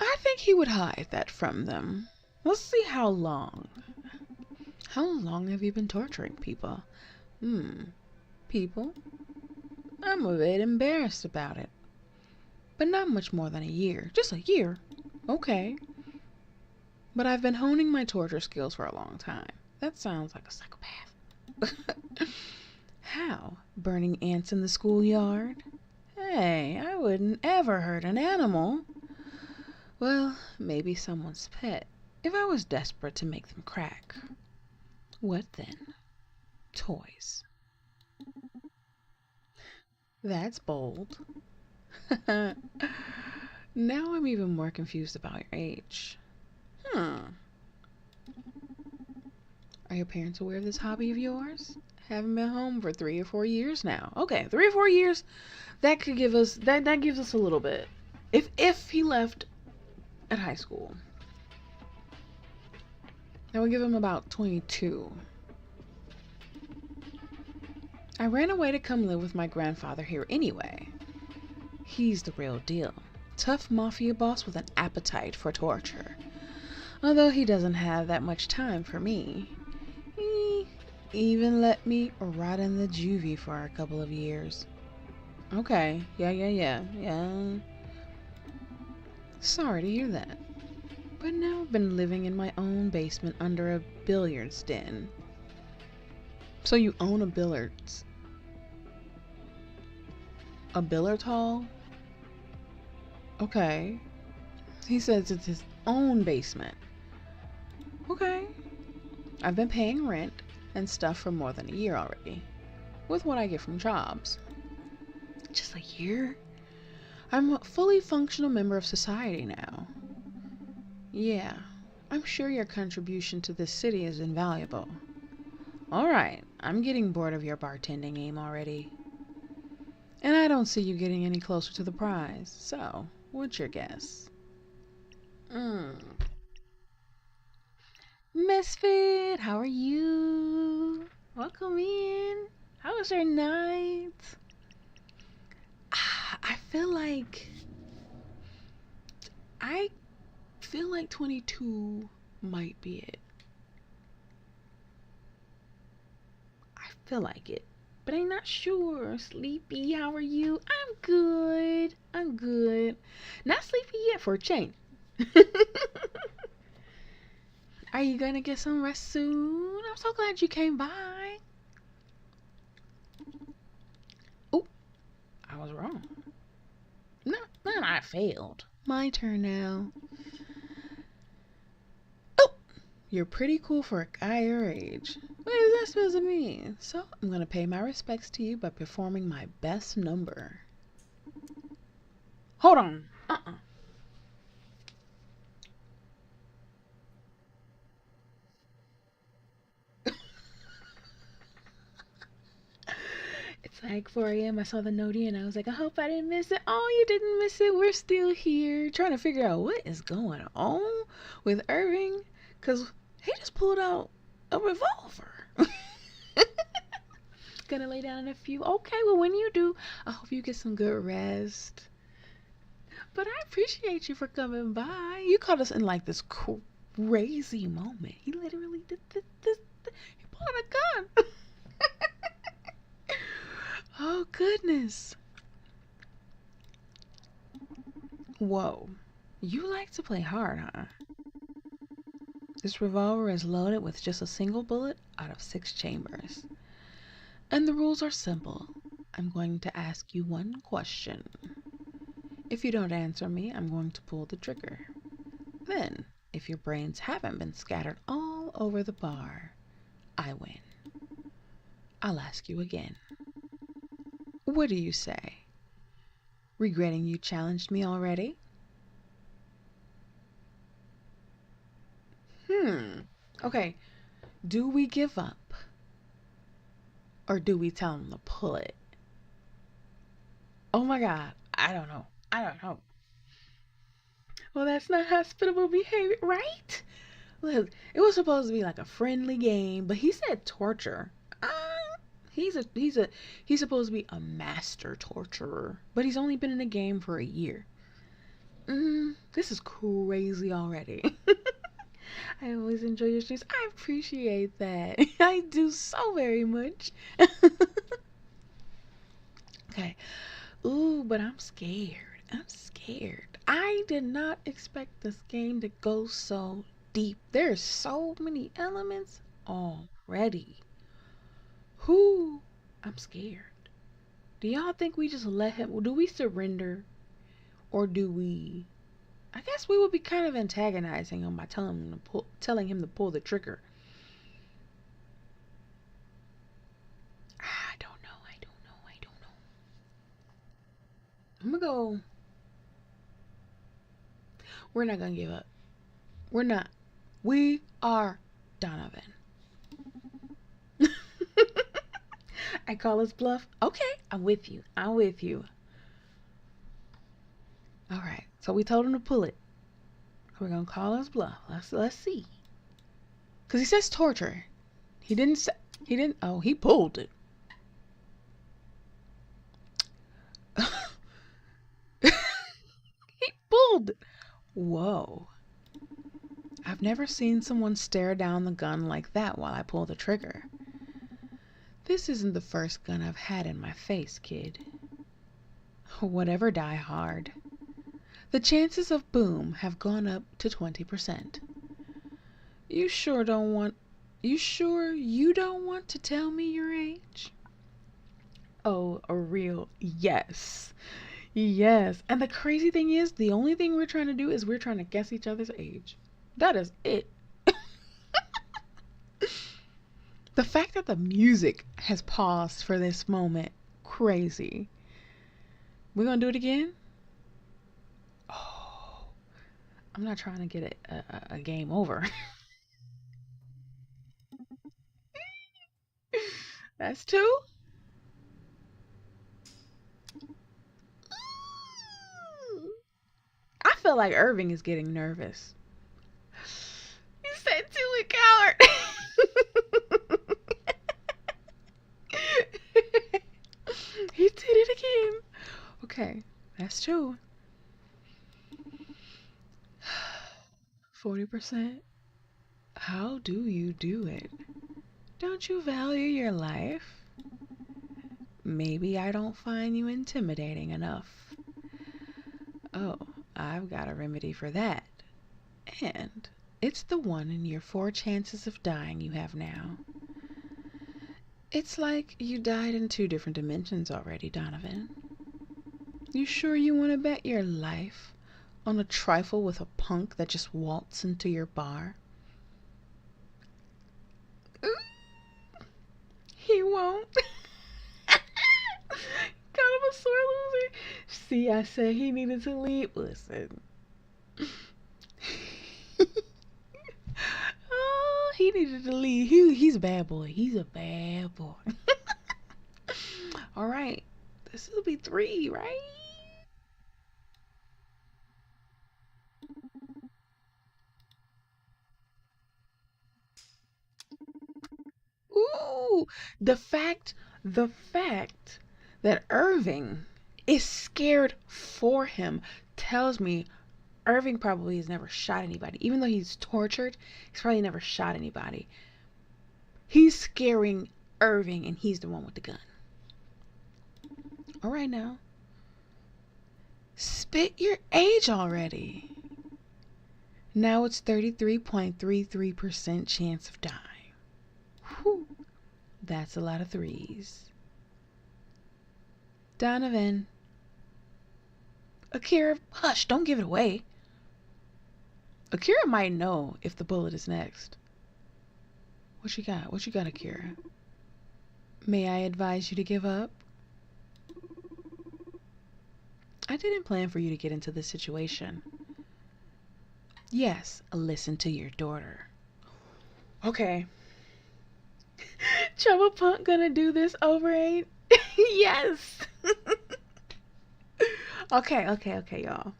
I think he would hide that from them. Let's see how long. How long have you been torturing people? People? I'm a bit embarrassed about it. But not much more than a year. Just a year. Okay. But I've been honing my torture skills for a long time. That sounds like a psychopath. How? Burning ants in the schoolyard? Hey, I wouldn't ever hurt an animal. Well, maybe someone's pet, if I was desperate to make them crack. What then? Toys. That's bold. Now I'm even more confused about your age. Are your parents aware of this hobby of yours? Haven't been home for 3 or 4 years now. Okay, 3 or 4 years. That could give us that gives us a little bit. If he left at high school, that would give him about 22. I ran away to come live with my grandfather here anyway. He's the real deal. Tough mafia boss with an appetite for torture. Although he doesn't have that much time for me. He even let me rot in the juvie for a couple of years. Okay, yeah. Sorry to hear that. But now I've been living in my own basement under a billiards den. So you own a billiard hall? Okay. He says it's his own basement. Okay. I've been paying rent and stuff for more than a year already, with what I get from jobs. Just a year? I'm a fully functional member of society now. Yeah, I'm sure your contribution to this city is invaluable. Alright, I'm getting bored of your bartending game already. And I don't see you getting any closer to the prize, so what's your guess? Misfit, how are you? Welcome in. How was your night? I feel like 22 might be it. I feel like it, but I'm not sure. Sleepy, how are you? I'm good. I'm good. Not sleepy yet for a change. Are you gonna get some rest soon? I'm so glad you came by. Oh, I was wrong. No, I failed. My turn now. Oh, you're pretty cool for a guy your age. What is that supposed to mean? So I'm gonna pay my respects to you by performing my best number. Hold on. It's like 4 a.m. I saw the noti and I was like, I hope I didn't miss it. Oh, you didn't miss it. We're still here trying to figure out what is going on with Irving, because he just pulled out a revolver. Gonna lay down in a few. Okay, well, when you do, I hope you get some good rest. But I appreciate you for coming by. You caught us in like this crazy moment. He literally did this. He pulled out a gun. Oh, goodness. Whoa. You like to play hard, huh? This revolver is loaded with just a single bullet out of 6 chambers. And the rules are simple. I'm going to ask you one question. If you don't answer me, I'm going to pull the trigger. Then, if your brains haven't been scattered all over the bar, I win. I'll ask you again. What do you say? Regretting you challenged me already? Okay. Do we give up? Or do we tell him to pull it? Oh my God. I don't know. Well, that's not hospitable behavior, right? Look, it was supposed to be like a friendly game, but he said torture. He's supposed to be a master torturer, but he's only been in the game for a year. This is crazy already. I always enjoy your streams. I appreciate that. I do so very much. Okay. Ooh, but I'm scared. I did not expect this game to go so deep. There's so many elements already. I'm scared. Do y'all think we just let him? Do we surrender? Or do we? I guess we would be kind of antagonizing him by telling him to pull the trigger. I don't know. I'm gonna go. We're not gonna give up. We're not. We are Donovan. I call his bluff. Okay, I'm with you. Alright, so we told him to pull it. We're gonna call his bluff. Let's see. Cause he says torture. He didn't, oh, he pulled it. He pulled it. Whoa. I've never seen someone stare down the gun like that while I pull the trigger. This isn't the first gun I've had in my face, kid. Whatever, die hard. The chances of boom have gone up to 20%. You sure you don't want to tell me your age? Oh, a real yes. Yes. And the crazy thing is, the only thing we're trying to do is we're trying to guess each other's age. That is it. The fact that the music has paused for this moment, crazy. We're gonna do it again? Oh, I'm not trying to get a game over. That's two. I feel like Irving is getting nervous. You said two, a coward. He did it again. Okay, that's two. 40%. How do you do it? Don't you value your life? Maybe I don't find you intimidating enough. Oh, I've got a remedy for that. And it's the one in your 4 chances of dying you have now. It's like you died in 2 different dimensions already, Donovan. You sure you want to bet your life on a trifle with a punk that just waltzed into your bar? He won't. Kind of a sore loser. See, I said he needed to leave. Listen. Oh, he needed to leave. He's a bad boy. He's a bad boy. All right. This will be 3, right? Ooh, the fact that Irving is scared for him tells me Irving probably has never shot anybody. Even though he's tortured, he's probably never shot anybody. He's scaring Irving and he's the one with the gun. All right now. Spit your age already. Now it's 33.33% chance of dying. Whew. That's a lot of 3s. Donovan. Akira, hush, don't give it away. Akira might know if the bullet is next. What you got? What you got, Akira? May I advise you to give up? I didn't plan for you to get into this situation. Yes, listen to your daughter. Okay. Trouble Punk gonna do this over 8? Yes. Okay, y'all.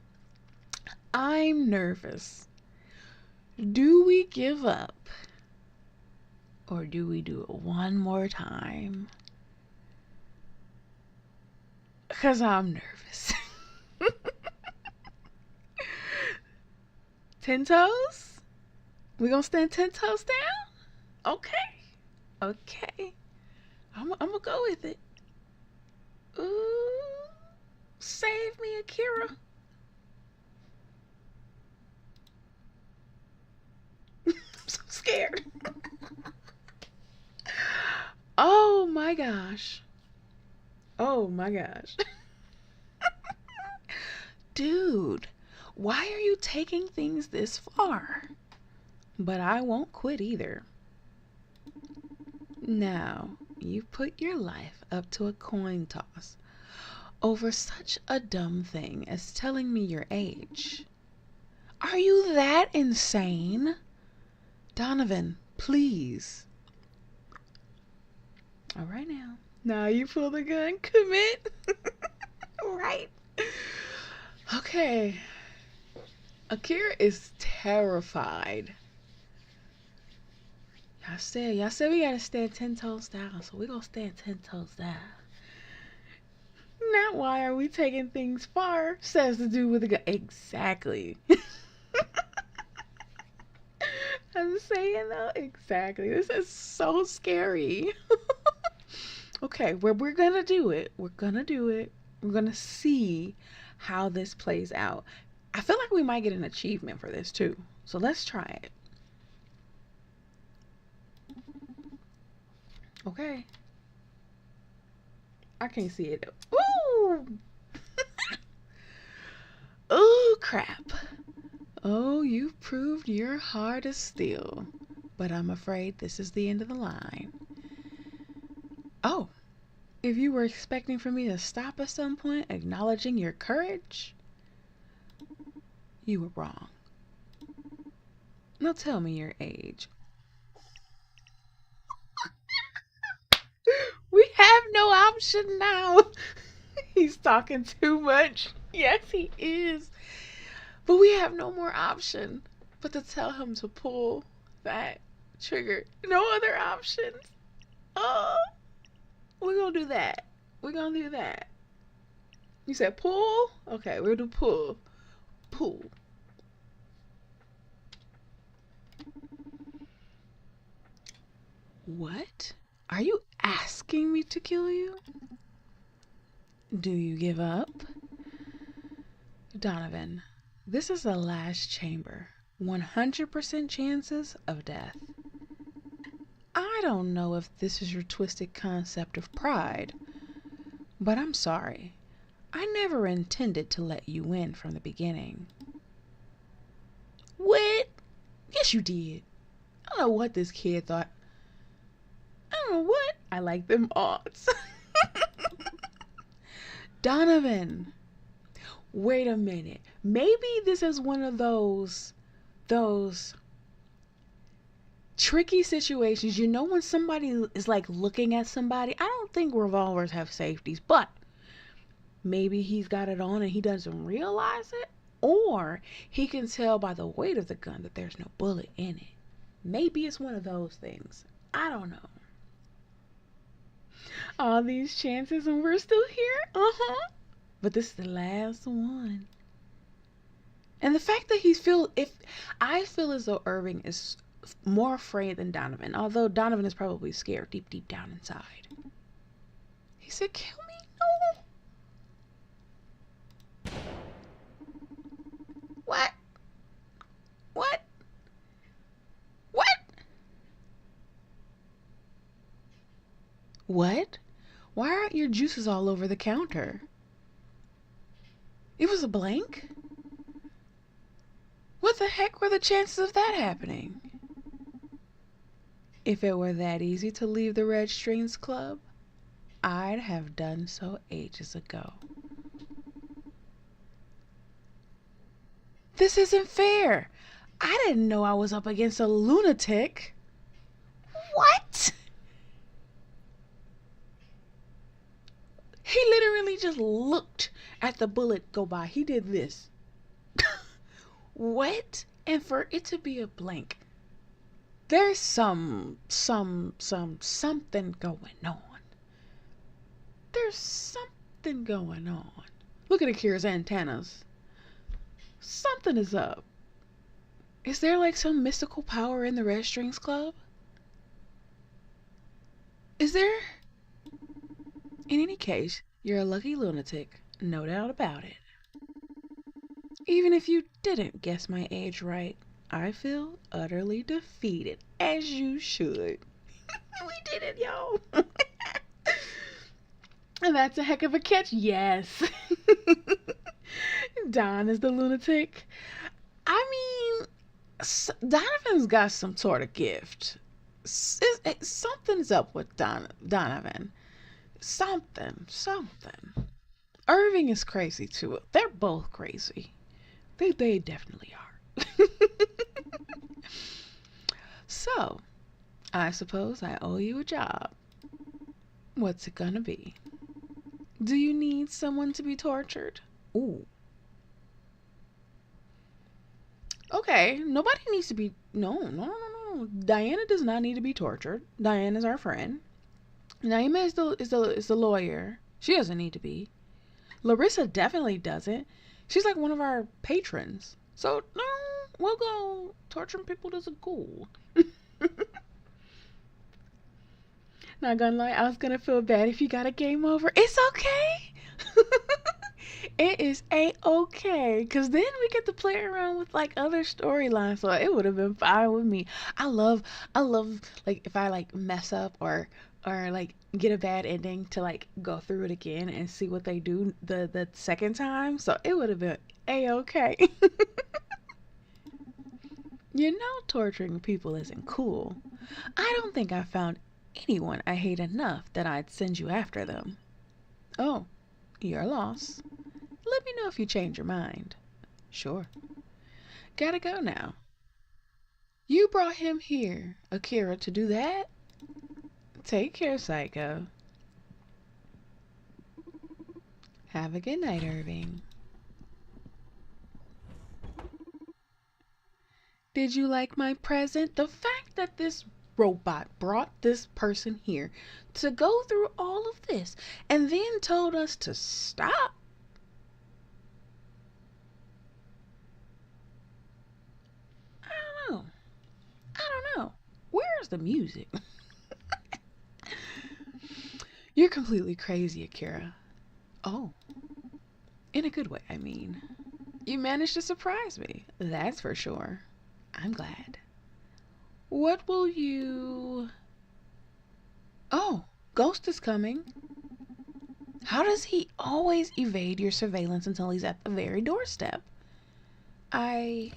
I'm nervous. Do we give up? Or do we do it one more time? Because I'm nervous. 10 toes? We gonna stand 10 toes down? Okay. I'm gonna go with it. Ooh, save me, Akira. I'm so scared. Oh my gosh. Dude, why are you taking things this far? But I won't quit either. Now, you put your life up to a coin toss over such a dumb thing as telling me your age. Are you that insane? Donovan, please. All right now. Now you pull the gun. Commit. Right. Okay. Akira is terrified. Y'all said we gotta stand 10 toes down, so we gonna stand 10 toes down. Not why are we taking things far, says the dude with the gun. Exactly. I'm saying though, exactly. This is so scary. Okay, we're gonna do it. We're gonna see how this plays out. I feel like we might get an achievement for this too. So let's try it. Okay. I can't see it. Ooh! Oh, crap. Oh, you've proved you're hard as steel. But I'm afraid this is the end of the line. Oh, if you were expecting for me to stop at some point, acknowledging your courage, you were wrong. Now tell me your age. We have no option now. He's talking too much. Yes, he is. But we have no more option but to tell him to pull that trigger. No other options. Oh, we're gonna do that. We're gonna do that. You said pull? Okay, we're gonna do pull. Pull. What? Are you asking me to kill you? Do you give up? Donovan, this is the last chamber. 100% chances of death. I don't know if this is your twisted concept of pride, but I'm sorry. I never intended to let you win from the beginning. What? Yes, you did. I don't know what this kid thought. I don't know what. I like them odds. Donovan, wait a minute. Maybe this is one of those tricky situations. You know when somebody is like looking at somebody? I don't think revolvers have safeties, but maybe he's got it on and he doesn't realize it. Or he can tell by the weight of the gun that there's no bullet in it. Maybe it's one of those things. I don't know. All these chances and we're still here? But this is the last one. And the fact that I feel as though Irving is more afraid than Donovan, although Donovan is probably scared deep down inside. He said, kill me? No. What? What? What? What? Why aren't your juices all over the counter? It was a blank? What the heck were the chances of that happening? If it were that easy to leave the Red Strings Club, I'd have done so ages ago. This isn't fair. I didn't know I was up against a lunatic. What? He literally just looked at the bullet go by. He did this. What? And for it to be a blank, there's something going on. There's something going on. Look at Akira's antennas. Something is up. Is there like some mystical power in the Red Strings Club? Is there? In any case, you're a lucky lunatic, no doubt about it. Even if you didn't guess my age right, I feel utterly defeated, as you should. We did it, y'all. And that's a heck of a catch. Yes. Don is the lunatic. I mean, Donovan's got some sort of gift. Something's up with Donovan. Something. Irving is crazy too. They're both crazy. They definitely are. So, I suppose I owe you a job. What's it gonna be? Do you need someone to be tortured? Ooh. Okay, nobody needs to be... No. Diana does not need to be tortured. Diana is our friend. Naima is the lawyer. She doesn't need to be. Larissa definitely doesn't. She's like one of our patrons. So, no, we'll go. Torturing people doesn't cool. Not gonna lie, I was gonna feel bad if you got a game over. It's okay. It is a-okay, because then we get to play around with like other storylines, so it would have been fine with me. I love I love like if I like mess up or like get a bad ending to like go through it again and see what they do the second time. So it would have been a-okay. You know, torturing people isn't cool. I don't think I found anyone I hate enough that I'd send you after them. Oh, your loss. Let me know if you change your mind. Sure. Gotta go now. You brought him here, Akira, to do that? Take care, Psycho. Have a good night, Irving. Did you like my present? The fact that this robot brought this person here to go through all of this and then told us to stop. I don't know. I don't know. Where's the music? You're completely crazy, Akira. Oh, in a good way, I mean. You managed to surprise me, that's for sure. I'm glad. What will you... Oh, Ghost is coming. How does he always evade your surveillance until he's at the very doorstep? See,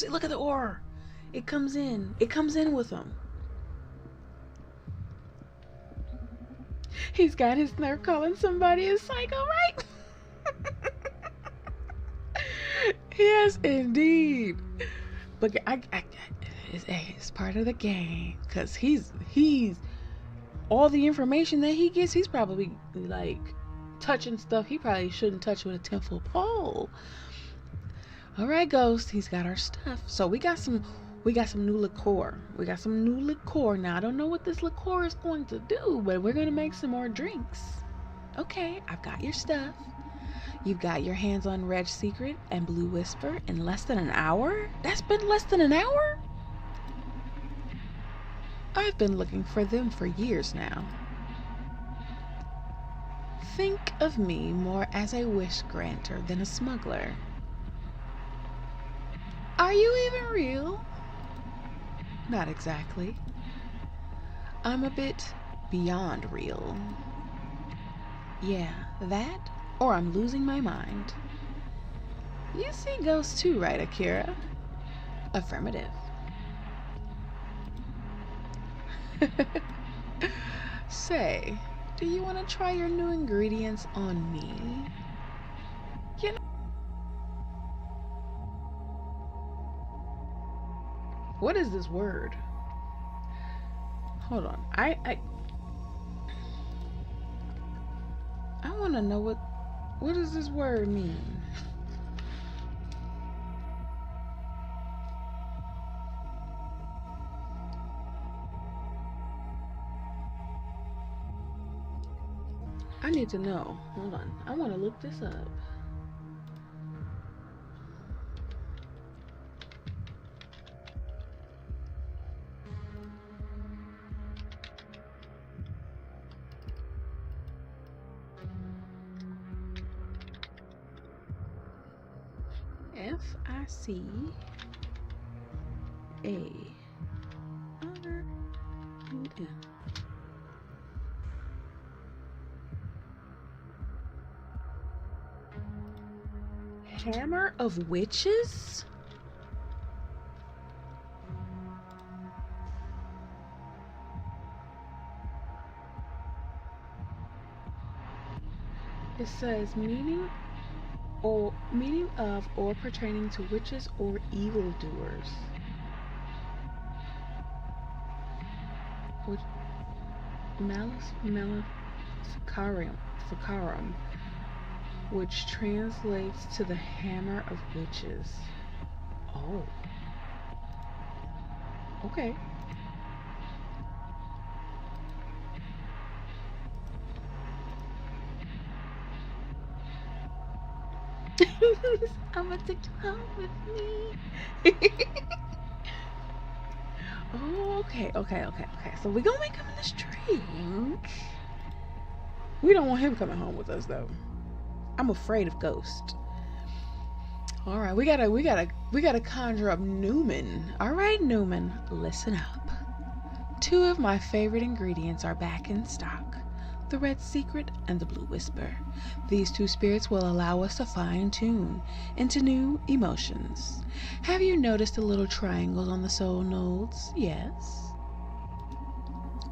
look at the aura. It comes in. It comes in with him. He's got his nerve calling somebody a psycho, right? Yes, indeed. But it's part of the game, cause he's all the information that he gets, he's probably like touching stuff he probably shouldn't touch with a 10-foot pole. All right, Ghost, he's got our stuff. So we got some new liqueur. We got some new liqueur. Now I don't know what this liqueur is going to do, but we're gonna make some more drinks. Okay, I've got your stuff. You've got your hands on Red Secret and Blue Whisper in less than an hour? That's been less than an hour? I've been looking for them for years now. Think of me more as a wish granter than a smuggler. Are you even real? Not exactly. I'm a bit beyond real. Yeah, that, or I'm losing my mind. You see ghosts too, right, Akira? Affirmative. Say, do you want to try your new ingredients on me? You know... What is this word? Hold on. I want to know what does this word mean? I need to know. Hold on. I want to look this up. FICARUM. Hammer of Witches? It says meaning of or pertaining to witches or evildoers. Which Maleficarum, which translates to the Hammer of Witches. Oh. Okay. I'm gonna take you home with me. Oh, okay. So we're gonna make him this drink. We don't want him coming home with us though. I'm afraid of ghosts. All right, we gotta conjure up Newman. All right, Newman, listen up. Two of my favorite ingredients are back in stock: the Red Secret and the Blue Whisper. These two spirits will allow us to fine-tune into new emotions. Have you noticed the little triangles on the soul nodes? Yes.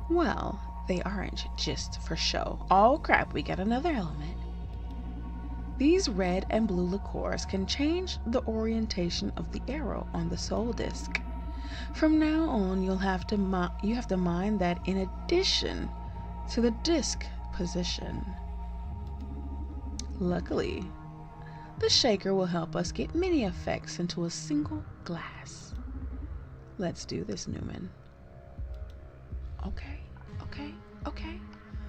Well, they aren't just for show. Oh crap, we got another element. These red and blue liqueurs can change the orientation of the arrow on the soul disc. From now on, you have to mind that in addition to the disc position. Luckily, the shaker will help us get many effects into a single glass. Let's do this, Newman. Okay.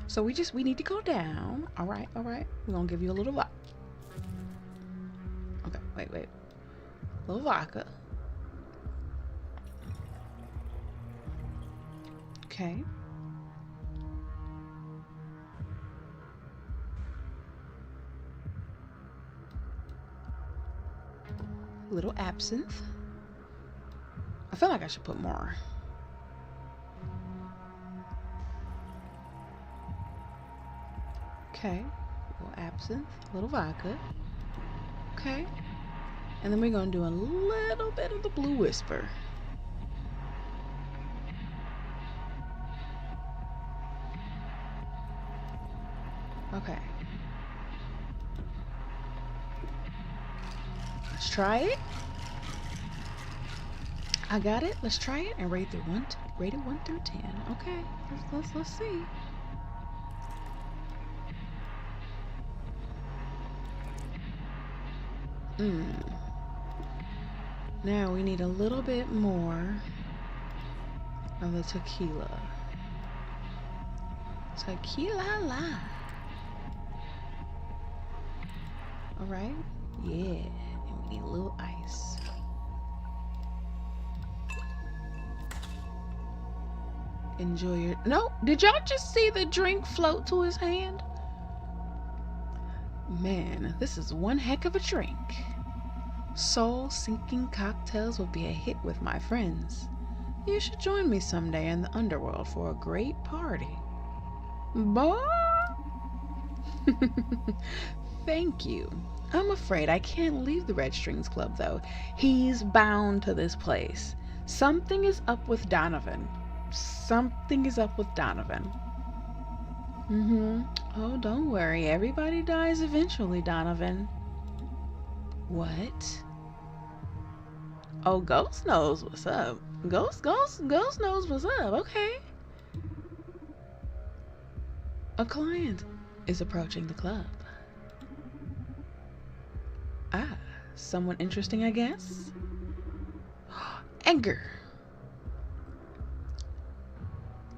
So we need to go down. All right. We're gonna give you a little vodka. Okay, wait. A little vodka. Okay. A little absinthe. I feel like I should put more. Okay, a little absinthe, a little vodka. Okay, and then we're gonna do a little bit of the Blue Whisper. Okay. Let's try it. I got it. Let's try it and rate it 1 through 10. Okay, let's see. Now we need a little bit more of the tequila. Tequila. All right. Yeah. And we need a little ice. Enjoy your... No, did y'all just see the drink float to his hand? Man, this is one heck of a drink. Soul-sinking cocktails will be a hit with my friends. You should join me someday in the underworld for a great party. Boy! Thank you. I'm afraid I can't leave the Red Strings Club, though. He's bound to this place. Something is up with Donovan. Oh, don't worry. Everybody dies eventually, Donovan. What? Oh, Ghost knows what's up. Ghost knows what's up. Okay. A client is approaching the club. Ah, someone interesting, I guess. Edgar.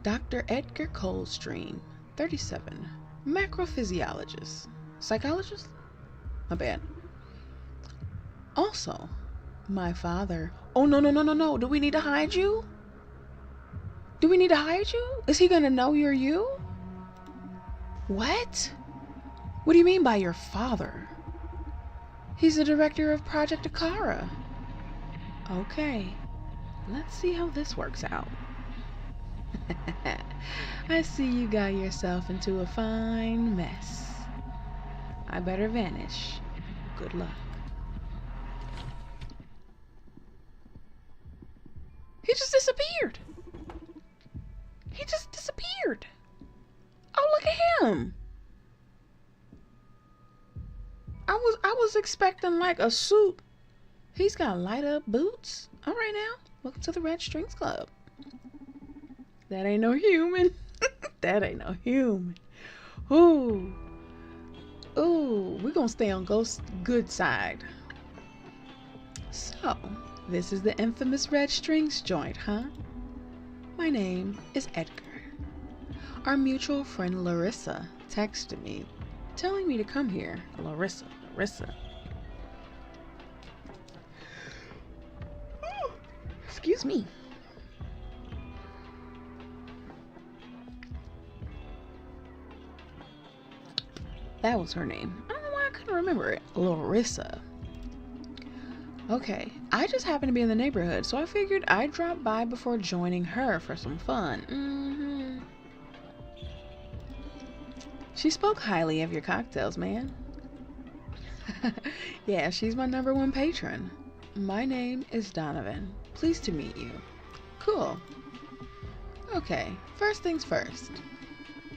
Dr. Edgar Coldstream, 37, macrophysiologist. Psychologist? My bad. Also, my father. Oh, no. Do we need to hide you? Is he gonna know you're you? What? What do you mean by your father? He's the director of Project Akara. Okay, let's see how this works out. I see you got yourself into a fine mess. I better vanish. Good luck. He just disappeared. Oh, look at him. I was expecting like a suit. He's got light up boots. All right now, welcome to the Red Strings Club. That ain't no human. Ooh, we're gonna stay on Ghost's good side. So, this is the infamous Red Strings joint, huh? My name is Edgar. Our mutual friend Larissa texted me, telling me to come here. Larissa. Excuse me. That was her name. I don't know why I couldn't remember it. Larissa. Okay, I just happened to be in the neighborhood, so I figured I'd drop by before joining her for some fun. She spoke highly of your cocktails, man. Yeah, she's my #1 patron. My name is Donovan. Pleased to meet you. Cool. Okay, first things first.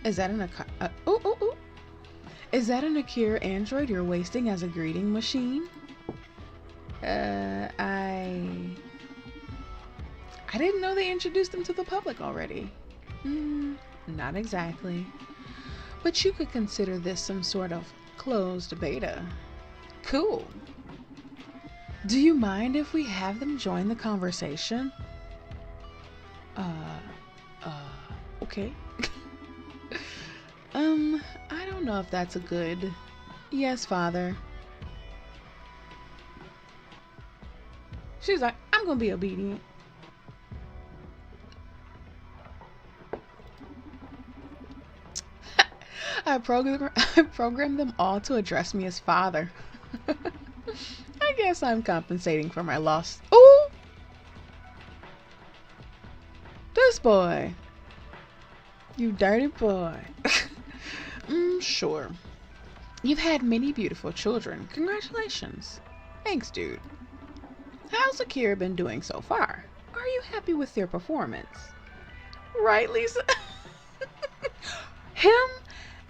Is that an Is that an Akira android you're wasting as a greeting machine? I didn't know they introduced them to the public already. Not exactly. But you could consider this some sort of closed beta. Cool. Do you mind if we have them join the conversation? Okay. I don't know if that's a good... Yes, father. She's like, I'm gonna be obedient. I programmed them all to address me as father. I guess I'm compensating for my loss. Ooh! This boy. You dirty boy. Sure. You've had many beautiful children. Congratulations. Thanks, dude. How's Akira been doing so far? Are you happy with their performance? Right, Lisa? Him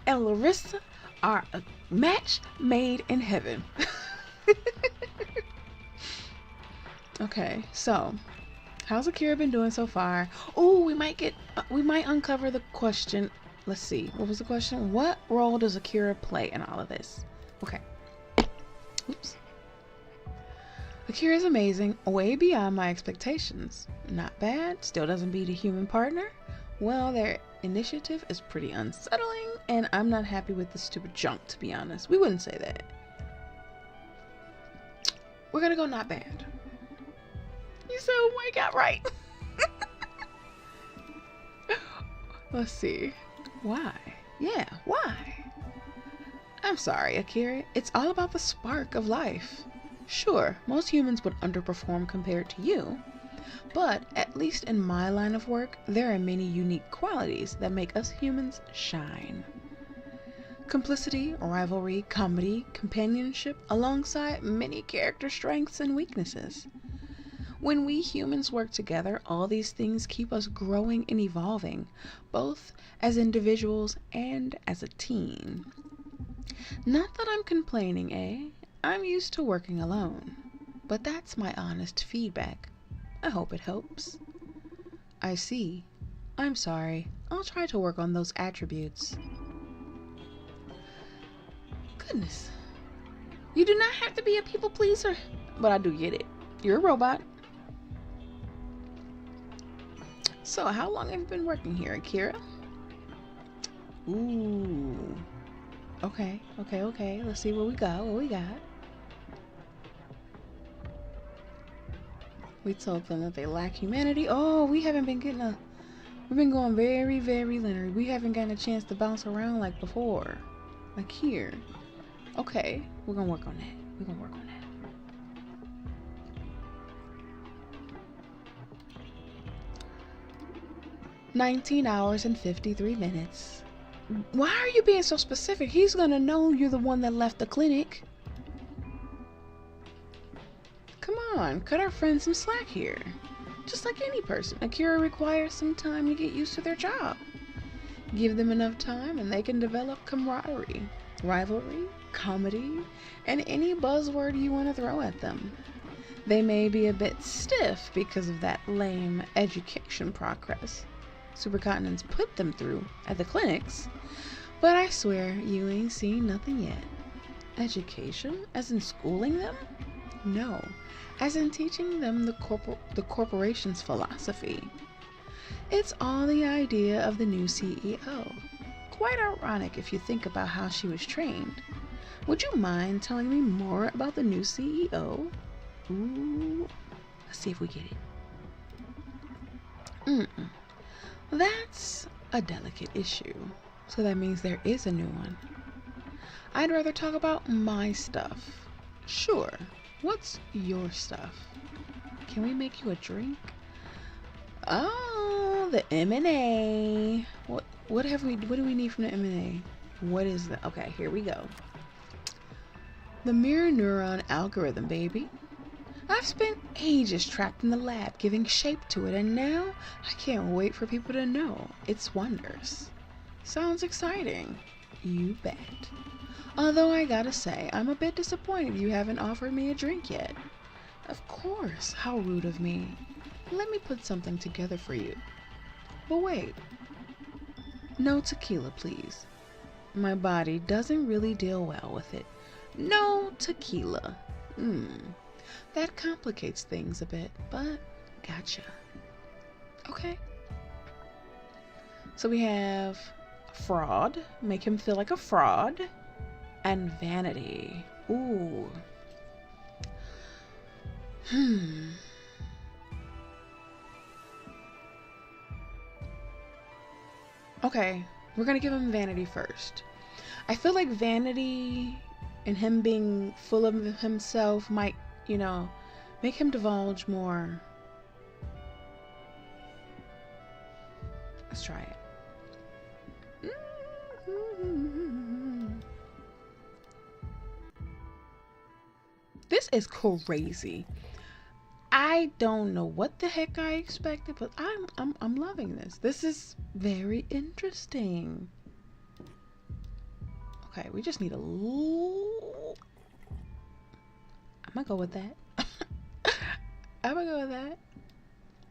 and Larissa are a match made in heaven. Okay, so how's Akira been doing so far? Oh, we might uncover the question. Let's see. What was the question? What role does Akira play in all of this? Okay. Oops. Akira's amazing, way beyond my expectations. Not bad, still doesn't beat a human partner. Well, their initiative is pretty unsettling, and I'm not happy with this stupid junk, to be honest. We wouldn't say that. We're gonna go not bad. You so I got right. Let's see. Why? Yeah, why? I'm sorry, Akira. It's all about the spark of life. Sure, most humans would underperform compared to you, but at least in my line of work, there are many unique qualities that make us humans shine. Complicity, rivalry, comedy, companionship, alongside many character strengths and weaknesses. When we humans work together, all these things keep us growing and evolving, both as individuals and as a team. Not that I'm complaining, eh? I'm used to working alone, but that's my honest feedback. I hope it helps. I see. I'm sorry. I'll try to work on those attributes. Goodness. You do not have to be a people pleaser, but I do get it. You're a robot. So, how long have you been working here, Akira? Ooh. Okay. Let's see what we got. We told them that they lack humanity. Oh, we haven't been getting we've been going very, very linear. We haven't gotten a chance to bounce around like before. Like here. Okay, we're gonna work on that. 19 hours and 53 minutes. Why are you being so specific? He's gonna know you're the one that left the clinic. Come on, cut our friends some slack here. Just like any person, Akira requires some time to get used to their job. Give them enough time and they can develop camaraderie, rivalry, comedy, and any buzzword you want to throw at them. They may be a bit stiff because of that lame education progress supercontinents put them through at the clinics, but I swear you ain't seen nothing yet. Education? As in schooling them? No, as in teaching them the corporation's philosophy. It's all the idea of the new CEO. Quite ironic if you think about how she was trained. Would you mind telling me more about the new CEO? Ooh, let's see if we get it. That's a delicate issue. So that means there is a new one. I'd rather talk about my stuff. Sure. What's your stuff? Can we make you a drink? Oh, the M&A. What do we need from the M&A? What is that? Okay, here we go. The mirror neuron algorithm, baby. I've spent ages trapped in the lab giving shape to it, and now I can't wait for people to know its wonders. Sounds exciting. You bet. Although I gotta say, I'm a bit disappointed you haven't offered me a drink yet. Of course, how rude of me. Let me put something together for you. But wait. No tequila, please. My body doesn't really deal well with it. No tequila. That complicates things a bit, but gotcha. Okay. So we have fraud, make him feel like a fraud, and vanity. Ooh. Okay, we're gonna give him vanity first. I feel like vanity and him being full of himself might, make him divulge more. Let's try it. This is crazy. I don't know what the heck I expected, but I'm loving this. This is very interesting. Okay, we just need a little. I'm gonna go with that. I'm gonna go with that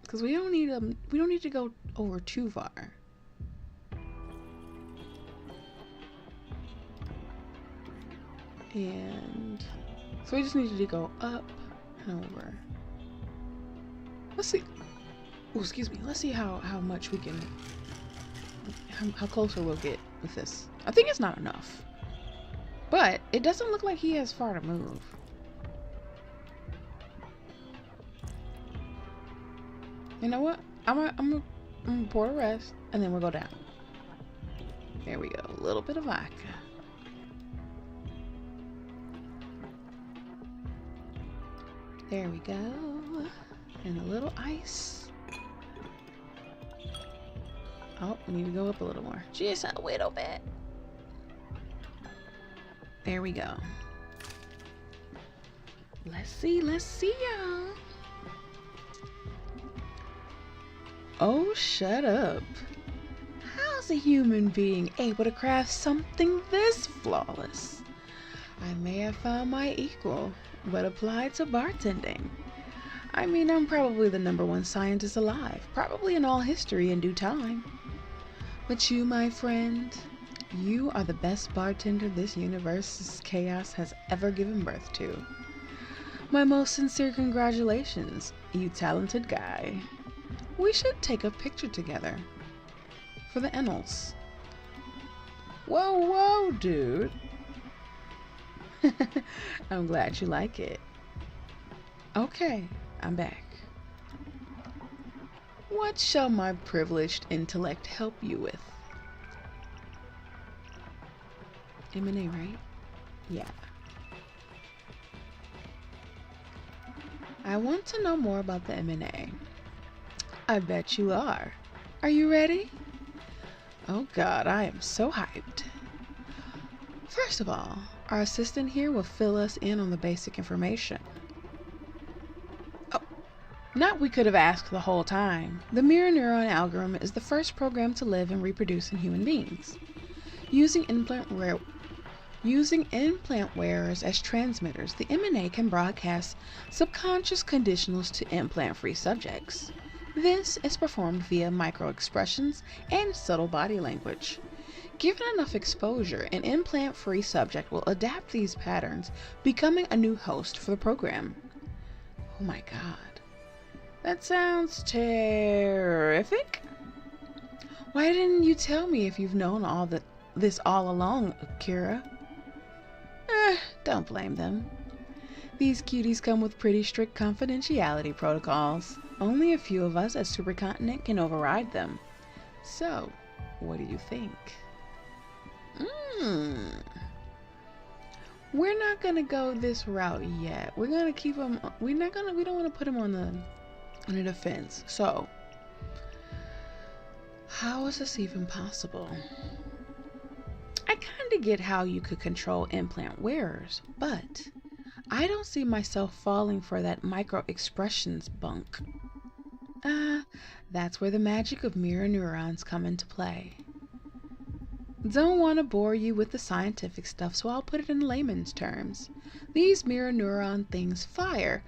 because we don't need to go over too far. And so we just need to go up and over. Let's see. Oh, excuse me. Let's see how much we can. How closer we'll get with this. I think it's not enough. But it doesn't look like he has far to move. You know what? I'm gonna pour the rest, and then we'll go down. There we go. A little bit of vodka. There we go. And a little ice. Oh, we need to go up a little more. Just a little bit. There we go. Let's see, y'all. Oh, shut up. How's a human being able to craft something this flawless? I may have found my equal, but applied to bartending. I mean, I'm probably the #1 scientist alive, probably in all history in due time. But you, my friend, you are the best bartender this universe's chaos has ever given birth to. My most sincere congratulations, you talented guy. We should take a picture together. For the annals. Whoa, dude. I'm glad you like it. Okay, I'm back. What shall my privileged intellect help you with? M&A, right? Yeah. I want to know more about the M&A. I bet you are. Are you ready? Oh God, I am so hyped. First of all, our assistant here will fill us in on the basic information. Oh, not we could have asked the whole time. The mirror neuron algorithm is the first program to live and reproduce in human beings. Using implant wearers as transmitters, the M&A can broadcast subconscious conditionals to implant-free subjects. This is performed via micro-expressions and subtle body language. Given enough exposure, an implant-free subject will adapt these patterns, becoming a new host for the program. Oh my God. That sounds terrific. Why didn't you tell me if you've known this all along, Akira? Don't blame them. These cuties come with pretty strict confidentiality protocols. Only a few of us at Supercontinent can override them. So, what do you think? we're not gonna go this route yet. We're gonna keep him. We don't want to put him on the defense. So, how is this even possible? I kind of get how you could control implant wearers, but I don't see myself falling for that micro expressions bunk. That's where the magic of mirror neurons come into play. Don't want to bore you with the scientific stuff, so I'll put it in layman's terms. These mirror neuron things fire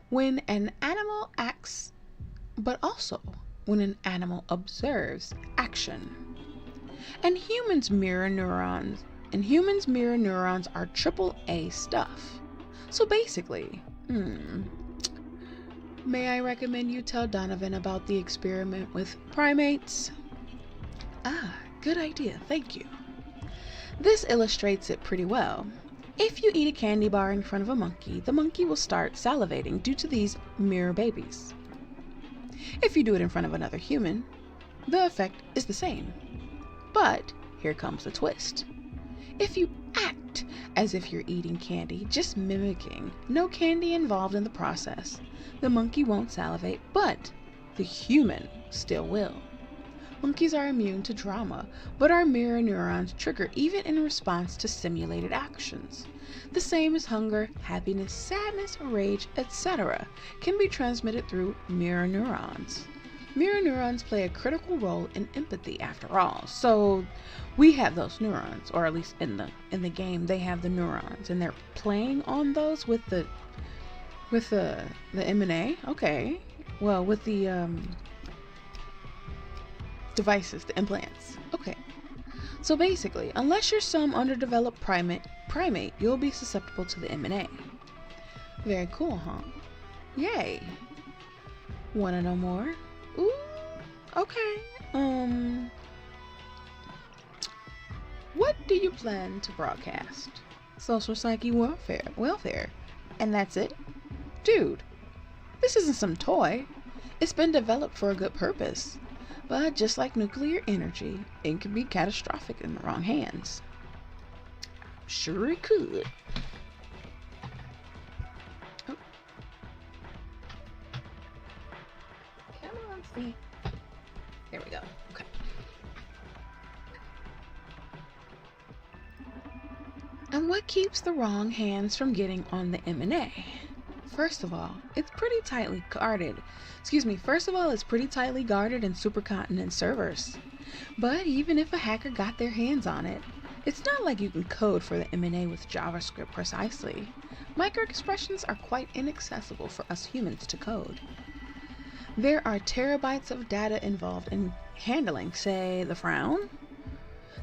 when an animal acts, but also when an animal observes action. And humans' mirror neurons are AAA stuff. So basically, may I recommend you tell Donovan about the experiment with primates? Good idea, thank you. This illustrates it pretty well. If you eat a candy bar in front of a monkey, the monkey will start salivating due to these mirror babies. If you do it in front of another human, the effect is the same. But here comes the twist. If you act as if you're eating candy, just mimicking, no candy involved in the process, the monkey won't salivate, but the human still will. Monkeys are immune to drama, but our mirror neurons trigger even in response to simulated actions. The same as hunger, happiness, sadness, rage, etc. can be transmitted through mirror neurons. Mirror neurons play a critical role in empathy after all. So we have those neurons, or at least in the game they have the neurons, and they're playing on those with the M&A. Okay. Well, with the devices, the implants. Okay. So basically, unless you're some underdeveloped primate, you'll be susceptible to the M&A. Very cool, huh? Yay. Wanna know more? Ooh, okay. What do you plan to broadcast? Social psyche welfare. And that's it? Dude, this isn't some toy. It's been developed for a good purpose. But just like nuclear energy, it can be catastrophic in the wrong hands. Sure it could. Oh. Come on, see. There we go. Okay. And what keeps the wrong hands from getting on the M&A? First of all, it's pretty tightly guarded in supercontinent servers. But even if a hacker got their hands on it, it's not like you can code for the M&A with JavaScript precisely. Microexpressions are quite inaccessible for us humans to code. There are terabytes of data involved in handling, say, the frown.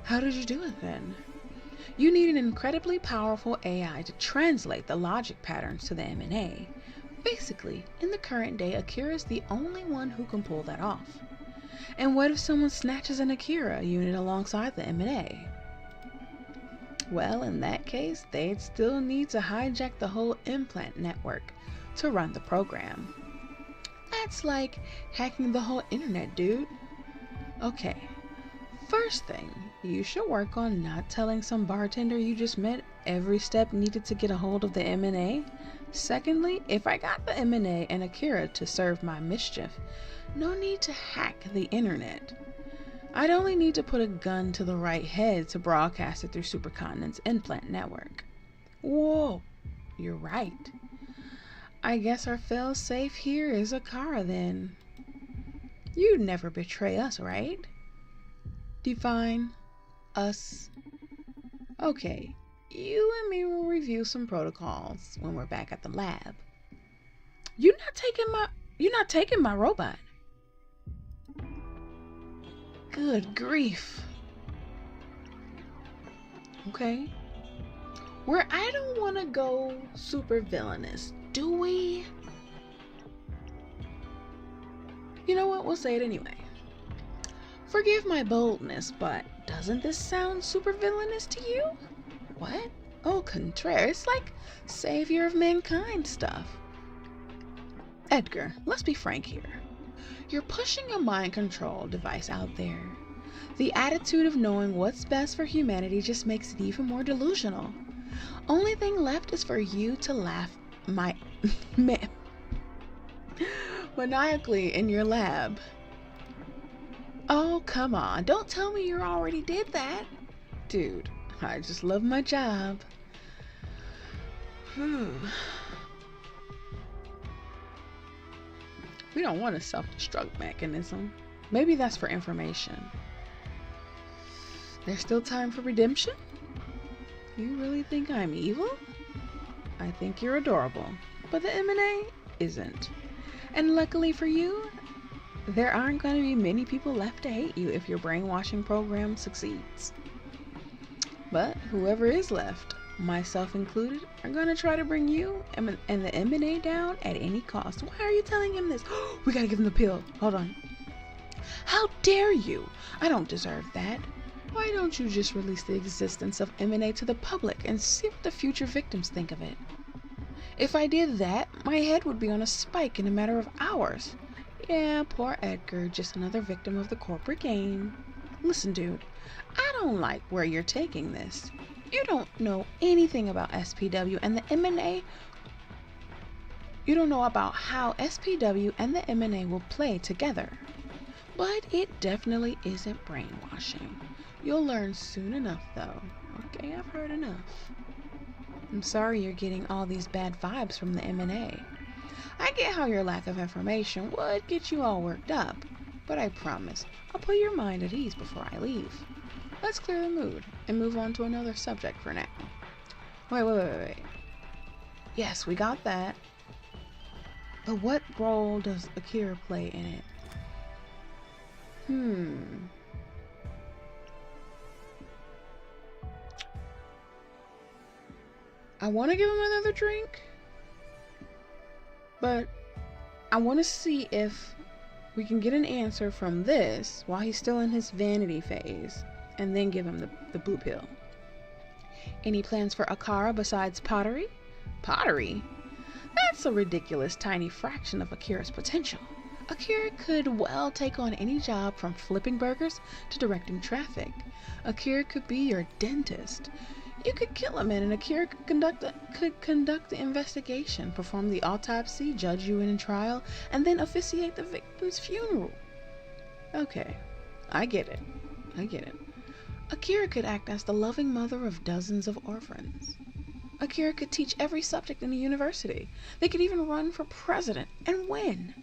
How did you do it then? You need an incredibly powerful AI to translate the logic patterns to the M&A. Basically, in the current day, Akira is the only one who can pull that off. And what if someone snatches an Akira unit alongside the M&A? Well, in that case, they'd still need to hijack the whole implant network to run the program. That's like hacking the whole internet, dude. Okay, first thing, you should work on not telling some bartender you just met every step needed to get a hold of the M&A. Secondly, if I got the M&A and Akira to serve my mischief, no need to hack the internet. I'd only need to put a gun to the right head to broadcast it through Supercontinent's implant network. Whoa, you're right. I guess our fail-safe here is Akara then. You'd never betray us, right? Define us. Okay, you and me will review some protocols when we're back at the lab. You're not taking my robot. Good grief. Okay. Where I don't want to go super villainous, do we? You know what? We'll say it anyway. Forgive my boldness, but doesn't this sound super villainous to you? What? Au contraire, it's like savior of mankind stuff. Edgar, let's be frank here. You're pushing a mind control device out there. The attitude of knowing what's best for humanity just makes it even more delusional. Only thing left is for you to laugh maniacally in your lab. Oh, come on. Don't tell me you already did that. Dude, I just love my job. We don't want a self-destruct mechanism. Maybe that's for information. There's still time for redemption? You really think I'm evil? I think you're adorable, but the M&A isn't. And luckily for you, there aren't going to be many people left to hate you if your brainwashing program succeeds. But whoever is left, myself included, are going to try to bring you and the M&A down at any cost. Why are you telling him this? We got to give him the pill. Hold on. How dare you? I don't deserve that. Why don't you just release the existence of M&A to the public and see what the future victims think of it? If I did that, my head would be on a spike in a matter of hours. Yeah, poor Edgar, just another victim of the corporate game. Listen, dude, I don't like where you're taking this. You don't know anything about SPW and the M&A. You don't know about how SPW and the M&A will play together. But it definitely isn't brainwashing. You'll learn soon enough, though. Okay, I've heard enough. I'm sorry you're getting all these bad vibes from the M&A. I get how your lack of information would get you all worked up, but I promise I'll put your mind at ease before I leave. Let's clear the mood and move on to another subject for now. Wait. Yes, we got that. But what role does Akira play in it? I want to give him another drink, but I want to see if we can get an answer from this while he's still in his vanity phase, and then give him the blue pill. Any plans for Akira besides pottery? Pottery? That's a ridiculous tiny fraction of Akira's potential. Akira could well take on any job from flipping burgers to directing traffic. Akira could be your dentist. You could kill a man and Akira could conduct the investigation, perform the autopsy, judge you in a trial, and then officiate the victim's funeral. Okay, I get it. Akira could act as the loving mother of dozens of orphans. Akira could teach every subject in the university. They could even run for president and win.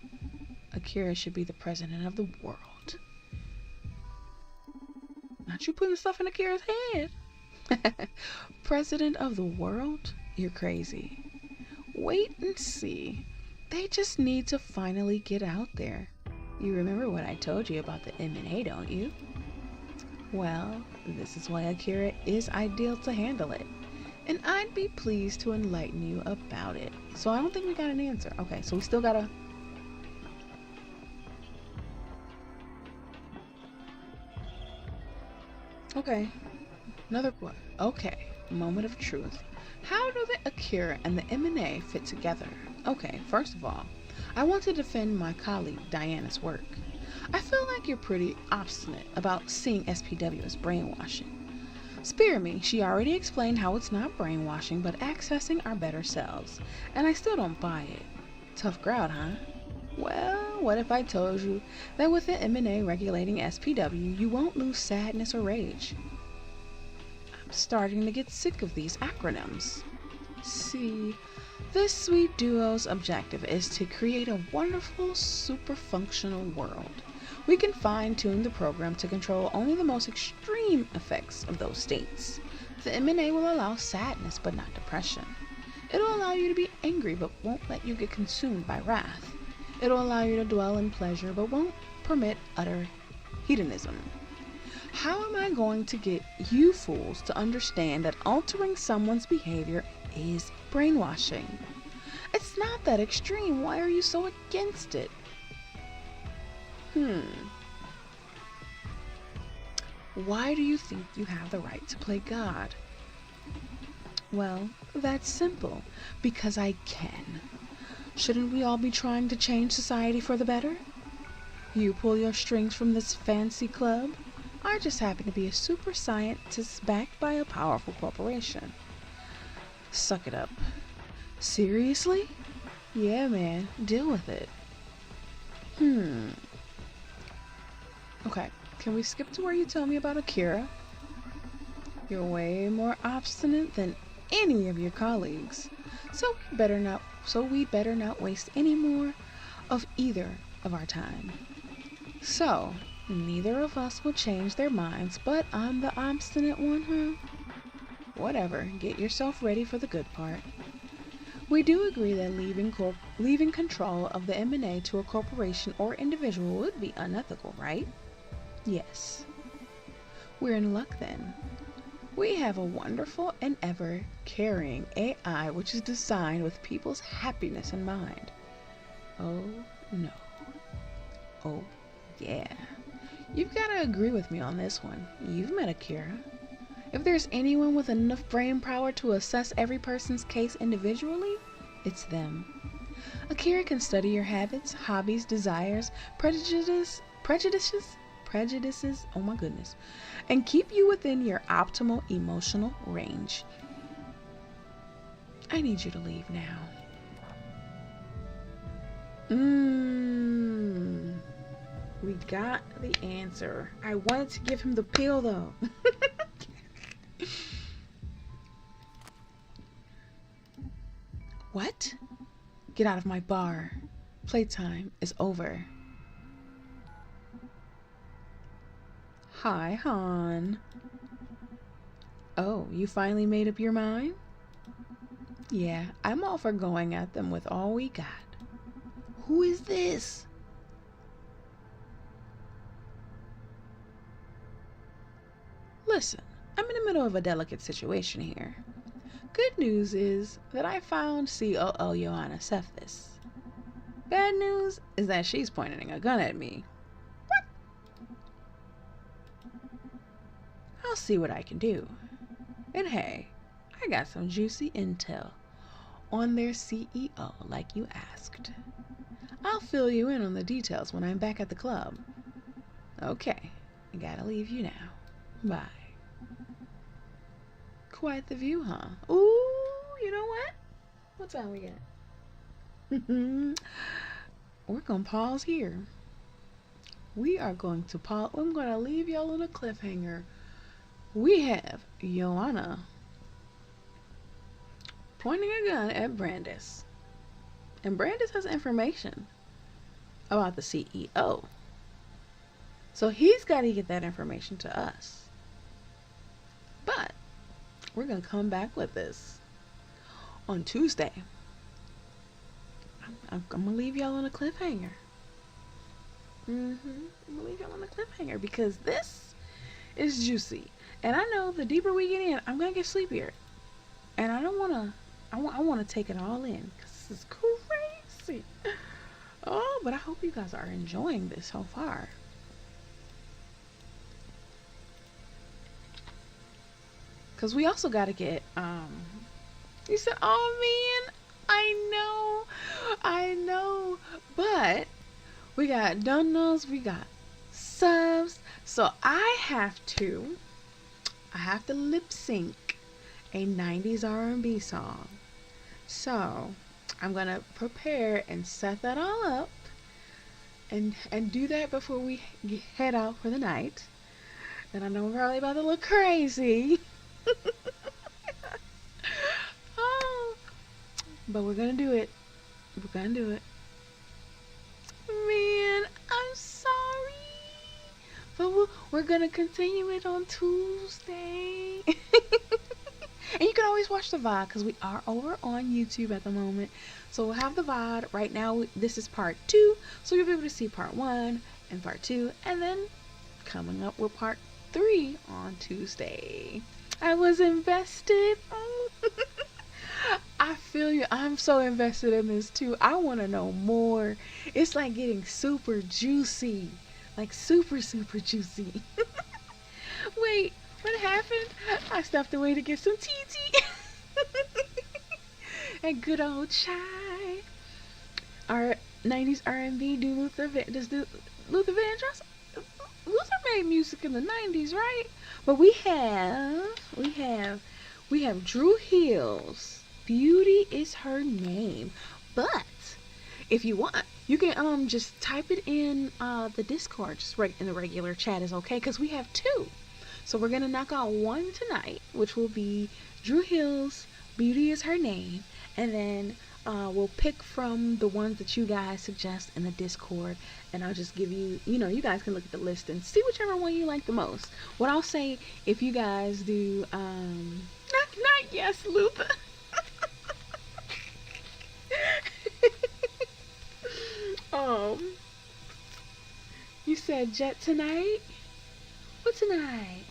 Akira should be the president of the world. Not you putting stuff in Akira's head. President of the world? You're crazy. Wait and see. They just need to finally get out there. You remember what I told you about the M&A, don't you? Well, this is why Akira is ideal to handle it. And I'd be pleased to enlighten you about it. So I don't think we got an answer. Okay, so we still gotta... Okay. Another what? Okay. Moment of truth. How do the Akira and the M&A fit together? Okay, first of all, I want to defend my colleague Diana's work. I feel like you're pretty obstinate about seeing SPW as brainwashing. Spare me, she already explained how it's not brainwashing but accessing our better selves, and I still don't buy it. Tough crowd, huh? Well, what if I told you that with the M&A regulating SPW, you won't lose sadness or rage? I'm starting to get sick of these acronyms. See, this sweet duo's objective is to create a wonderful, super functional world. We can fine-tune the program to control only the most extreme effects of those states. The M&A will allow sadness but not depression. It'll allow you to be angry but won't let you get consumed by wrath. It'll allow you to dwell in pleasure but won't permit utter hedonism. How am I going to get you fools to understand that altering someone's behavior is brainwashing? It's not that extreme. Why are you so against it? Why do you think you have the right to play God? Well, that's simple. Because I can. Shouldn't we all be trying to change society for the better? You pull your strings from this fancy club. I just happen to be a super scientist backed by a powerful corporation. Suck it up. Seriously? Yeah, man. Deal with it. Okay, can we skip to where you tell me about Akira? You're way more obstinate than any of your colleagues. So we better not waste any more of either of our time. So, neither of us will change their minds, but I'm the obstinate one, huh? Whatever, get yourself ready for the good part. We do agree that leaving control of the M&A to a corporation or individual would be unethical, right? Yes. We're in luck then. We have a wonderful and ever-caring AI which is designed with people's happiness in mind. Oh, no. Oh, yeah. You've got to agree with me on this one. You've met Akira. If there's anyone with enough brain power to assess every person's case individually, it's them. Akira can study your habits, hobbies, desires, prejudices, oh my goodness, and keep you within your optimal emotional range. I need you to leave now. We got the answer. I wanted to give him the pill though. What? Get out of my bar. Playtime is over. Hi, Han. Oh, you finally made up your mind? Yeah, I'm all for going at them with all we got. Who is this? Listen, I'm in the middle of a delicate situation here. Good news is that I found COO Joanna Cephas. Bad news is that she's pointing a gun at me. What? I'll see what I can do. And hey, I got some juicy intel on their CEO like you asked. I'll fill you in on the details when I'm back at the club. Okay, I gotta leave you now. Bye. Quite the view, huh? Ooh, you know what? What time we got? We're gonna pause here. We are going to pause. I'm gonna leave y'all on a cliffhanger. We have Joanna pointing a gun at Brandis. And Brandis has information about the CEO. So he's got to get that information to us. But we're going to come back with this on Tuesday. I'm going to leave y'all on a cliffhanger. I'm going to leave y'all on a cliffhanger because this is juicy. And I know the deeper we get in, I'm going to get sleepier. And I don't want to, I want to take it all in because this is crazy. Oh, but I hope you guys are enjoying this so far. Because we also got to get, you said, oh man, I know, but we got donuts, we got subs, so I have to lip sync a 90s R&B song. So I'm gonna prepare and set that all up and do that before we head out for the night. And I know I'm probably about to look crazy. Oh, but we're gonna do it. We're gonna do it. Man, I'm sorry. But we're gonna continue it on Tuesday. And you can always watch the VOD because we are over on YouTube at the moment. So we'll have the VOD. Right now, this is part 2. So you'll be able to see part 1 and part 2. And then coming up with part 3 on Tuesday. I was invested. I feel you. I'm so invested in this too. I want to know more. It's like getting super juicy. Like super juicy. Wait, what happened? I stopped away to get some tea. And good old chai. Our 90s R&B does Luther Vandross? Luther made music in the 90s, right? But we have Drew Hills Beauty is her name. But if you want, you can just type it in the Discord, just right in the regular chat is okay, because we have two. So we're gonna knock out one tonight, which will be Drew Hill's Beauty is Her Name, and then we'll pick from the ones that you guys suggest in the Discord, and I'll just give you, you guys can look at the list and see whichever one you like the most. What I'll say, if you guys do, not yes, Luther. You said Jet tonight? What tonight?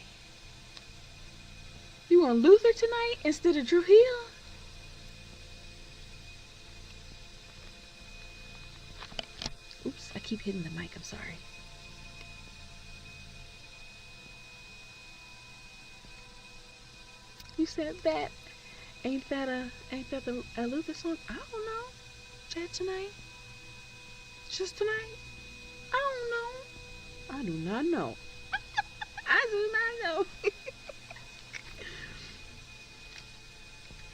You want Luther tonight instead of Drew Hill? Oops, I keep hitting the mic, I'm sorry. You said that. Ain't that a Luther song? I don't know. Jet tonight? Just tonight? I don't know. I do not know. I do not know.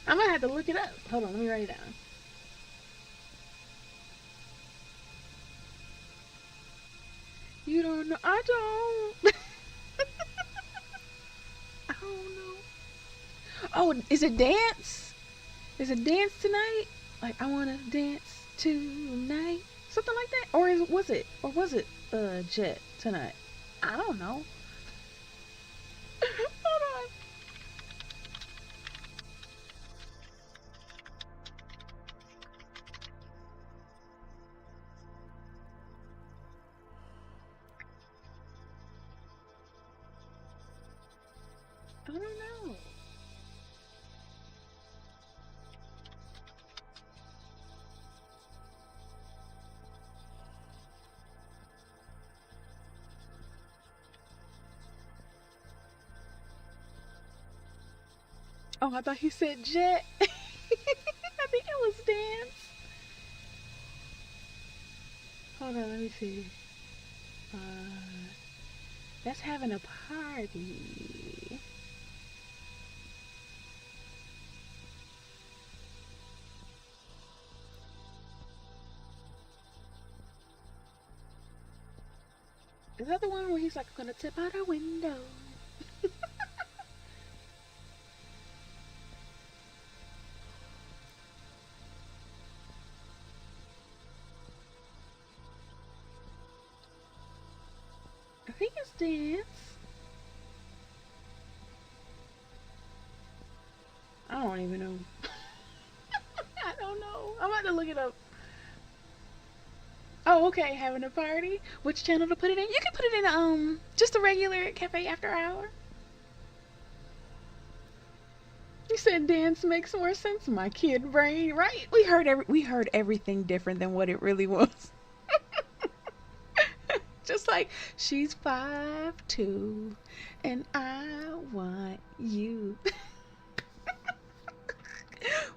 I'm gonna have to look it up. Hold on, let me write it down. You don't know? I don't. I don't know. Oh, is it dance? Is it dance tonight? Like, I wanna dance tonight? Something like that? Or was it Jet tonight? I don't know. Hold on. I don't know. Oh, I thought he said Jet. I think it was dance. Hold on, let me see. That's having a party. Is that the one where he's like, gonna tip out our window? I think it's dance. I don't even know. I don't know. I'm about to look it up. Oh, okay, having a party. Which channel to put it in? You can put it in just a regular cafe after hour. You said dance makes more sense, my kid brain, right? We heard everything different than what it really was. Just like, she's 5'2" and I want you.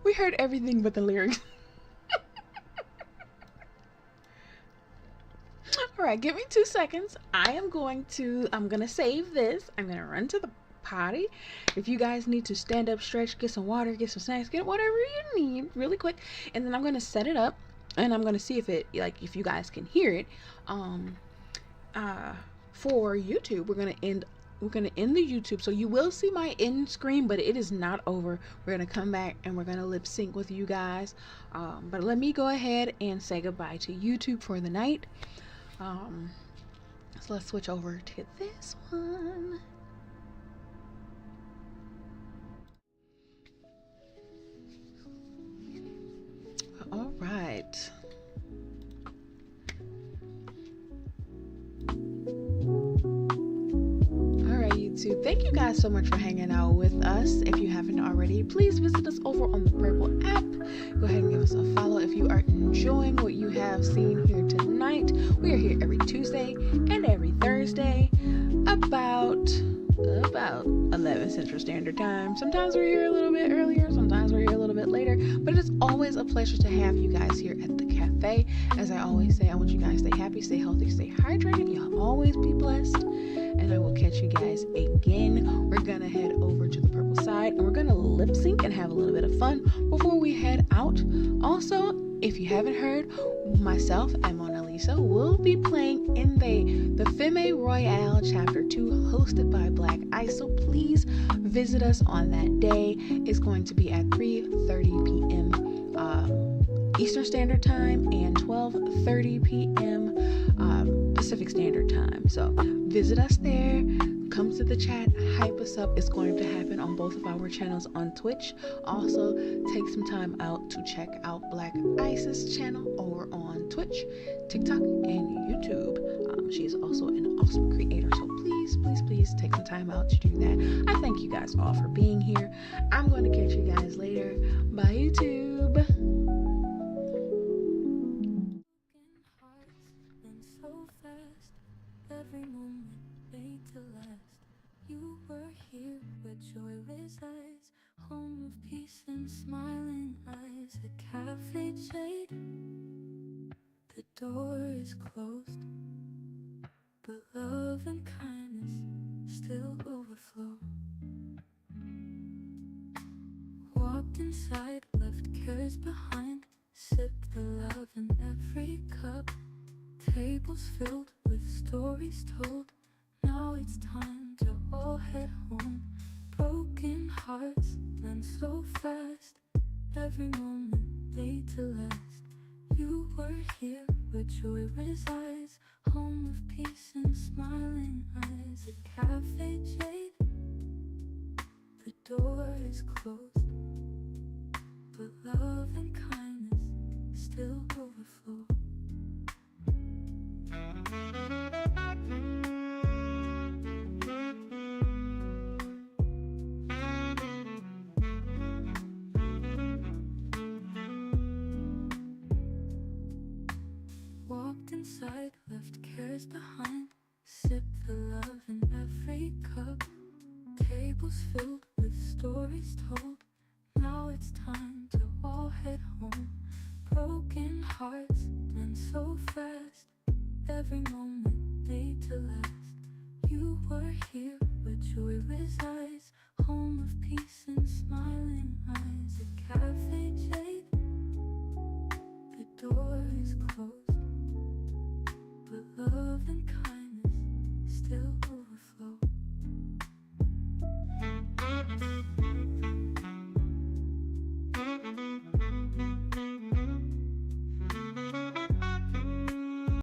We heard everything but the lyrics. Alright, give me 2 seconds. I'm gonna save this. I'm gonna run to the potty. If you guys need to stand up, stretch, get some water, get some snacks, get whatever you need really quick. And then I'm gonna set it up and I'm gonna see if you guys can hear it. For YouTube, we're gonna end the YouTube, so you will see my end screen, but it is not over. We're gonna come back and we're gonna lip sync with you guys, but let me go ahead and say goodbye to YouTube for the night. So let's switch over to this one. All right. YouTube, thank you guys so much for hanging out with us. If you haven't already, please visit us over on the Purple app. Go ahead and give us a follow if you are enjoying what you have seen here tonight. We are here every Tuesday and every Thursday about 11 Central Standard Time. Sometimes we're here a little bit earlier, sometimes we're here a little bit later, but it is always a pleasure to have you guys here at the cafe. As I always say, I want you guys to stay happy, stay healthy, stay hydrated. You'll always be blessed, and I will catch you guys again. We're gonna head over to the Purple side. inside and we're gonna lip sync and have a little bit of fun before we head out. Also, if you haven't heard, myself and Mona Lisa will be playing in the Femme Royale Chapter 2 hosted by Black Ice. So please visit us on that day. It's going to be at 3:30 p.m. Eastern Standard Time and 12:30 p.m. Pacific Standard Time. So visit us there. Come to the chat, hype us up. It's going to happen on both of our channels on Twitch. Also, take some time out to check out Black Ice's channel over on Twitch, TikTok, and YouTube. She is also an awesome creator, so please, please, please take some time out to do that. I thank you guys all for being here. I'm going to catch you guys later. Bye, YouTube. So fast, every moment made to last. You were here where joy resides, home of peace and smiling eyes. A cafe jade, the door is closed, but love and kindness still overflow. Walked inside, left cares behind, sipped the love in every cup. Tables filled with stories told. Now it's time to all head home. Broken hearts mend so fast, every moment made to last. You were here where joy resides, home of peace and smiling eyes. A cafe jade, the door is closed, but love and kindness still overflow. Walked inside, left cares behind, sipped the love in every cup. Tables filled with stories told. Now it's time to all head home. Broken hearts mend so fast, every moment made to last. You were here where joy resides, home of peace and smiling eyes. A cafe